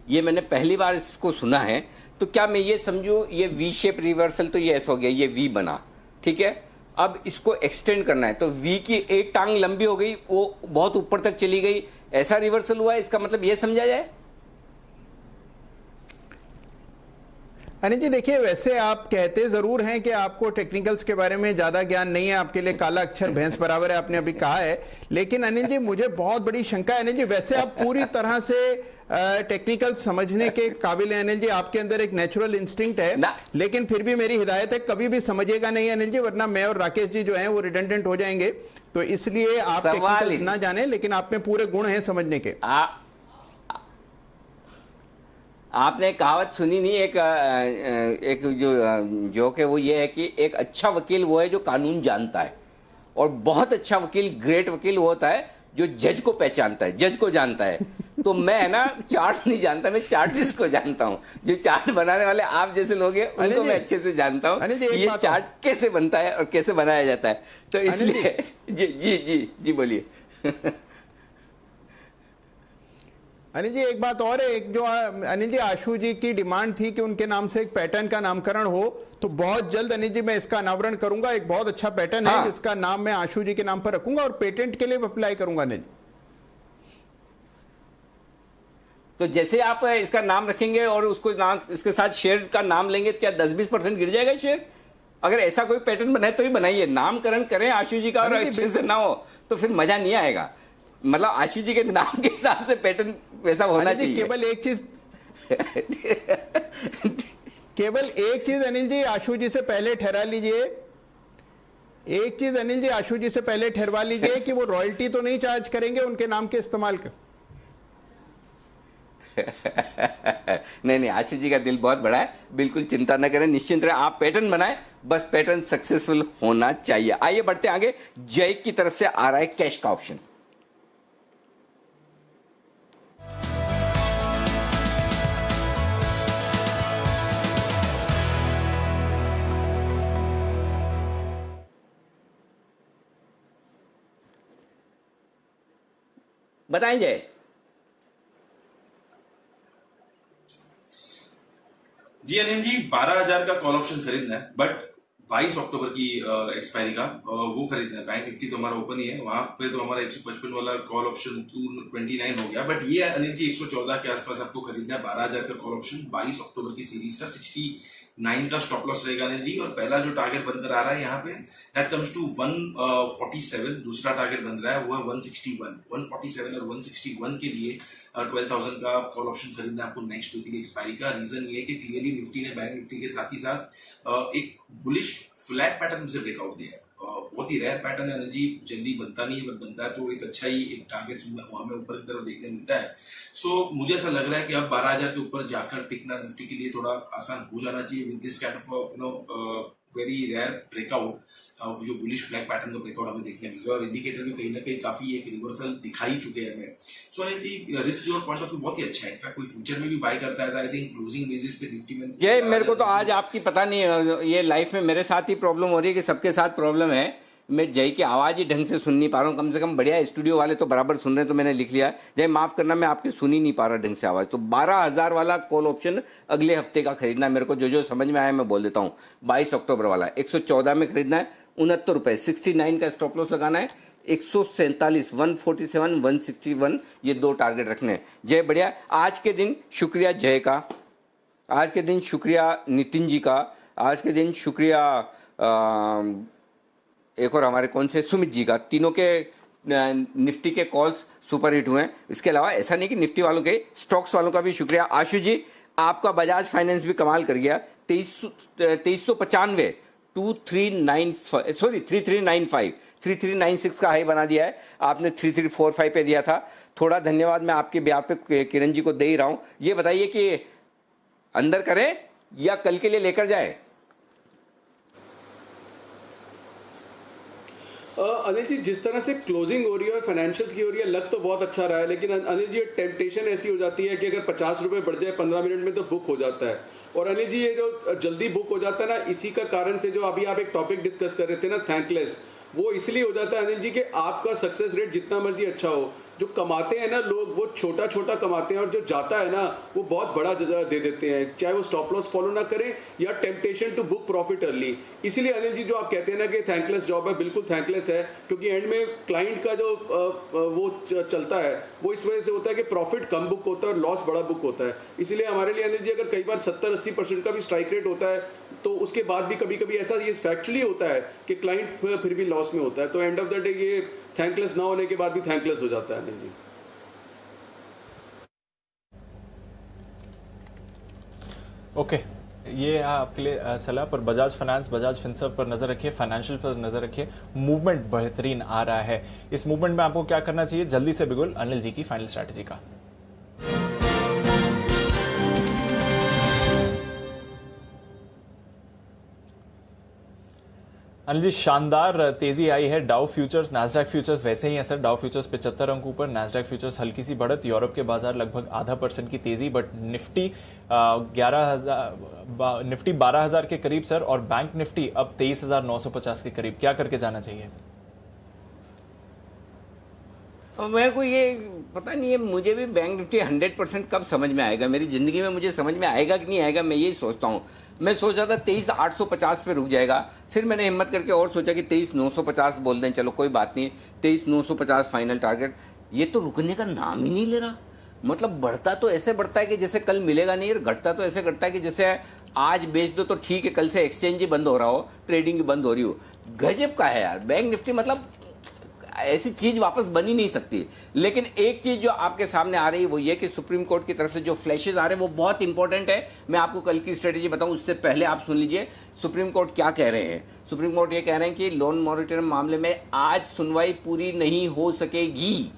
ये मैंने पहली बार इसको सुना है। तो क्या मैं ये समझूं, ये वी शेप रिवर्सल तो ये ऐसा हो गया, ये वी बना, ठीक है, अब इसको एक्सटेंड करना है। तो वी की एक टांग लंबी हो गई, वो बहुत ऊपर तक चली गई, ऐसा रिवर्सल हुआ है, इसका मतलब ये समझा जाए? अनिल जी देखिए, वैसे आप कहते जरूर हैं कि आपको टेक्निकल्स के बारे में ज्यादा ज्ञान नहीं है, आपके लिए काला अक्षर भैंस बराबर है, आपने अभी कहा है। लेकिन अनिल जी मुझे बहुत बड़ी शंका है अनिल जी, वैसे आप पूरी तरह से टेक्निकल समझने के काबिल है अनिल जी, आपके अंदर एक नेचुरल इंस्टिंक्ट है। लेकिन फिर भी मेरी हिदायत है, कभी भी समझिएगा नहीं अनिल जी, वरना मैं और राकेश जी जो हैं वो रिडंडेंट हो जाएंगे। तो इसलिए आप टेक्निकल्स ना जाने, लेकिन आप में पूरे गुण हैं समझने के। आपने कहावत सुनी नहीं, एक जो जोक है वो ये है कि एक अच्छा वकील वो है जो कानून जानता है, और बहुत अच्छा वकील, ग्रेट वकील वो होता है जो जज को पहचानता है, जज को जानता है। तो मैं है ना चार्ट नहीं जानता, मैं चार्टिस्ट को जानता हूँ। जो चार्ट बनाने वाले आप जैसे लोग हैं उनको मैं अच्छे से जानता हूँ ये चार्ट कैसे बनता है और कैसे बनाया जाता है। तो इसलिए जी जी जी जी बोलिए। अनिल जी एक बात और है, एक जो अनिल जी आशु जी की डिमांड थी कि उनके नाम से एक पैटर्न का नामकरण हो, तो बहुत जल्द अनिल जी मैं इसका अनावरण करूंगा। एक बहुत अच्छा पैटर्न है जिसका नाम मैं आशु जी के नाम पर रखूंगा और पेटेंट के लिए अप्लाई करूंगा अनिल। तो जैसे आप इसका नाम रखेंगे और उसको नाम, इसके साथ शेयर का नाम लेंगे तो क्या 10-20% गिर जाएगा शेयर? अगर ऐसा कोई पैटर्न बनाए तो ही बनाइए, नामकरण करें आशु जी का, और अच्छे से ना हो तो फिर मजा नहीं आएगा। मतलब आशु जी के नाम के हिसाब से पैटर्न वैसा होना चाहिए। केवल एक चीज केवल एक चीज अनिल जी आशु जी से पहले ठहरा लीजिए, एक चीज अनिल जी आशु जी से पहले ठहरवा लीजिए कि वो रॉयल्टी तो नहीं चार्ज करेंगे उनके नाम के इस्तेमाल का। नहीं, आशु जी का दिल बहुत बड़ा है, बिल्कुल चिंता न करें, निश्चिंत रहे, आप पैटर्न बनाएं, बस पैटर्न सक्सेसफुल होना चाहिए। आइए बढ़ते आगे, जय की तरफ से आ रहा है कैश का ऑप्शन। बताएं जय। जी अनिल जी, 12,000 का कॉल ऑप्शन खरीदना है, बट 22 अक्टूबर की एक्सपायरी का वो खरीदना है। बैंक निफ्टी तो हमारा ओपन ही है, वहां पे तो हमारा 155 वाला कॉल ऑप्शन 229 हो गया, बट ये अनिल जी 114 के आसपास आपको खरीदना है। 12,000 का कॉल ऑप्शन 22 अक्टूबर की सीरीज का 69 का स्टॉप लॉस रहेगा अनिल जी। और पहला जो टारगेट बनकर आ रहा है यहाँ पे दैट कम्स टू 147, दूसरा टारगेट बन रहा है वो है 161। 147 और 161 के लिए 12,000 का कॉल ऑप्शन खरीदना है आपको नेक्स्ट वीक की एक्सपायरी का। रीजन ये है कि क्लियरली निफ्टी ने बैंक निफ्टी के साथ ही साथ एक बुलिश फ्लैट पैटर्न से ब्रेकआउट दिया है। बहुत ही रेयर पैटर्न है जी, जल्दी बनता नहीं है, बट बनता है तो एक अच्छा ही एक टारगेट हमें ऊपर की तरफ देखने मिलता है। सो मुझे ऐसा लग रहा है कि अब 12,000 के ऊपर जाकर टिकना निफ्टी के लिए थोड़ा आसान हो जाना चाहिए with this kind of very rare breakout, जो बुलिश फ्लैग पैटर्न का ब्रेकआउट हमें देखने मिल रहा है और इंडिकेटर भी कहीं ना कहीं काफी एक रिवर्सल दिखाई चुके हैं हमें। So Anil ji, risk your point of view बहुत ही अच्छा है, इनफैक्ट कोई फ्यूचर में भी बाय करता है, आई थिंक क्लोजिंग बेसिस पे निफ्टी में। ये मेरे को तो आज आपकी पता नहीं, ये लाइफ में मेरे साथ ही प्रॉब्लम हो रही है कि सबके साथ प्रॉब्लम है, मैं जय की आवाज ही ढंग से सुन नहीं पा रहा हूँ। कम से कम बढ़िया स्टूडियो वाले तो बराबर सुन रहे हैं, तो मैंने लिख लिया। जय माफ करना, मैं आपकी सुन ही नहीं पा रहा ढंग से आवाज। तो 12,000 वाला कॉल ऑप्शन अगले हफ्ते का खरीदना है मेरे को, जो समझ में आया मैं बोल देता हूँ। 22 अक्टूबर वाला 114 में खरीदना है, 69 रुपए, 69 का स्टॉप लॉस लगाना है, 147, 147, 161 ये दो टारगेट रखने हैं। जय बढ़िया, आज के दिन शुक्रिया जय का, आज के दिन शुक्रिया नितिन जी का, आज के दिन शुक्रिया एक और हमारे कौन से सुमित जी का। तीनों के निफ्टी के कॉल्स सुपर हिट हुए हैं। इसके अलावा ऐसा नहीं कि निफ्टी वालों के, स्टॉक्स वालों का भी शुक्रिया। आशु जी, आपका बजाज फाइनेंस भी कमाल कर गया, 2395, 3395, 3396 का हाई बना दिया है आपने, 3345 पे दिया था। थोड़ा धन्यवाद मैं आपके ब्याह पे किरण जी को दे ही रहा हूं। ये बताइए कि अंदर करें या कल के लिए लेकर जाए? अनिल जी, जिस तरह से क्लोजिंग हो रही है और फाइनेंशियल्स की हो रही है, लग तो बहुत अच्छा रहा है, लेकिन अनिल जी टेम्पटेशन ऐसी हो जाती है कि अगर 50 रुपए बढ़ जाए 15 मिनट में तो बुक हो जाता है। और अनिल जी, ये जो जल्दी बुक हो जाता है ना, इसी का कारण से जो अभी आप एक टॉपिक डिस्कस कर रहे थे ना, थैंकलेस, वो इसलिए हो जाता है अनिल जी कि आपका सक्सेस रेट जितना मर्जी अच्छा हो, जो कमाते हैं ना लोग वो छोटा छोटा कमाते हैं, और जो जाता है ना वो बहुत बड़ा दे देते हैं, चाहे वो स्टॉप लॉस फॉलो ना करें या temptation to book profit early. इसीलिए अनिल जी जो आप कहते हैं ना कि थैंकलेस जॉब है, बिल्कुल थैंकलेस है, क्योंकि एंड में क्लाइंट का जो वो चलता है वो इस वजह से होता है कि प्रॉफिट कम बुक होता है और लॉस बड़ा बुक होता है। इसीलिए हमारे लिए अनिल जी अगर कई बार 70-80% का भी स्ट्राइक रेट होता है तो उसके बाद भी कभी कभी ऐसा ये फैक्चुअली होता है कि क्लाइंट फिर भी लॉस में होता है, तो एंड ऑफ द डे ये थैंकलेस ना होने के बाद भी थैंकलेस हो जाता है अनिल जी। ओके, ये आपके लिए सलाह। पर बजाज फाइनेंस, बजाज फिनसर्व पर नजर रखिए, फाइनेंशियल पर नजर रखिए, मूवमेंट बेहतरीन आ रहा है। इस मूवमेंट में आपको क्या करना चाहिए, जल्दी से बिगुल अनिल जी की फाइनल स्ट्रैटेजी का। अनिल जी, शानदार तेजी आई है। डाउ फ्यूचर्स, नैस्डैक फ्यूचर्स वैसे ही है सर। डाउ फ्यूचर्स 75 अंक ऊपर, नैस्डैक फ्यूचर्स हल्की सी बढ़त, यूरोप के बाजार लगभग 0.5% की तेजी, बट निफ्टी 12,000 के करीब सर, और बैंक निफ्टी अब 23,950 के करीब। क्या करके जाना चाहिए? मेरे को ये पता नहीं है, मुझे भी बैंक निफ्टी 100% कब समझ में आएगा, मेरी जिंदगी में मुझे समझ में आएगा कि नहीं आएगा, मैं यही सोचता हूँ। मैं सोचा था 23,850 पे रुक जाएगा, फिर मैंने हिम्मत करके और सोचा कि 23,950 बोल दें, चलो कोई बात नहीं, 23,950 फाइनल टारगेट। ये तो रुकने का नाम ही नहीं ले रहा, मतलब बढ़ता तो ऐसे बढ़ता है कि जैसे कल मिलेगा नहीं, और घटता तो ऐसे घटता है कि जैसे आज बेच दो तो ठीक है, कल से एक्सचेंज ही बंद हो रहा हो, ट्रेडिंग ही बंद हो रही हो। गजब का है यार बैंक निफ्टी, मतलब ऐसी चीज वापस बन ही नहीं सकती। लेकिन एक चीज जो आपके सामने आ रही है वो ये कि सुप्रीम कोर्ट की तरफ से जो फ्लैशेज आ रहे हैं वो बहुत इंपॉर्टेंट है। मैं आपको कल की स्ट्रेटेजी बताऊं उससे पहले आप सुन लीजिए सुप्रीम कोर्ट क्या कह रहे हैं। सुप्रीम कोर्ट ये कह रहे हैं कि लोन मॉरिटोरियम मामले में आज सुनवाई पूरी नहीं हो सकेगी,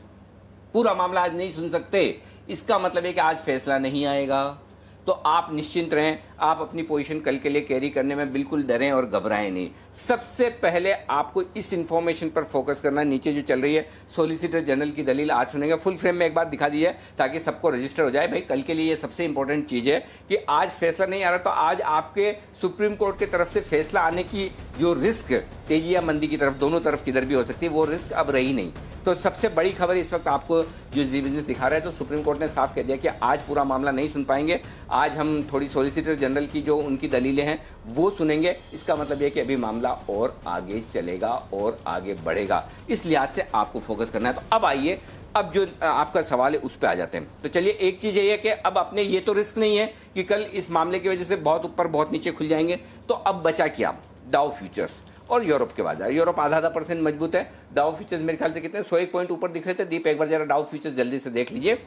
पूरा मामला आज नहीं सुन सकते। इसका मतलब है कि आज फैसला नहीं आएगा। तो आप निश्चिंत रहें, आप अपनी पोजीशन कल के लिए कैरी करने में बिल्कुल डरें और घबराएं नहीं। सबसे पहले आपको इस इंफॉर्मेशन पर फोकस करना है। नीचे जो चल रही है सॉलिसिटर जनरल की दलील आज सुनेंगे, फुल फ्रेम में एक बार दिखा दी है ताकि सबको रजिस्टर हो जाए। भाई कल के लिए ये सबसे इंपॉर्टेंट चीज़ है कि आज फैसला नहीं आ रहा, तो आज आपके सुप्रीम कोर्ट की तरफ से फैसला आने की जो रिस्क तेजी या मंदी की तरफ, दोनों तरफ किधर भी हो सकती है, वो रिस्क अब रही नहीं। तो सबसे बड़ी खबर इस वक्त आपको जो जी बिजनेस दिखा रहा है, तो सुप्रीम कोर्ट ने साफ कह दिया कि आज पूरा मामला नहीं सुन पाएंगे। आज हम थोड़ी सॉलिसिटर जनरल की जो उनकी दलीलें हैं वो सुनेंगे। इसका मतलब यह कि अभी मामला और आगे चलेगा और आगे बढ़ेगा। इस लिहाज से आपको फोकस करना है। तो अब आइए, अब जो आपका सवाल है उस पर आ जाते हैं। तो चलिए, एक चीज़ ये है कि अब अपने ये तो रिस्क नहीं है कि कल इस मामले की वजह से बहुत ऊपर बहुत नीचे खुल जाएंगे। तो अब बचा क्या? डाउ फ्यूचर्स और यूरोप के बाजार। यूरोप आधा % मजबूत है। डाउ फ्यूचर्स मेरे ख्याल से कितने 101 पॉइंट ऊपर दिख रहे थे। दीप एक बार जरा डाउ फ्यूचर्स जल्दी से देख लीजिए,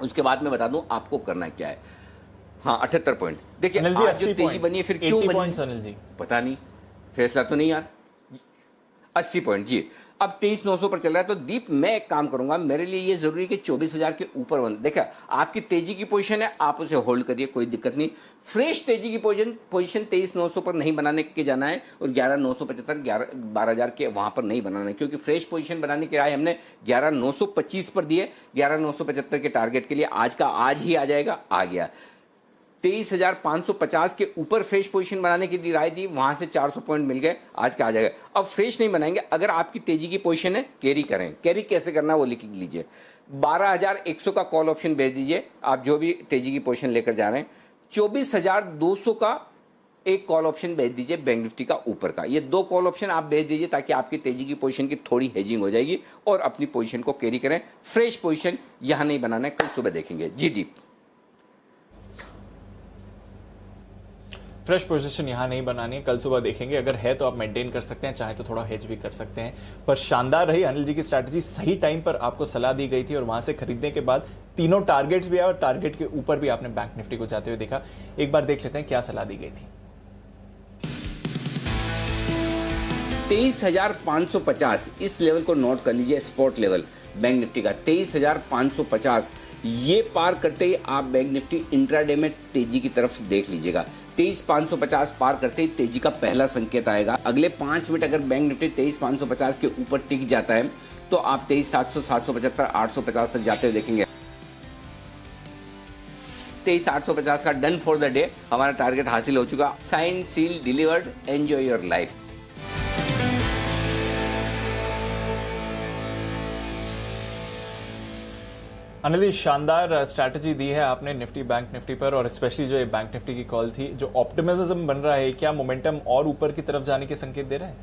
उसके बाद मैं बता दूं आपको करना क्या है। हाँ, 78 पॉइंट। देखिए आज जो तेजी बनी है फिर क्यों बनी पता नहीं, फैसला तो नहीं यार। 80 पॉइंट जी, अब 23,900 पर चल रहा है। तो दीप मैं एक काम करूंगा, मेरे लिए ये जरूरी है कि 24,000 के ऊपर बन। देखा आपकी तेजी की पोजीशन है, आप उसे होल्ड करिए, कोई दिक्कत नहीं। फ्रेश तेजी की पोजीशन 23,900 पर नहीं बनाने के जाना है और 11,975 12,000 के वहां पर नहीं बनाना है, क्योंकि फ्रेश पोजीशन बनाने की राय हमने 11,925 पर दी है। 11,975 के टारगेट के लिए आज का आज ही आ जाएगा, आ गया। 23,550 के ऊपर फ्रेश पोजीशन बनाने की राय दी, वहां से 400 पॉइंट मिल गए, आज का आ जाएगा। अब फ्रेश नहीं बनाएंगे, अगर आपकी तेजी की पोजीशन है कैरी करें। कैरी कैसे करना है वो लिख लीजिए। 12,100 का कॉल ऑप्शन भेज दीजिए, आप जो भी तेजी की पोजीशन लेकर जा रहे हैं। 24,200 का एक कॉल ऑप्शन भेज दीजिए बैंक निफ्टी का ऊपर का। ये 2 कॉल ऑप्शन आप भेज दीजिए ताकि आपकी तेजी की पोजीशन की थोड़ी हेजिंग हो जाएगी और अपनी पोजीशन को कैरी करें। फ्रेश पोजीशन यहां नहीं बनाना है, कल सुबह देखेंगे। जी दीप। फ्रेश पोजीशन यहाँ नहीं बनानी है, कल सुबह देखेंगे। अगर है तो आप मेंटेन कर सकते हैं, चाहे तो थोड़ा हेज भी कर सकते हैं। पर शानदार रही अनिल जी की स्ट्रैटेजी, सही टाइम पर आपको सलाह दी गई थी और वहां से खरीदने के बाद तीनों टारगेट्स भी आए और टारगेट के ऊपर भी आपने बैंक निफ्टी को जाते हुए देखा। एक बार देख लेते हैं क्या सलाह दी गई थी। 23,550 इस लेवल को नोट कर लीजिए, स्पॉट लेवल बैंक निफ्टी का 23,550। ये पार करते ही आप बैंक निफ्टी इंट्राडे में तेजी की तरफ देख लीजिएगा। 23,550 पार करते ही तेजी का पहला संकेत आएगा। अगले 5 मिनट अगर बैंक निफ्टी 23,550 के ऊपर टिक जाता है तो आप 23,700, 775, 850 तक जाते हुए देखेंगे। 23,850 का डन फॉर द डे, हमारा टारगेट हासिल हो चुका। Sign seal delivered, enjoy your life. Anil ji, शानदार स्ट्रैटेजी दी है आपने निफ्टी बैंक निफ्टी पर, और स्पेशली जो ये बैंक निफ्टी की कॉल थी, जो ऑप्टिमिज्म बन रहा है, क्या मोमेंटम और ऊपर की तरफ जाने के संकेत दे रहा है?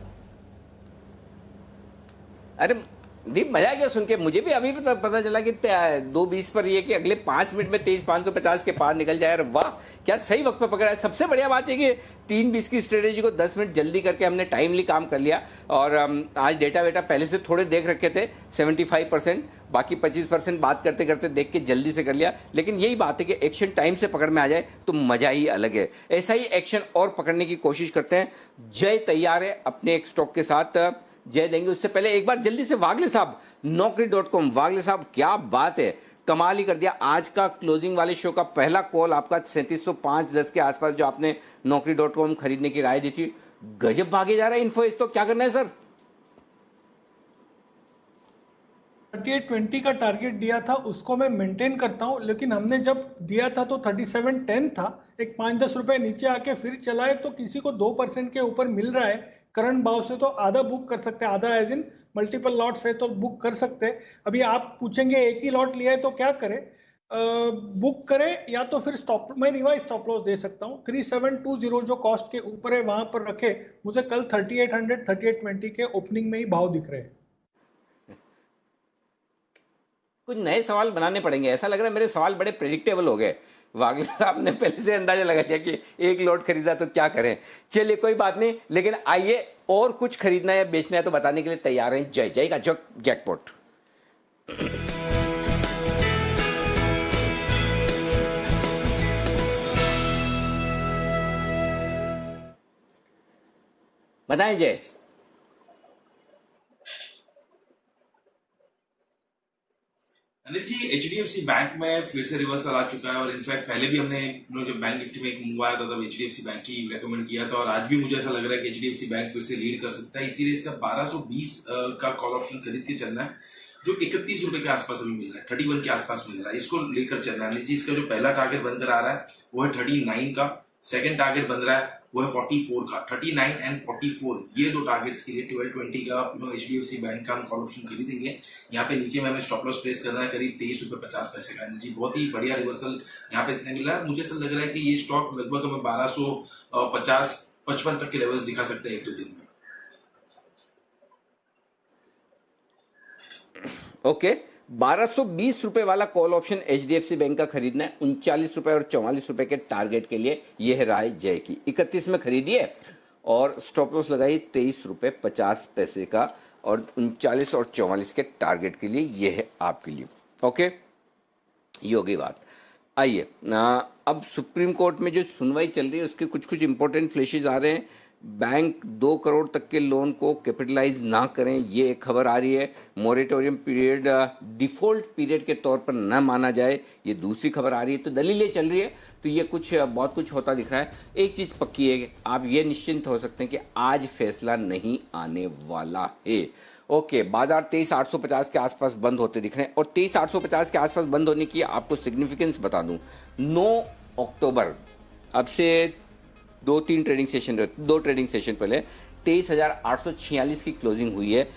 अरे दीप, मजा आ गया सुन के। मुझे भी अभी पता चला कि 2:20 पर ये कि अगले 5 मिनट में 23,550 के पार निकल जाए। वाह, क्या सही वक्त पर पकड़ा है। सबसे बढ़िया बात है कि 3:20 की स्ट्रेटेजी को 10 मिनट जल्दी करके हमने टाइमली काम कर लिया। और आज डेटा वेटा पहले से थोड़े देख रखे थे, 75%, बाकी 25% बात करते करते देख के जल्दी से कर लिया। लेकिन यही बात है कि एक्शन टाइम से पकड़ में आ जाए तो मजा ही अलग है। ऐसा ही एक्शन और पकड़ने की कोशिश करते हैं। जय तैयार है अपने एक स्टॉक के साथ, जय देंगे। उससे पहले एक बार जल्दी से वागले साहब, Naukri.com, वागले साहब क्या बात है, कमाल ही कर दिया। आज का क्लोजिंग वाले शो का पहला कॉल आपका 3705.10 के आसपास जो आपने Naukri.com खरीदने की राय दी थी, गजब भागे जा रहा है इन्फोसिस। तो क्या करना है सर? 3820 का टारगेट दिया था, उसको मैं मेंटेन करता हूं, लेकिन हमने जब दिया था तो 3710 था। एक 5-10 रुपए नीचे आके फिर चला है, तो किसी को 2% के ऊपर मिल रहा है करंट भाव से तो आधा बुक कर सकते हैं। आधा एज इन मल्टीपल लॉट्स है तो बुक कर सकते हैं। अभी आप पूछेंगे एक ही लॉट लिया है तो क्या करें? बुक करें या तो फिर स्टॉप, मैं रिवाइज स्टॉप लॉस दे सकता हूं। 3720 जो कॉस्ट के ऊपर है वहां पर रखे। मुझे कल 3800 3820 के ओपनिंग में ही भाव दिख रहे हैं। कुछ नए सवाल बनाने पड़ेंगे, ऐसा लग रहा है मेरे सवाल बड़े प्रेडिक्टेबल हो गए। वागले साहब ने पहले से अंदाजा लगा दिया कि एक लॉट खरीदा तो क्या करें। चलिए कोई बात नहीं, लेकिन आइए और कुछ खरीदना है बेचना है तो बताने के लिए तैयार हैं जय जय का जैकपॉट। बताएं जय। अनिल जी, एचडीएफसी बैंक में फिर से रिवर्सल आ चुका है और इनफैक्ट पहले भी हमने जब बैंक निफ्टी में एक मंगवाया था तब एचडीएफसी बैंक की रेकमेंड किया था और आज भी मुझे ऐसा लग रहा है कि एचडीएफसी बैंक फिर से लीड कर सकता है, इसीलिए इसका 1220 का कॉल ऑप्शन खरीद के चलना है जो 31 रुपए के आसपास अभी मिल रहा है, 31 के आसपास मिल रहा है, इसको लेकर चलना है। अनिल जी, इसका जो पहला टारगेट बनकर आ रहा है वो है 39 का, सेकंड टारगेट बन रहा है वो है 44 का। 39 एंड 44 ये दो टारगेट्स के लिए 1220 का एचडीएफसी बैंक का हम कॉल ऑप्शन खरीदेंगे। यहाँ पे नीचे में हमें स्टॉप लॉस प्लेस करना है करीब 23 रुपए 50 पैसे का। जी बहुत ही बढ़िया रिवर्सल यहाँ पे मिला है। मुझे ऐसा लग रहा है कि ये स्टॉक लगभग हमें 1250-55 तक के लेवल्स दिखा सकते हैं एक दो दिन में। ओके 1220 रुपए वाला कॉल ऑप्शन एचडीएफसी बैंक का खरीदना है 39 रुपए और 44 रुपए के टारगेट के लिए। यह है राय जय की। 31 में खरीदिए और स्टॉप लॉस लगाइए 23 रुपए 50 पैसे का और 39 और 44 के टारगेट के लिए यह है आपके लिए। ओके, ये होगी बात। आइए अब सुप्रीम कोर्ट में जो सुनवाई चल रही है उसके कुछ कुछ इंपॉर्टेंट फ्लैशेज आ रहे हैं। बैंक 2 करोड़ तक के लोन को कैपिटलाइज ना करें, ये एक खबर आ रही है। मॉरेटोरियम पीरियड डिफॉल्ट पीरियड के तौर पर न माना जाए, ये दूसरी खबर आ रही है। तो दलीलें चल रही है, तो ये बहुत कुछ होता दिख रहा है। एक चीज़ पक्की है, आप ये निश्चिंत हो सकते हैं कि आज फैसला नहीं आने वाला है। ओके, बाजार 23,850 के आसपास बंद होते दिख रहे हैं और 23,850 के आसपास बंद होने की आपको सिग्निफिकेंस बता दूं। 9 अक्टूबर, अब से 2 ट्रेडिंग सेशन पहले 23,846 की क्लोजिंग हुई है।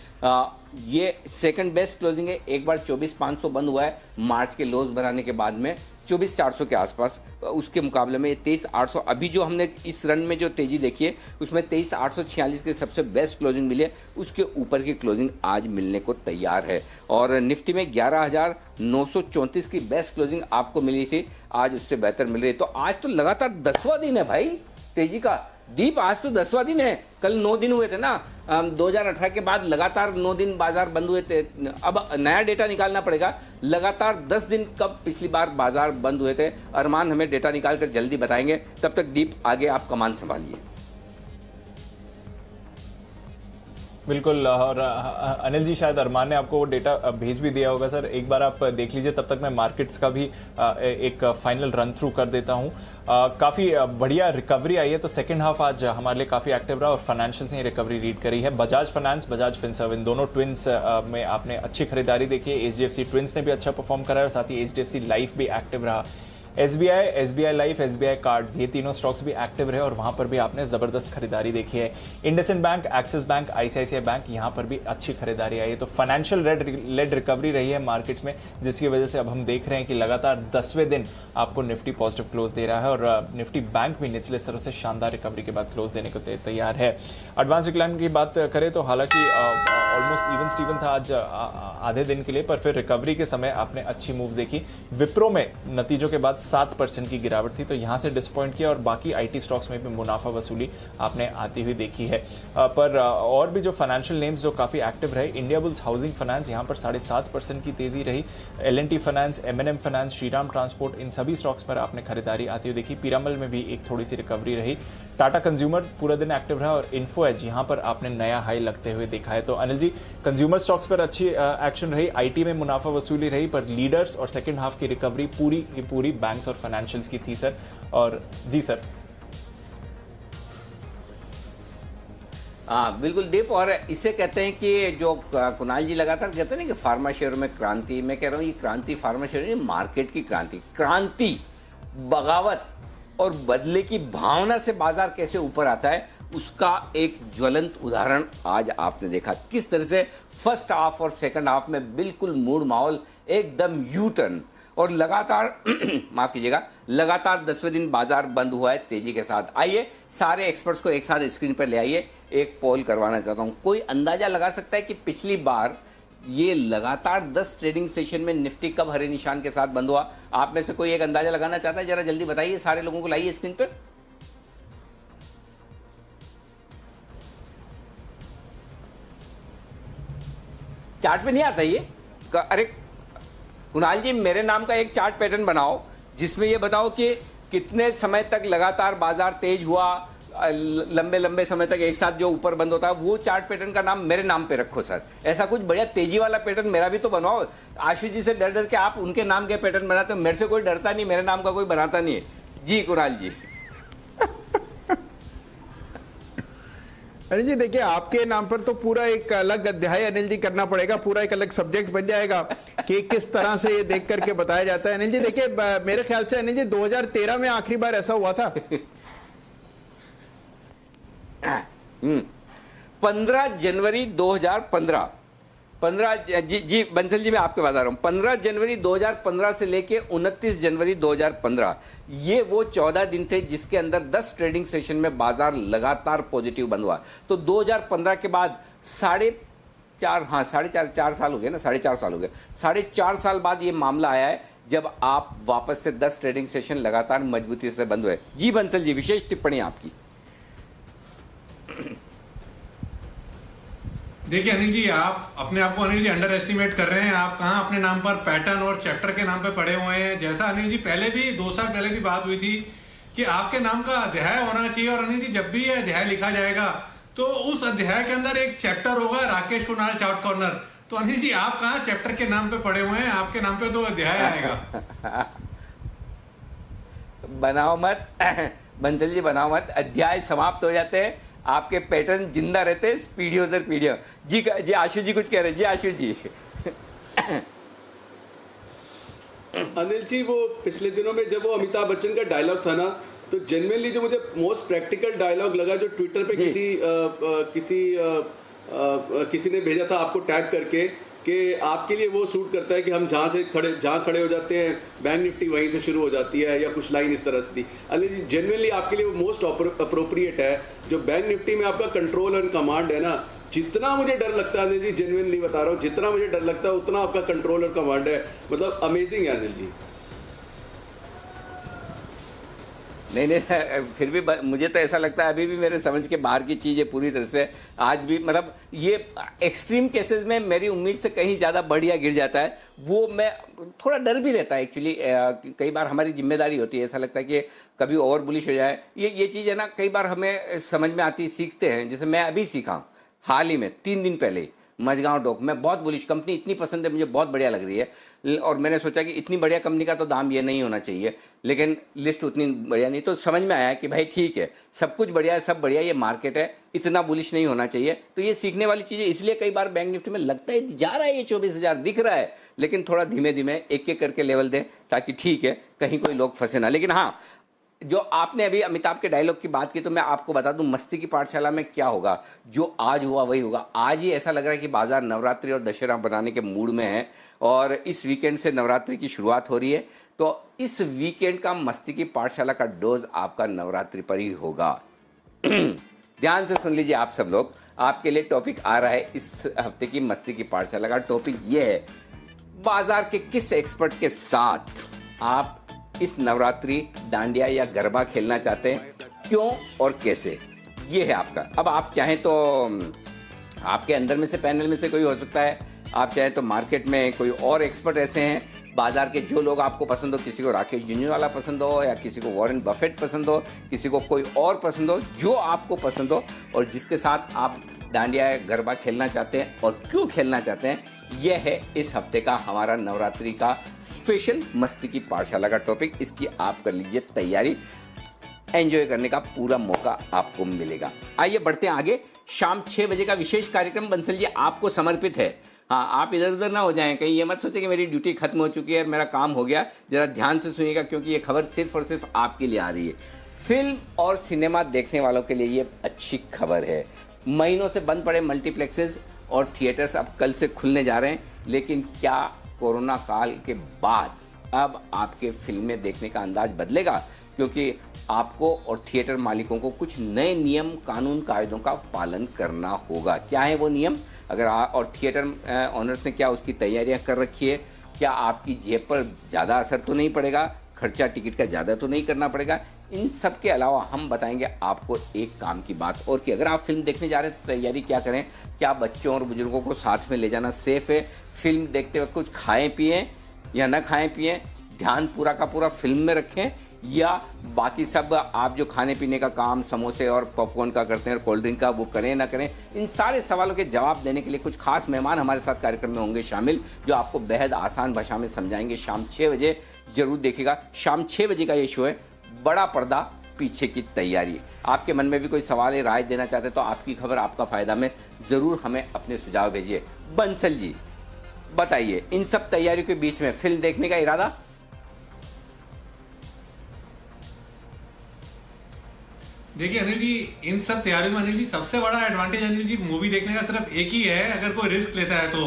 ये सेकंड बेस्ट क्लोजिंग है। एक बार 24,500 बंद हुआ है मार्च के लोज बनाने के बाद में 24,400 के आसपास। उसके मुकाबले में 23,800 अभी जो हमने इस रन में जो तेजी देखी है उसमें 23,846 के सबसे बेस्ट क्लोजिंग मिली है। उसके ऊपर की क्लोजिंग आज मिलने को तैयार है और निफ्टी में 11,934 की बेस्ट क्लोजिंग आपको मिली थी, आज उससे बेहतर मिल रही है। तो आज तो लगातार 10वां दिन है भाई तेजी का। दीप, आज तो 10वां दिन है। कल 9 दिन हुए थे ना, 2018 के बाद लगातार 9 दिन बाजार बंद हुए थे। अब नया डेटा निकालना पड़ेगा। लगातार 10 दिन कब पिछली बार बाजार बंद हुए थे। अरमान हमें डेटा निकाल कर जल्दी बताएंगे। तब तक दीप आगे आप कमान संभालिए। बिल्कुल, और अनिल जी शायद अरमान ने आपको वो डेटा भेज भी दिया होगा सर, एक बार आप देख लीजिए। तब तक मैं मार्केट्स का भी एक फाइनल रन थ्रू कर देता हूँ। काफ़ी बढ़िया रिकवरी आई है, तो सेकंड हाफ आज हमारे लिए काफ़ी एक्टिव रहा और फाइनेंशियल से रिकवरी रीड करी है। बजाज फाइनेंस, बजाज फिनसर्व, इन दोनों ट्विंस में आपने अच्छी खरीदारी देखी है। एचडीएफसी ट्विंस ने भी अच्छा परफॉर्म करा है और साथ ही एचडीएफसी लाइफ भी एक्टिव रहा। एसबीआई लाइफ, एसबीआई कार्ड्स, ये तीनों स्टॉक्स भी एक्टिव रहे और वहां पर भी आपने जबरदस्त खरीदारी देखी है। IndusInd bank, axis bank, ICICI bank, यहां पर भी अच्छी खरीदारी आई है। तो फाइनेंशियल लेड रिकवरी रही है मार्केट्स में, जिसकी वजह से अब हम देख रहे हैं कि लगातार 10वें दिन आपको निफ्टी पॉजिटिव क्लोज दे रहा है और निफ्टी बैंक भी निचले स्तरों से शानदार रिकवरी के बाद क्लोज देने को तैयार है। एडवांस डिक्लाइन की बात करें तो हालांकि ऑलमोस्ट इवन स्टीवन था आज आधे दिन के लिए, पर फिर रिकवरी के समय आपने अच्छी मूव देखी। विप्रो में नतीजों के बाद 7% की गिरावट थी, तो यहां से डिसअपॉइंट किया और बाकी आईटी स्टॉक्स में भी मुनाफा वसूली आपने आती हुई देखी है। पर और भी जो फाइनेंशियल नेम्स जो काफी एक्टिव रहे, इंडिया बुल्स हाउसिंग फाइनेंस, यहां पर 7.5% की तेजी रही। एल&टी फाइनेंस, एम&एम फाइनेंस, श्रीराम ट्रांसपोर्ट, इन सभी स्टॉक्स पर आपने खरीदारी आती हुई देखी। पीरामल में भी एक थोड़ी सी रिकवरी रही। टाटा कंज्यूमर पूरा दिन एक्टिव रहा और इन्फो एज यहां पर आपने नया हाई लगते हुए देखा है। तो अनिल जी, कंज्यूमर स्टॉक्स पर अच्छी एक्शन रही, आईटी में मुनाफा वसूली रही, पर लीडर्स और सेकंड हाफ की रिकवरी पूरी की पूरी बैंक्स और फाइनेंशियल्स की थी सर। और जी सर। हाँ बिल्कुल दीप, और इसे कहते हैं कि जो कुणाल जी लगातार कहते हैं ना कि फार्मा शेयर में क्रांति, मैं कह रहा हूँ ये क्रांति फार्मा शेयर नहीं, मार्केट की क्रांति, बगावत और बदले की भावना से बाजार कैसे ऊपर आता है उसका एक ज्वलंत उदाहरण आज आपने देखा। किस तरह से फर्स्ट हाफ और सेकंड हाफ में बिल्कुल मूड माहौल एकदम यू टर्न और लगातार माफ कीजिएगा, लगातार 10वें दिन बाजार बंद हुआ है तेजी के साथ। आइए सारे एक्सपर्ट्स को एक साथ स्क्रीन पर ले आइए, एक पोल करवाना चाहता हूं। कोई अंदाजा लगा सकता है कि पिछली बार ये लगातार 10 ट्रेडिंग सेशन में निफ्टी कब हरे निशान के साथ बंद हुआ? आप में से कोई एक अंदाजा लगाना चाहता है? जरा जल्दी बताइए, सारे लोगों को लाइए स्क्रीन पर। चार्ट पे नहीं आता ये? अरे कुणाल जी, मेरे नाम का एक चार्ट पैटर्न बनाओ जिसमें ये बताओ कि कितने समय तक लगातार बाजार तेज हुआ, लंबे लंबे समय तक एक साथ जो ऊपर बंद होता है, वो चार्ट पैटर्न का नाम मेरे नाम पे रखो सर। ऐसा कुछ बढ़िया तेजी वाला पैटर्न मेरा भी तो बनवाओ। आशीष जी से डर डर के आप उनके नाम के पैटर्न बनाते हो, मेरे से कोई डरता नहीं, मेरे नाम का कोई बनाता नहीं है। जी कुणाल जी। अनिल जी देखिए, आपके नाम पर तो पूरा एक अलग अध्याय अनिल जी करना पड़ेगा, पूरा एक अलग सब्जेक्ट बन जाएगा कि किस तरह से ये देख करके बताया जाता है। अनिल जी देखिए, मेरे ख्याल से अनिल जी 2013 में आखिरी बार ऐसा हुआ था। 15 जनवरी 2015। जी बंसल जी, मैं आपके पास आ रहा हूं। 15 जनवरी 2015 से लेके 29 जनवरी 2015, ये वो 14 दिन थे जिसके अंदर 10 ट्रेडिंग सेशन में बाजार लगातार पॉजिटिव बंद हुआ। तो 2015 के बाद 4.5 साल हो गए ना, 4.5 साल हो गए। 4.5 साल बाद ये मामला आया है जब आप वापस से 10 ट्रेडिंग सेशन लगातार मजबूती से बंद हुए। जी बंसल जी, विशेष टिप्पणी आपकी। देखिए अनिल जी, आप अपने आप को अनिल जी अंडर एस्टिमेट कर रहे हैं। आप कहाँ अपने नाम पर पैटर्न और चैप्टर के नाम पे पड़े हुए हैं। जैसा अनिल जी पहले भी 2 साल पहले भी बात हुई थी कि आपके नाम का अध्याय होना चाहिए, और अनिल जी जब भी यह अध्याय लिखा जाएगा तो उस अध्याय के अंदर एक चैप्टर होगा, राकेश कुणाल चार्ट कॉर्नर। तो अनिल जी आप कहाँ चैप्टर के नाम पे पड़े हुए हैं, आपके नाम पे तो अध्याय आएगा। बनाओ मत बंसल जी, बनाओ मत। अध्याय समाप्त हो जाते हैं, आपके पैटर्न जिंदा रहते हैं पीढ़ियों दर पीढ़ियों। जी आशु जी कुछ कह रहे हैं। जी आशु जी। अनिल जी, वो पिछले दिनों में जब वो अमिताभ बच्चन का डायलॉग था ना, तो जेन्युइनली जो मुझे मोस्ट प्रैक्टिकल डायलॉग लगा, जो ट्विटर पे किसी ने भेजा था आपको टैग करके, कि आपके लिए वो सूट करता है कि हम जहाँ खड़े हो जाते हैं बैंक निफ्टी वहीं से शुरू हो जाती है, या कुछ लाइन इस तरह से थी। अनिल जी, जेन्युइनली आपके लिए वो मोस्ट अप्रोप्रिएट है। जो बैंक निफ्टी में आपका कंट्रोल एंड कमांड है ना, जितना मुझे डर लगता है अनिल जी, जेन्युइनली बता रहा हूँ, जितना मुझे डर लगता है उतना आपका कंट्रोल और कमांड है। मतलब अमेजिंग है अनिल जी। नहीं, फिर भी मुझे तो ऐसा लगता है अभी भी मेरे समझ के बाहर की चीज़ है पूरी तरह से। आज भी मतलब ये एक्सट्रीम केसेस में मेरी उम्मीद से कहीं ज़्यादा बढ़िया गिर जाता है, वो मैं थोड़ा डर भी रहता है एक्चुअली। कई बार हमारी जिम्मेदारी होती है, ऐसा लगता है कि कभी ओवर बुलिश हो जाए। ये चीज़ है ना, कई बार हमें समझ में आती, सीखते हैं। जैसे मैं अभी सीखा हाल ही में 3 दिन पहले मझगांव डॉक में, बहुत बुलिश कंपनी, इतनी पसंद है मुझे, बहुत बढ़िया लग रही है। और मैंने सोचा कि इतनी बढ़िया कंपनी का तो दाम ये नहीं होना चाहिए, लेकिन लिस्ट उतनी बढ़िया नहीं। तो समझ में आया कि भाई ठीक है, सब कुछ बढ़िया है, सब बढ़िया, ये मार्केट है, इतना बुलिश नहीं होना चाहिए। तो ये सीखने वाली चीज़ है। इसलिए कई बार बैंक निफ्टी में लगता है जा रहा है, ये 24,000 दिख रहा है, लेकिन थोड़ा धीमे धीमे एक एक करके लेवल दें, ताकि ठीक है कहीं कोई लोग फंसे ना। लेकिन हाँ, जो आपने अभी अमिताभ के डायलॉग की बात की, तो मैं आपको बता दूं मस्ती की पाठशाला में क्या होगा। जो आज हुआ वही होगा। आज ही ऐसा लग रहा है कि बाजार नवरात्रि और दशहरा बनाने के मूड में है, और इस वीकेंड से नवरात्रि की शुरुआत हो रही है। तो इस वीकेंड का मस्ती की पाठशाला का डोज आपका नवरात्रि पर ही होगा। ध्यान से सुन लीजिए आप सब लोग, आपके लिए टॉपिक आ रहा है इस हफ्ते की मस्ती की पाठशाला का। टॉपिक ये है, बाजार के किस एक्सपर्ट के साथ आप इस नवरात्रि डांडिया या गरबा खेलना चाहते हैं, क्यों और कैसे, ये है आपका। अब आप चाहें तो आपके अंदर में से पैनल में से कोई हो सकता है, आप चाहें तो मार्केट में कोई और एक्सपर्ट ऐसे हैं, बाजार के जो लोग आपको पसंद हो, किसी को राकेश झुंझुनवाला पसंद हो, या किसी को वॉरेन बफेट पसंद हो, किसी को कोई और पसंद हो, जो आपको पसंद हो और जिसके साथ आप डांडिया या गरबा खेलना चाहते हैं और क्यों खेलना चाहते हैं, यह है इस हफ्ते का हमारा नवरात्रि का स्पेशल मस्ती की पाठशाला का टॉपिक। इसकी आप कर लीजिए तैयारी, एंजॉय करने का पूरा मौका आपको मिलेगा। आइए बढ़ते हैं आगे। शाम 6 बजे का विशेष कार्यक्रम बंसल जी आपको समर्पित है। हाँ, आप इधर उधर ना हो जाएं, कहीं ये मत सोचे कि मेरी ड्यूटी खत्म हो चुकी है, मेरा काम हो गया। जरा ध्यान से सुनिएगा, क्योंकि ये खबर सिर्फ और सिर्फ आपके लिए आ रही है। फिल्म और सिनेमा देखने वालों के लिए ये अच्छी खबर है। महीनों से बंद पड़े मल्टीप्लेक्सेस और थिएटर्स अब कल से खुलने जा रहे हैं, लेकिन क्या कोरोना काल के बाद अब आपके फिल्में देखने का अंदाज बदलेगा? क्योंकि आपको और थिएटर मालिकों को कुछ नए नियम कानून कायदों का पालन करना होगा। क्या है वो नियम, अगर और थिएटर ऑनर्स ने क्या उसकी तैयारियां कर रखी है, क्या आपकी जेब पर ज़्यादा असर तो नहीं पड़ेगा, खर्चा टिकट का ज़्यादा तो नहीं करना पड़ेगा। इन सब के अलावा हम बताएंगे आपको एक काम की बात और कि अगर आप फिल्म देखने जा रहे हैं तो तैयारी क्या करें, क्या बच्चों और बुजुर्गों को साथ में ले जाना सेफ है, फिल्म देखते वक्त कुछ खाएं पिएं या ना खाएं पिएं, ध्यान पूरा का पूरा फिल्म में रखें, या बाकी सब आप जो खाने पीने का काम समोसे और पॉपकॉर्न का करते हैं और कोल्ड ड्रिंक का वो करें ना करें। इन सारे सवालों के जवाब देने के लिए कुछ खास मेहमान हमारे साथ कार्यक्रम में होंगे शामिल, जो आपको बेहद आसान भाषा में समझाएंगे। शाम 6 बजे जरूर देखिएगा। शाम 6 बजे का ये शो है बड़ा पर्दा पीछे की तैयारी। आपके मन में भी कोई सवाल है, राय देना चाहते हैं तो आपकी खबर आपका फायदा में जरूर हमें अपने सुझाव भेजिए। बंसल जी बताइए, इन सब तैयारियों के बीच में फिल्म देखने का इरादा? देखिए अनिल जी, इन सब तैयारियों में अनिल जी सबसे बड़ा एडवांटेज अनिल जी मूवी देखने का सिर्फ एक ही है, अगर कोई रिस्क लेता है तो,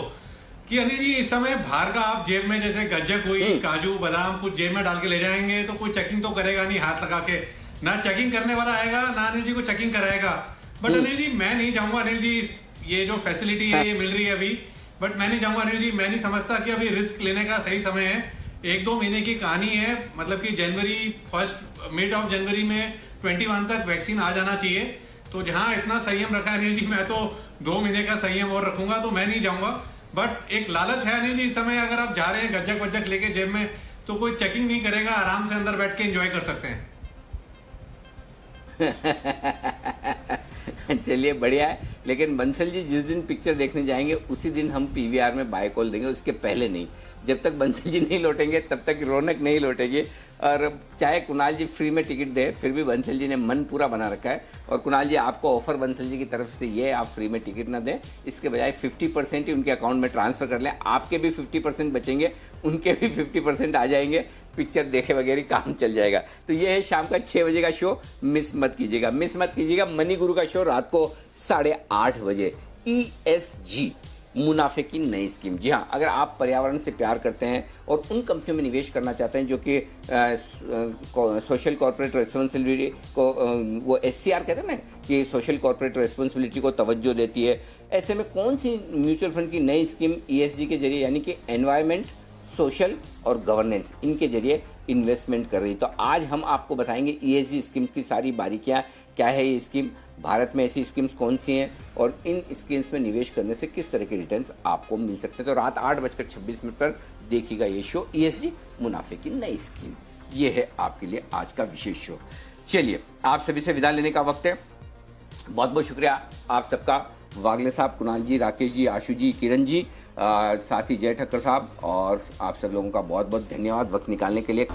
कि अनिल जी इस समय बाहर का आप जेब में जैसे गज्जक हुई, काजू बादाम कुछ जेब में डाल के ले जाएंगे तो कोई चेकिंग तो करेगा नहीं हाथ लगा के, ना चेकिंग करने वाला आएगा ना अनिल जी को चेकिंग कराएगा। बट अनिल जी मैं नहीं चाहूंगा अनिल जी, ये जो फैसिलिटी है ये मिल रही है अभी, बट मैं नहीं चाहूंगा अनिल जी, मैं नहीं समझता कि अभी रिस्क लेने का सही समय है। 1-2 महीने की कहानी है, मतलब कि मिड ऑफ जनवरी में 21 तक वैक्सीन आ जाना चाहिए। तो जहां इतना संयम रखा है अनिल जी, मैं तो 2 महीने का संयम और रखूंगा, तो मैं नहीं जाऊंगा। बट एक लालच है अनिल जी इस समय, अगर आप जा रहे हैं गज्जक वज्जक लेके जेब में तो कोई चेकिंग नहीं करेगा, आराम से अंदर बैठ के एंजॉय कर सकते हैं। चलिए बढ़िया है, लेकिन बंसल जी जिस दिन पिक्चर देखने जाएंगे उसी दिन हम पीवीआर में बाय कॉल देंगे, उसके पहले नहीं। जब तक बंसल जी नहीं लौटेंगे तब तक रौनक नहीं लौटेगी। और चाहे कुणाल जी फ्री में टिकट दे, फिर भी बंसल जी ने मन पूरा बना रखा है। और कुणाल जी आपको ऑफर बंसल जी की तरफ से ये, आप फ्री में टिकट ना दें, इसके बजाय 50% ही उनके अकाउंट में ट्रांसफर कर लें। आपके भी 50% बचेंगे, उनके भी 50% आ जाएंगे, पिक्चर देखे वगैरह काम चल जाएगा। तो ये है शाम का 6 बजे का शो, मिस मत कीजिएगा, मिस मत कीजिएगा। मनी गुरु का शो रात को 8:30 बजे। ESG मुनाफे की नई स्कीम। जी हाँ, अगर आप पर्यावरण से प्यार करते हैं और उन कंपनियों में निवेश करना चाहते हैं जो कि सोशल कॉर्पोरेट रेस्पॉन्सिबिलिटी को, वो SCR कहते हैं ना, कि सोशल कॉर्पोरेट रेस्पॉन्सिबिलिटी को तवज्जो देती है, ऐसे में कौन सी म्यूचुअल फंड की नई स्कीम ESG के जरिए, यानी कि एनवायरमेंट, सोशल और गवर्नेंस, इनके जरिए इन्वेस्टमेंट कर रही। तो आज हम आपको बताएंगे ESG स्कीम्स की सारी बारीकियां, क्या है ये स्कीम, भारत में ऐसी स्कीम्स कौन सी हैं और इन स्कीम्स में निवेश करने से किस तरह के रिटर्न्स आपको मिल सकते हैं। तो रात 8:26 पर देखिएगा ये शो, ESG मुनाफे की नई स्कीम। ये है आपके लिए आज का विशेष शो। चलिए, आप सभी से विदा लेने का वक्त है। बहुत बहुत शुक्रिया आप सबका, वागले साहब, कुणाल जी, राकेश जी, आशु जी, किरण जी, साथ ही जय ठक्कर साहब, और आप सब लोगों का बहुत बहुत धन्यवाद वक्त निकालने के लिए।